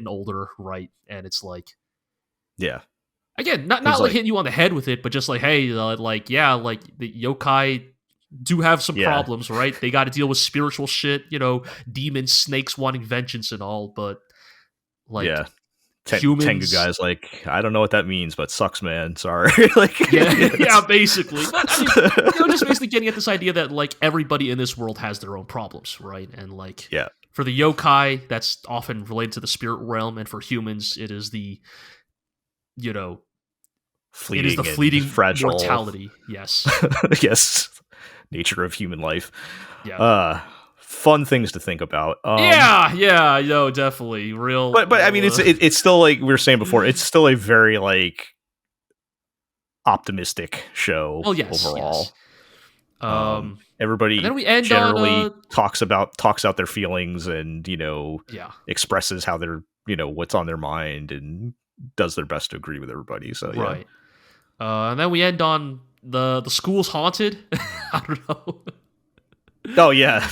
older, right? And it's like, again, not like hitting you on the head with it, but just like, hey, like the yokai do have some problems, right? They got to deal with spiritual shit, demons, snakes wanting vengeance and all, but like humans, Tengu guys, like, I don't know what that means, but sucks, man. Sorry. Like, yeah, basically. But I mean, just basically getting at this idea that like everybody in this world has their own problems, right? And like, for the yokai, that's often related to the spirit realm, and for humans, it is the, fleeting fragile mortality. Yes. Yes. Nature of human life. Yeah. Fun things to think about. Definitely real. But I mean, it's still like we were saying before. It's still a very like optimistic show overall. Yes. Everybody and then we end generally talks out their feelings and expresses how they're what's on their mind and does their best to agree with everybody. So right. And then we end on the school's haunted. I don't know. Oh yeah,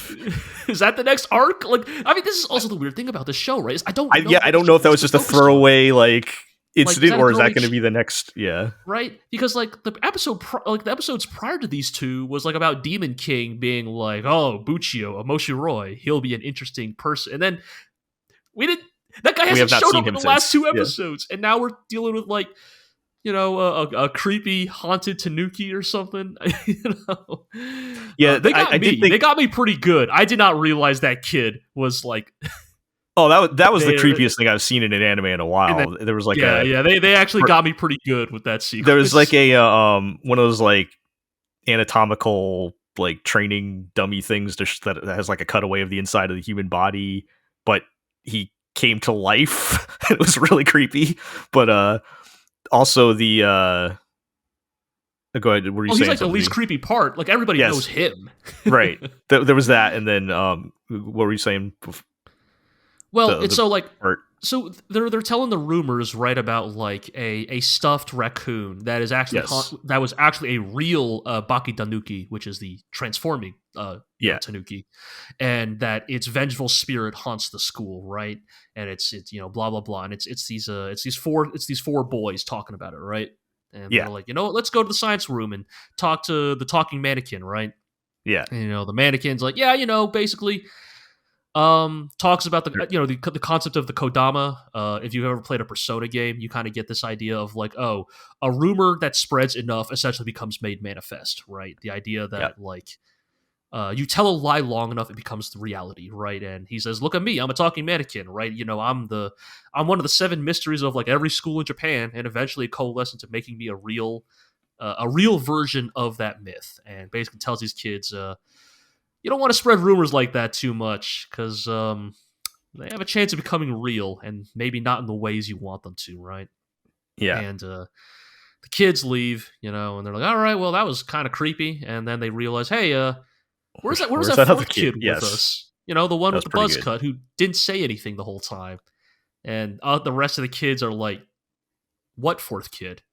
is that the next arc? Like, I mean, this is also the weird thing about the show, right? Is I don't know if that was just a throwaway like incident, or is that going to be the next? Yeah, right. Because like the episodes prior to these two was like about Demon King being like, oh, Buchio, a Moshiroi, he'll be an interesting person, and then we didn't. That guy hasn't showed up in the last two episodes, and now we're dealing with like, a creepy haunted Tanuki or something. Yeah, they got me pretty good. I did not realize that kid was like. Oh, that was the creepiest thing I've seen in an anime in a while. There was like they actually got me pretty good with that sequence. There was like a one of those like anatomical like training dummy things that has like a cutaway of the inside of the human body, but he came to life. It was really creepy, but also the go ahead. Were you saying he's like something? The least creepy part. Like everybody knows him, right? There was that, and then what were you saying? Well, so they're telling the rumors right about like a stuffed raccoon that is actually that was actually a real Baki Tanuki, which is the transforming Tanuki, and that its vengeful spirit haunts the school, right? And it's blah blah blah, and it's these four boys talking about it, right? And they're like, let's go to the science room and talk to the talking mannequin, right? Yeah, and, the mannequin's like, basically. Talks about the concept of the Kodama. If you've ever played a Persona game, you kind of get this idea of like, oh, a rumor that spreads enough essentially becomes made manifest, right? The idea that like you tell a lie long enough, it becomes the reality, right? And he says, "Look at me, I'm a talking mannequin, right? I'm one of the 7 mysteries of like every school in Japan, and eventually it coalesced into making me a real version of that myth." And basically tells these kids, you don't want to spread rumors like that too much because they have a chance of becoming real and maybe not in the ways you want them to, right? Yeah. And the kids leave, and they're like, all right, well, that was kind of creepy. And then they realize, hey, where's that fourth kid with us? The one with the buzz cut who didn't say anything the whole time. And the rest of the kids are like, what fourth kid?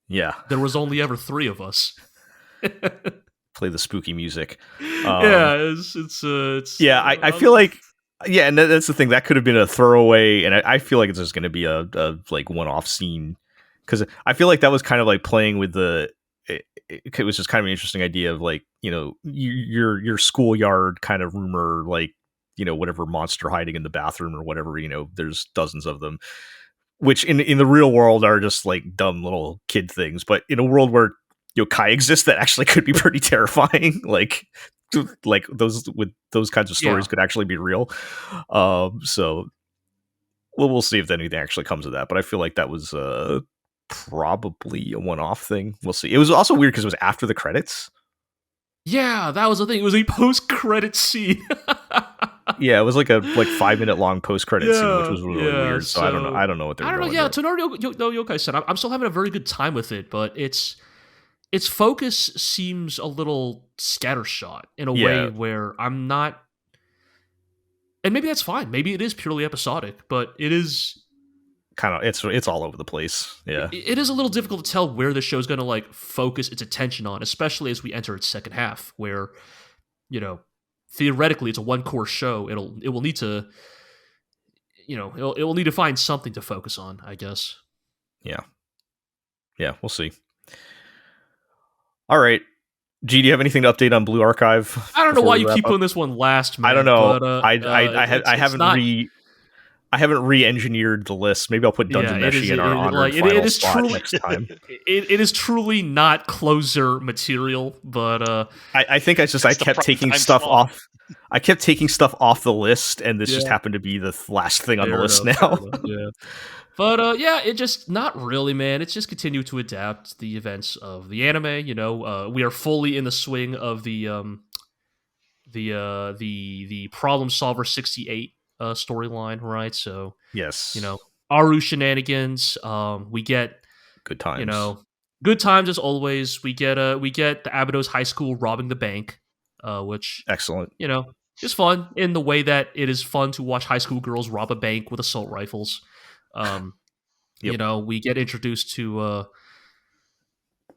Yeah. There was only ever 3 of us. Play the spooky music. It's I feel like and that's the thing, that could have been a throwaway, and I feel like it's just going to be a like one-off scene, because I feel like that was kind of like playing with it was just kind of an interesting idea of like your schoolyard kind of rumor, like whatever monster hiding in the bathroom or whatever, there's dozens of them, which in the real world are just like dumb little kid things, but in a world where yokai exists, that actually could be pretty terrifying. Like those with those kinds of stories could actually be real. So we'll see if anything actually comes of that. But I feel like that was probably a one-off thing. We'll see. It was also weird because it was after the credits. Yeah, that was the thing. It was a post-credit scene. Yeah, it was like a 5-minute long post-credit scene, which was really weird. So I don't know what they're doing. Yeah, Tonari no Yokai said I'm still having a very good time with it, but its focus seems a little scattershot in a way where I'm not, and maybe that's fine. Maybe it is purely episodic, but it is kind of it's all over the place. Yeah, it is a little difficult to tell where the show's going to like focus its attention on, especially as we enter its second half, where theoretically it's a one-course show. It will need to it will need to find something to focus on, I guess. Yeah. Yeah, we'll see. All right. G, do you have anything to update on Blue Archive? I don't know why you keep putting this one last, man. I don't know. But, I haven't re-engineered the list. Maybe I'll put Dungeon Meshi in our honored final spot next time. It is truly not closer material, but I think I kept taking stuff off. I kept taking stuff off the list, and this just happened to be the last thing on the list now. Yeah. But it just not really, man. It's just continue to adapt the events of the anime. You know, we are fully in the swing of the Problem Solver 68 storyline, right? So yes, you know, Aru shenanigans. We get good times. You know, good times as always. We get the Abydos High School robbing the bank, which excellent. You know, is fun in the way that it is fun to watch high school girls rob a bank with assault rifles. You know, we get introduced to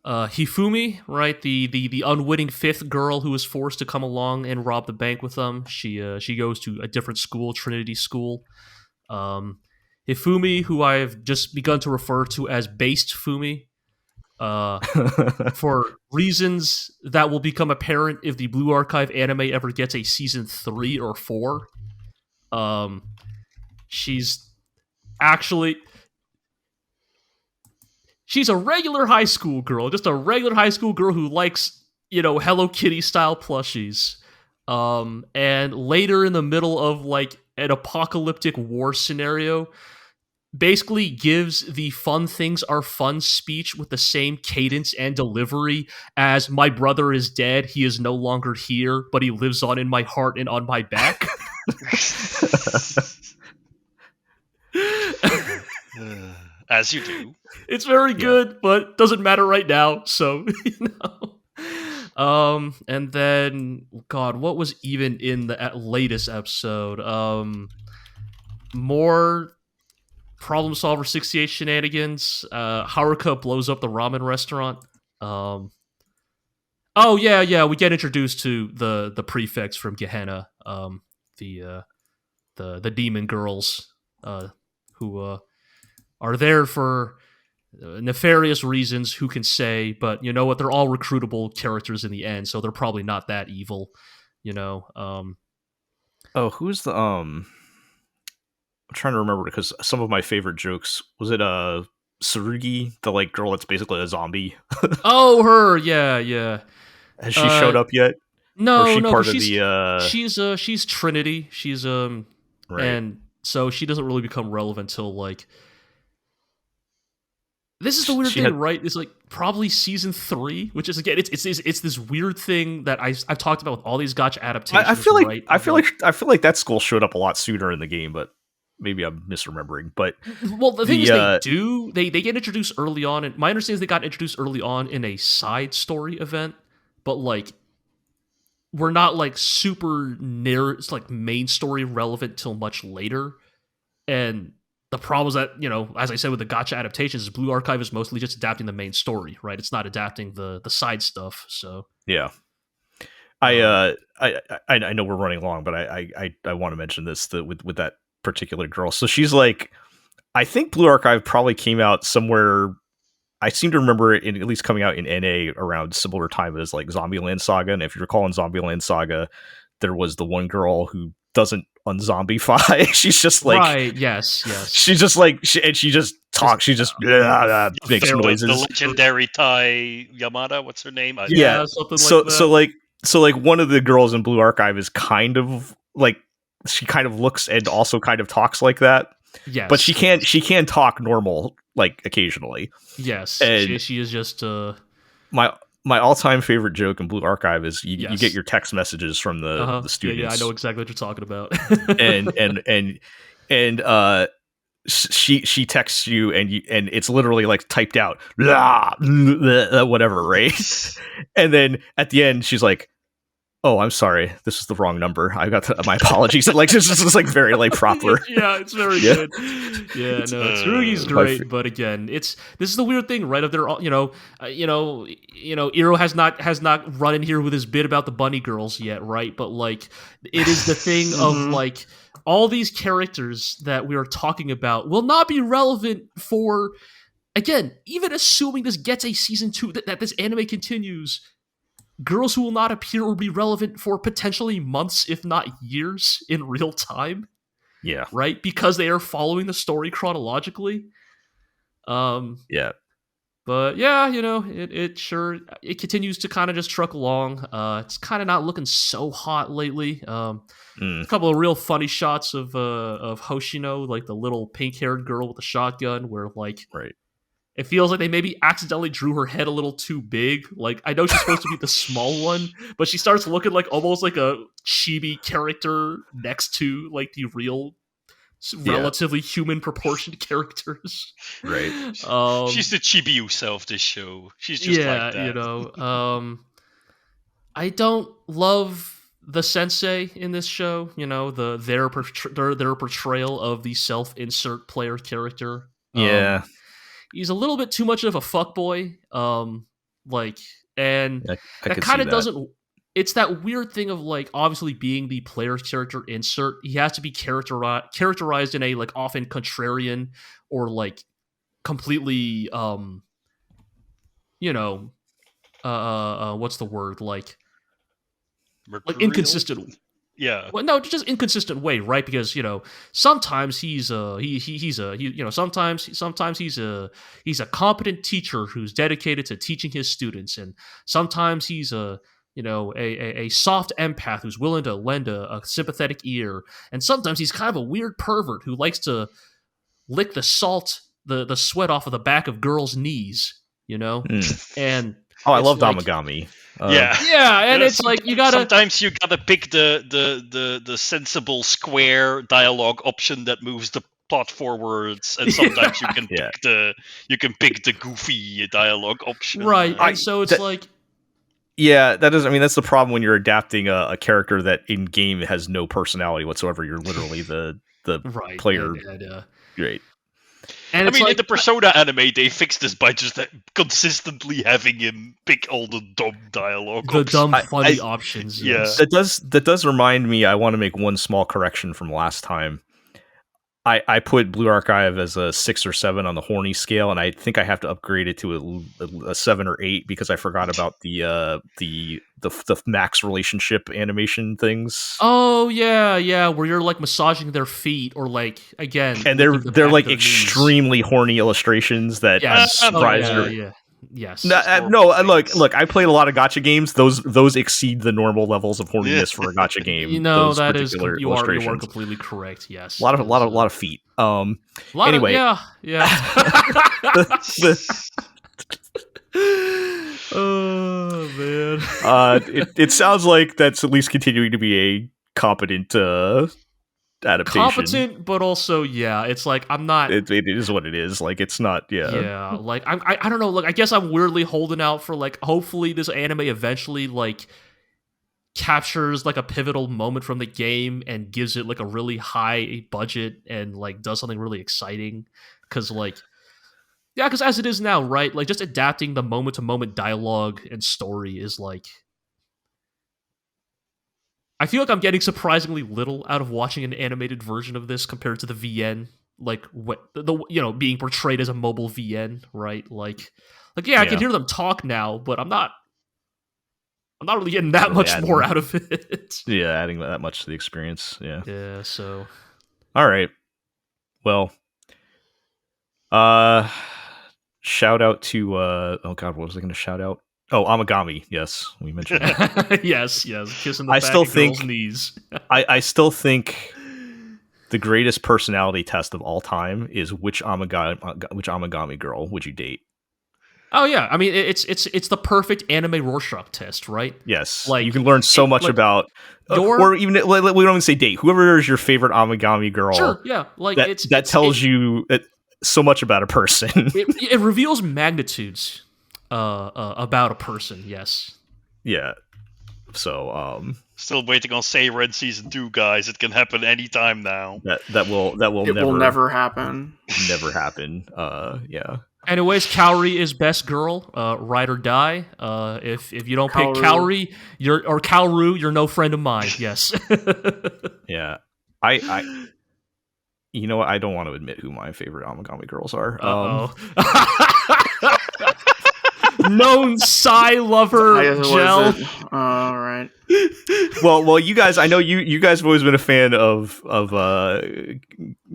Hifumi, right? The unwitting fifth girl who is forced to come along and rob the bank with them. She goes to a different school, Trinity School. Hifumi, who I've just begun to refer to as Based Fumi, for reasons that will become apparent if the Blue Archive anime ever gets a season 3 or 4. She's a regular high school girl, just a regular high school girl who likes, you know, Hello Kitty style plushies. And later in the middle of like an apocalyptic war scenario, basically gives the fun things are fun speech with the same cadence and delivery as my brother is dead, he is no longer here, but he lives on in my heart and on my back. As you do. It's very good, but doesn't matter right now, so, you know. And then, God, what was even in the latest episode? More Problem Solver 68 shenanigans. Haruka blows up the ramen restaurant. Oh, yeah, we get introduced to the prefects from Gehenna, the demon girls, who are there for nefarious reasons, who can say, but you know what, they're all recruitable characters in the end, so they're probably not that evil, you know. Who's the I'm trying to remember, because some of my favorite jokes, was it Tsurugi, the like girl that's basically a zombie? Oh, her, yeah. Has she showed up yet? No, she's Trinity. She's right. And so she doesn't really become relevant till like, this is the weird thing, right? It's like probably season 3, which is, again, it's this weird thing that I've talked about with all these gacha adaptations. I feel like right? I feel like that school showed up a lot sooner in the game, but maybe I'm misremembering. But well, the thing is, they get introduced early on, and my understanding is they got introduced early on in a side story event, but like we're not like super near, it's like main story relevant till much later. And the problem is that, you know, as I said with the gacha adaptations, Blue Archive is mostly just adapting the main story, right? It's not adapting the side stuff. So yeah, I know we're running long, but I want to mention this with that particular girl. So she's like, I think Blue Archive probably came out somewhere. I seem to remember it at least coming out in NA around similar time as like Zombieland Saga. And if you recall in Zombieland Saga, there was the one girl who doesn't unzombify. She's just like, right, yes. She's just like, she just talks. She just makes noises. The legendary Tai Yamada, what's her name? Yeah, something like that. So like one of the girls in Blue Archive is kind of like, she kind of looks and also kind of talks like that. Yes, but she can talk normal, like occasionally. Yes, and she is just my all-time favorite joke in Blue Archive is you get your text messages from the students. Yeah, I know exactly what you're talking about. and she texts you and it's literally like typed out blah, blah, whatever, right? And then at the end she's like, "Oh, I'm sorry. This is the wrong number. I got my apologies." Like this is like very like proper. Yeah, it's very good. Yeah, no, Tsurugi's great, but again, this is the weird thing, right? Of their, Iro has not run in here with his bit about the bunny girls yet, right? But like, it is the thing of like all these characters that we are talking about will not be relevant for again, even assuming this gets a season 2, that this anime continues, girls who will not appear will be relevant for potentially months, if not years, in real time. Yeah. Right? Because they are following the story chronologically. Yeah. But yeah, it continues to kind of just truck along. It's kind of not looking so hot lately. A couple of real funny shots of Hoshino, like the little pink-haired girl with the shotgun, where like right. It feels like they maybe accidentally drew her head a little too big. Like, I know she's supposed to be the small one, but she starts looking like almost like a chibi character next to like the real, relatively human proportioned characters. Right. She's the chibi of this show. She's just like that. I don't love the sensei in this show. Their portrayal of the self-insert player character. Yeah. He's a little bit too much of a fuckboy. That kind of doesn't. It's that weird thing of like, obviously being the player's character insert, he has to be characterized in a like often contrarian or like completely what's the word, like inconsistent. Yeah. Well, no, just inconsistent way, right? Because sometimes he's a competent teacher who's dedicated to teaching his students, and sometimes he's a soft empath who's willing to lend a sympathetic ear, and sometimes he's kind of a weird pervert who likes to lick the sweat off of the back of girls' knees, and I love Amagami. And it's like sometimes you gotta pick the sensible square dialogue option that moves the plot forwards, and sometimes you can pick the goofy dialogue option. Right, and so it's like. Yeah, that's the problem when you're adapting a character that in game has no personality whatsoever. You're literally the player. Great. And in the Persona anime, they fixed this by just consistently having him pick all the dumb dialogue. The dumb, funny options. Yeah, that does remind me. I want to make one small correction from last time. I put Blue Archive as a 6 or 7 on the horny scale, and I think I have to upgrade it to a 7 or 8 because I forgot about the max relationship animation things. Oh yeah, where you're like massaging their feet, or like again, and they're like extremely knees. Horny illustrations that surprise you. Yes. Look. I played a lot of gacha games. Those exceed the normal levels of horniness for a gacha game. That is you are completely correct. Yes. A lot of feet. Anyway. Yeah. Oh man. It sounds like that's at least continuing to be a competent adaptation. Competent, but also it's like I'm not. It is what it is. Like it's not. Yeah. Like I don't know. Like I guess I'm weirdly holding out for like hopefully this anime eventually like captures like a pivotal moment from the game and gives it like a really high budget and like does something really exciting. Because as it is now, right? Like just adapting the moment to moment dialogue and story is like. I feel like I'm getting surprisingly little out of watching an animated version of this compared to the VN, like what being portrayed as a mobile VN, right? Like I can hear them talk now, but I'm not really getting that much more out of it. Yeah, adding that much to the experience. Yeah. Yeah. So. All right. Well. Shout out to oh god, what was I going to shout out? Oh, Amagami. Yes, we mentioned that. yes, kissing the back of girls' knees. I still think the greatest personality test of all time is which Amagami girl would you date? Oh yeah, I mean it's the perfect anime Rorschach test, right? Yes, like you can learn so much about, or even we don't even say date. Whoever is your favorite Amagami girl, sure, yeah, like that tells you so much about a person. it reveals magnitudes. About a person, yes. Yeah. So, still waiting on Seiren season 2, guys. It can happen anytime now. That will never happen. Never happen. Yeah. Anyways, Kaori is best girl. Ride or die. If you don't pick Kaori, Kaoru, you're no friend of mine. Yes. Yeah. You know what? I don't want to admit who my favorite Amagami girls are. Known Psy lover Gel. All right. Well, you guys. I know you guys have always been a fan of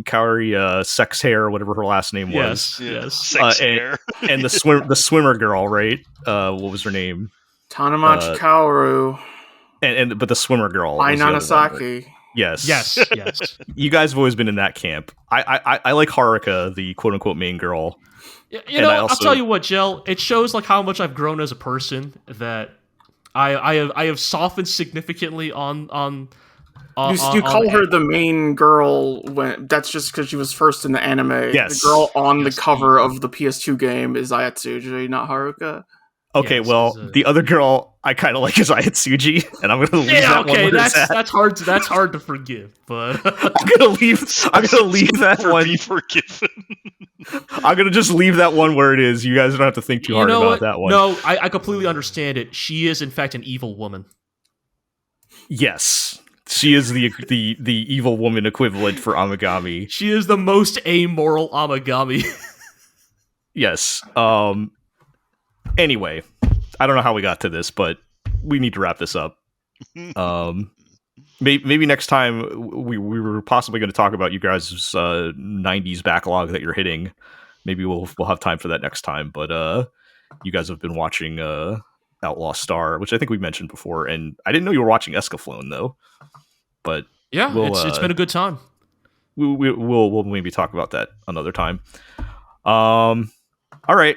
Kaori Sex Hair, or whatever her last name was. Yes. Sex Hair. And the swimmer girl, right? What was her name? Tanamachi Kaoru. But the swimmer girl. Ai Nanasaki. Right? Yes. You guys have always been in that camp. I like Haruka, the quote unquote main girl. You know, I'll tell you what, Gel. It shows like how much I've grown as a person, that I have softened significantly on. You call her the main girl when that's just because she was first in the anime. Yes. The girl on the cover of the PS2 game is Ayatsuji, not Haruka. Okay, the other girl I kind of like is Ayatsuji, and I'm gonna leave that one. That's hard. That's hard to forgive, but I'm gonna leave that one. Be forgiven. I'm gonna just leave that one where it is. You guys don't have to think too hard about that one. No, I completely understand it. She is in fact an evil woman. Yes, she is the evil woman equivalent for Amagami. She is the most amoral Amagami. Yes. Anyway, I don't know how we got to this, but we need to wrap this up. Maybe next time we were possibly going to talk about you guys' 90s backlog that you're hitting. Maybe we'll have time for that next time. But you guys have been watching Outlaw Star, which I think we mentioned before, and I didn't know you were watching Escaflowne though. But yeah, it's been a good time. We'll maybe talk about that another time. All right.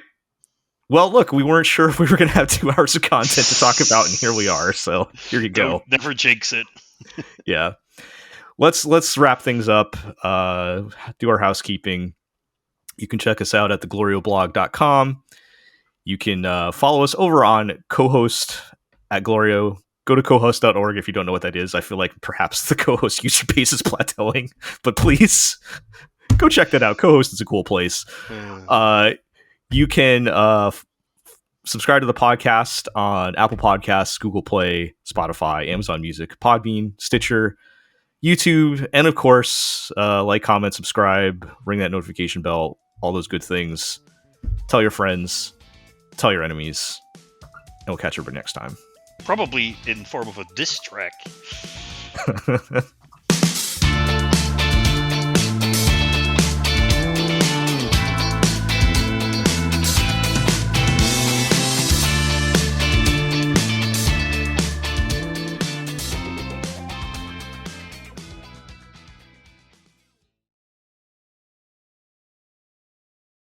Well, look, we weren't sure if we were going to have 2 hours of content to talk about, and here we are. So here you go. Don't never jinx it. Yeah. Let's wrap things up. Do our housekeeping. You can check us out at theglorioblog.com. You can follow us over on co-host at Glorio. Go to cohost.org if you don't know what that is. I feel like perhaps the co-host user base is plateauing, but please go check that out. Co-host is a cool place. You can subscribe to the podcast on Apple Podcasts, Google Play, Spotify, Amazon Music, Podbean, Stitcher, YouTube, and of course, like, comment, subscribe, ring that notification bell, all those good things. Tell your friends, tell your enemies, and we'll catch you next time. Probably in form of a diss track.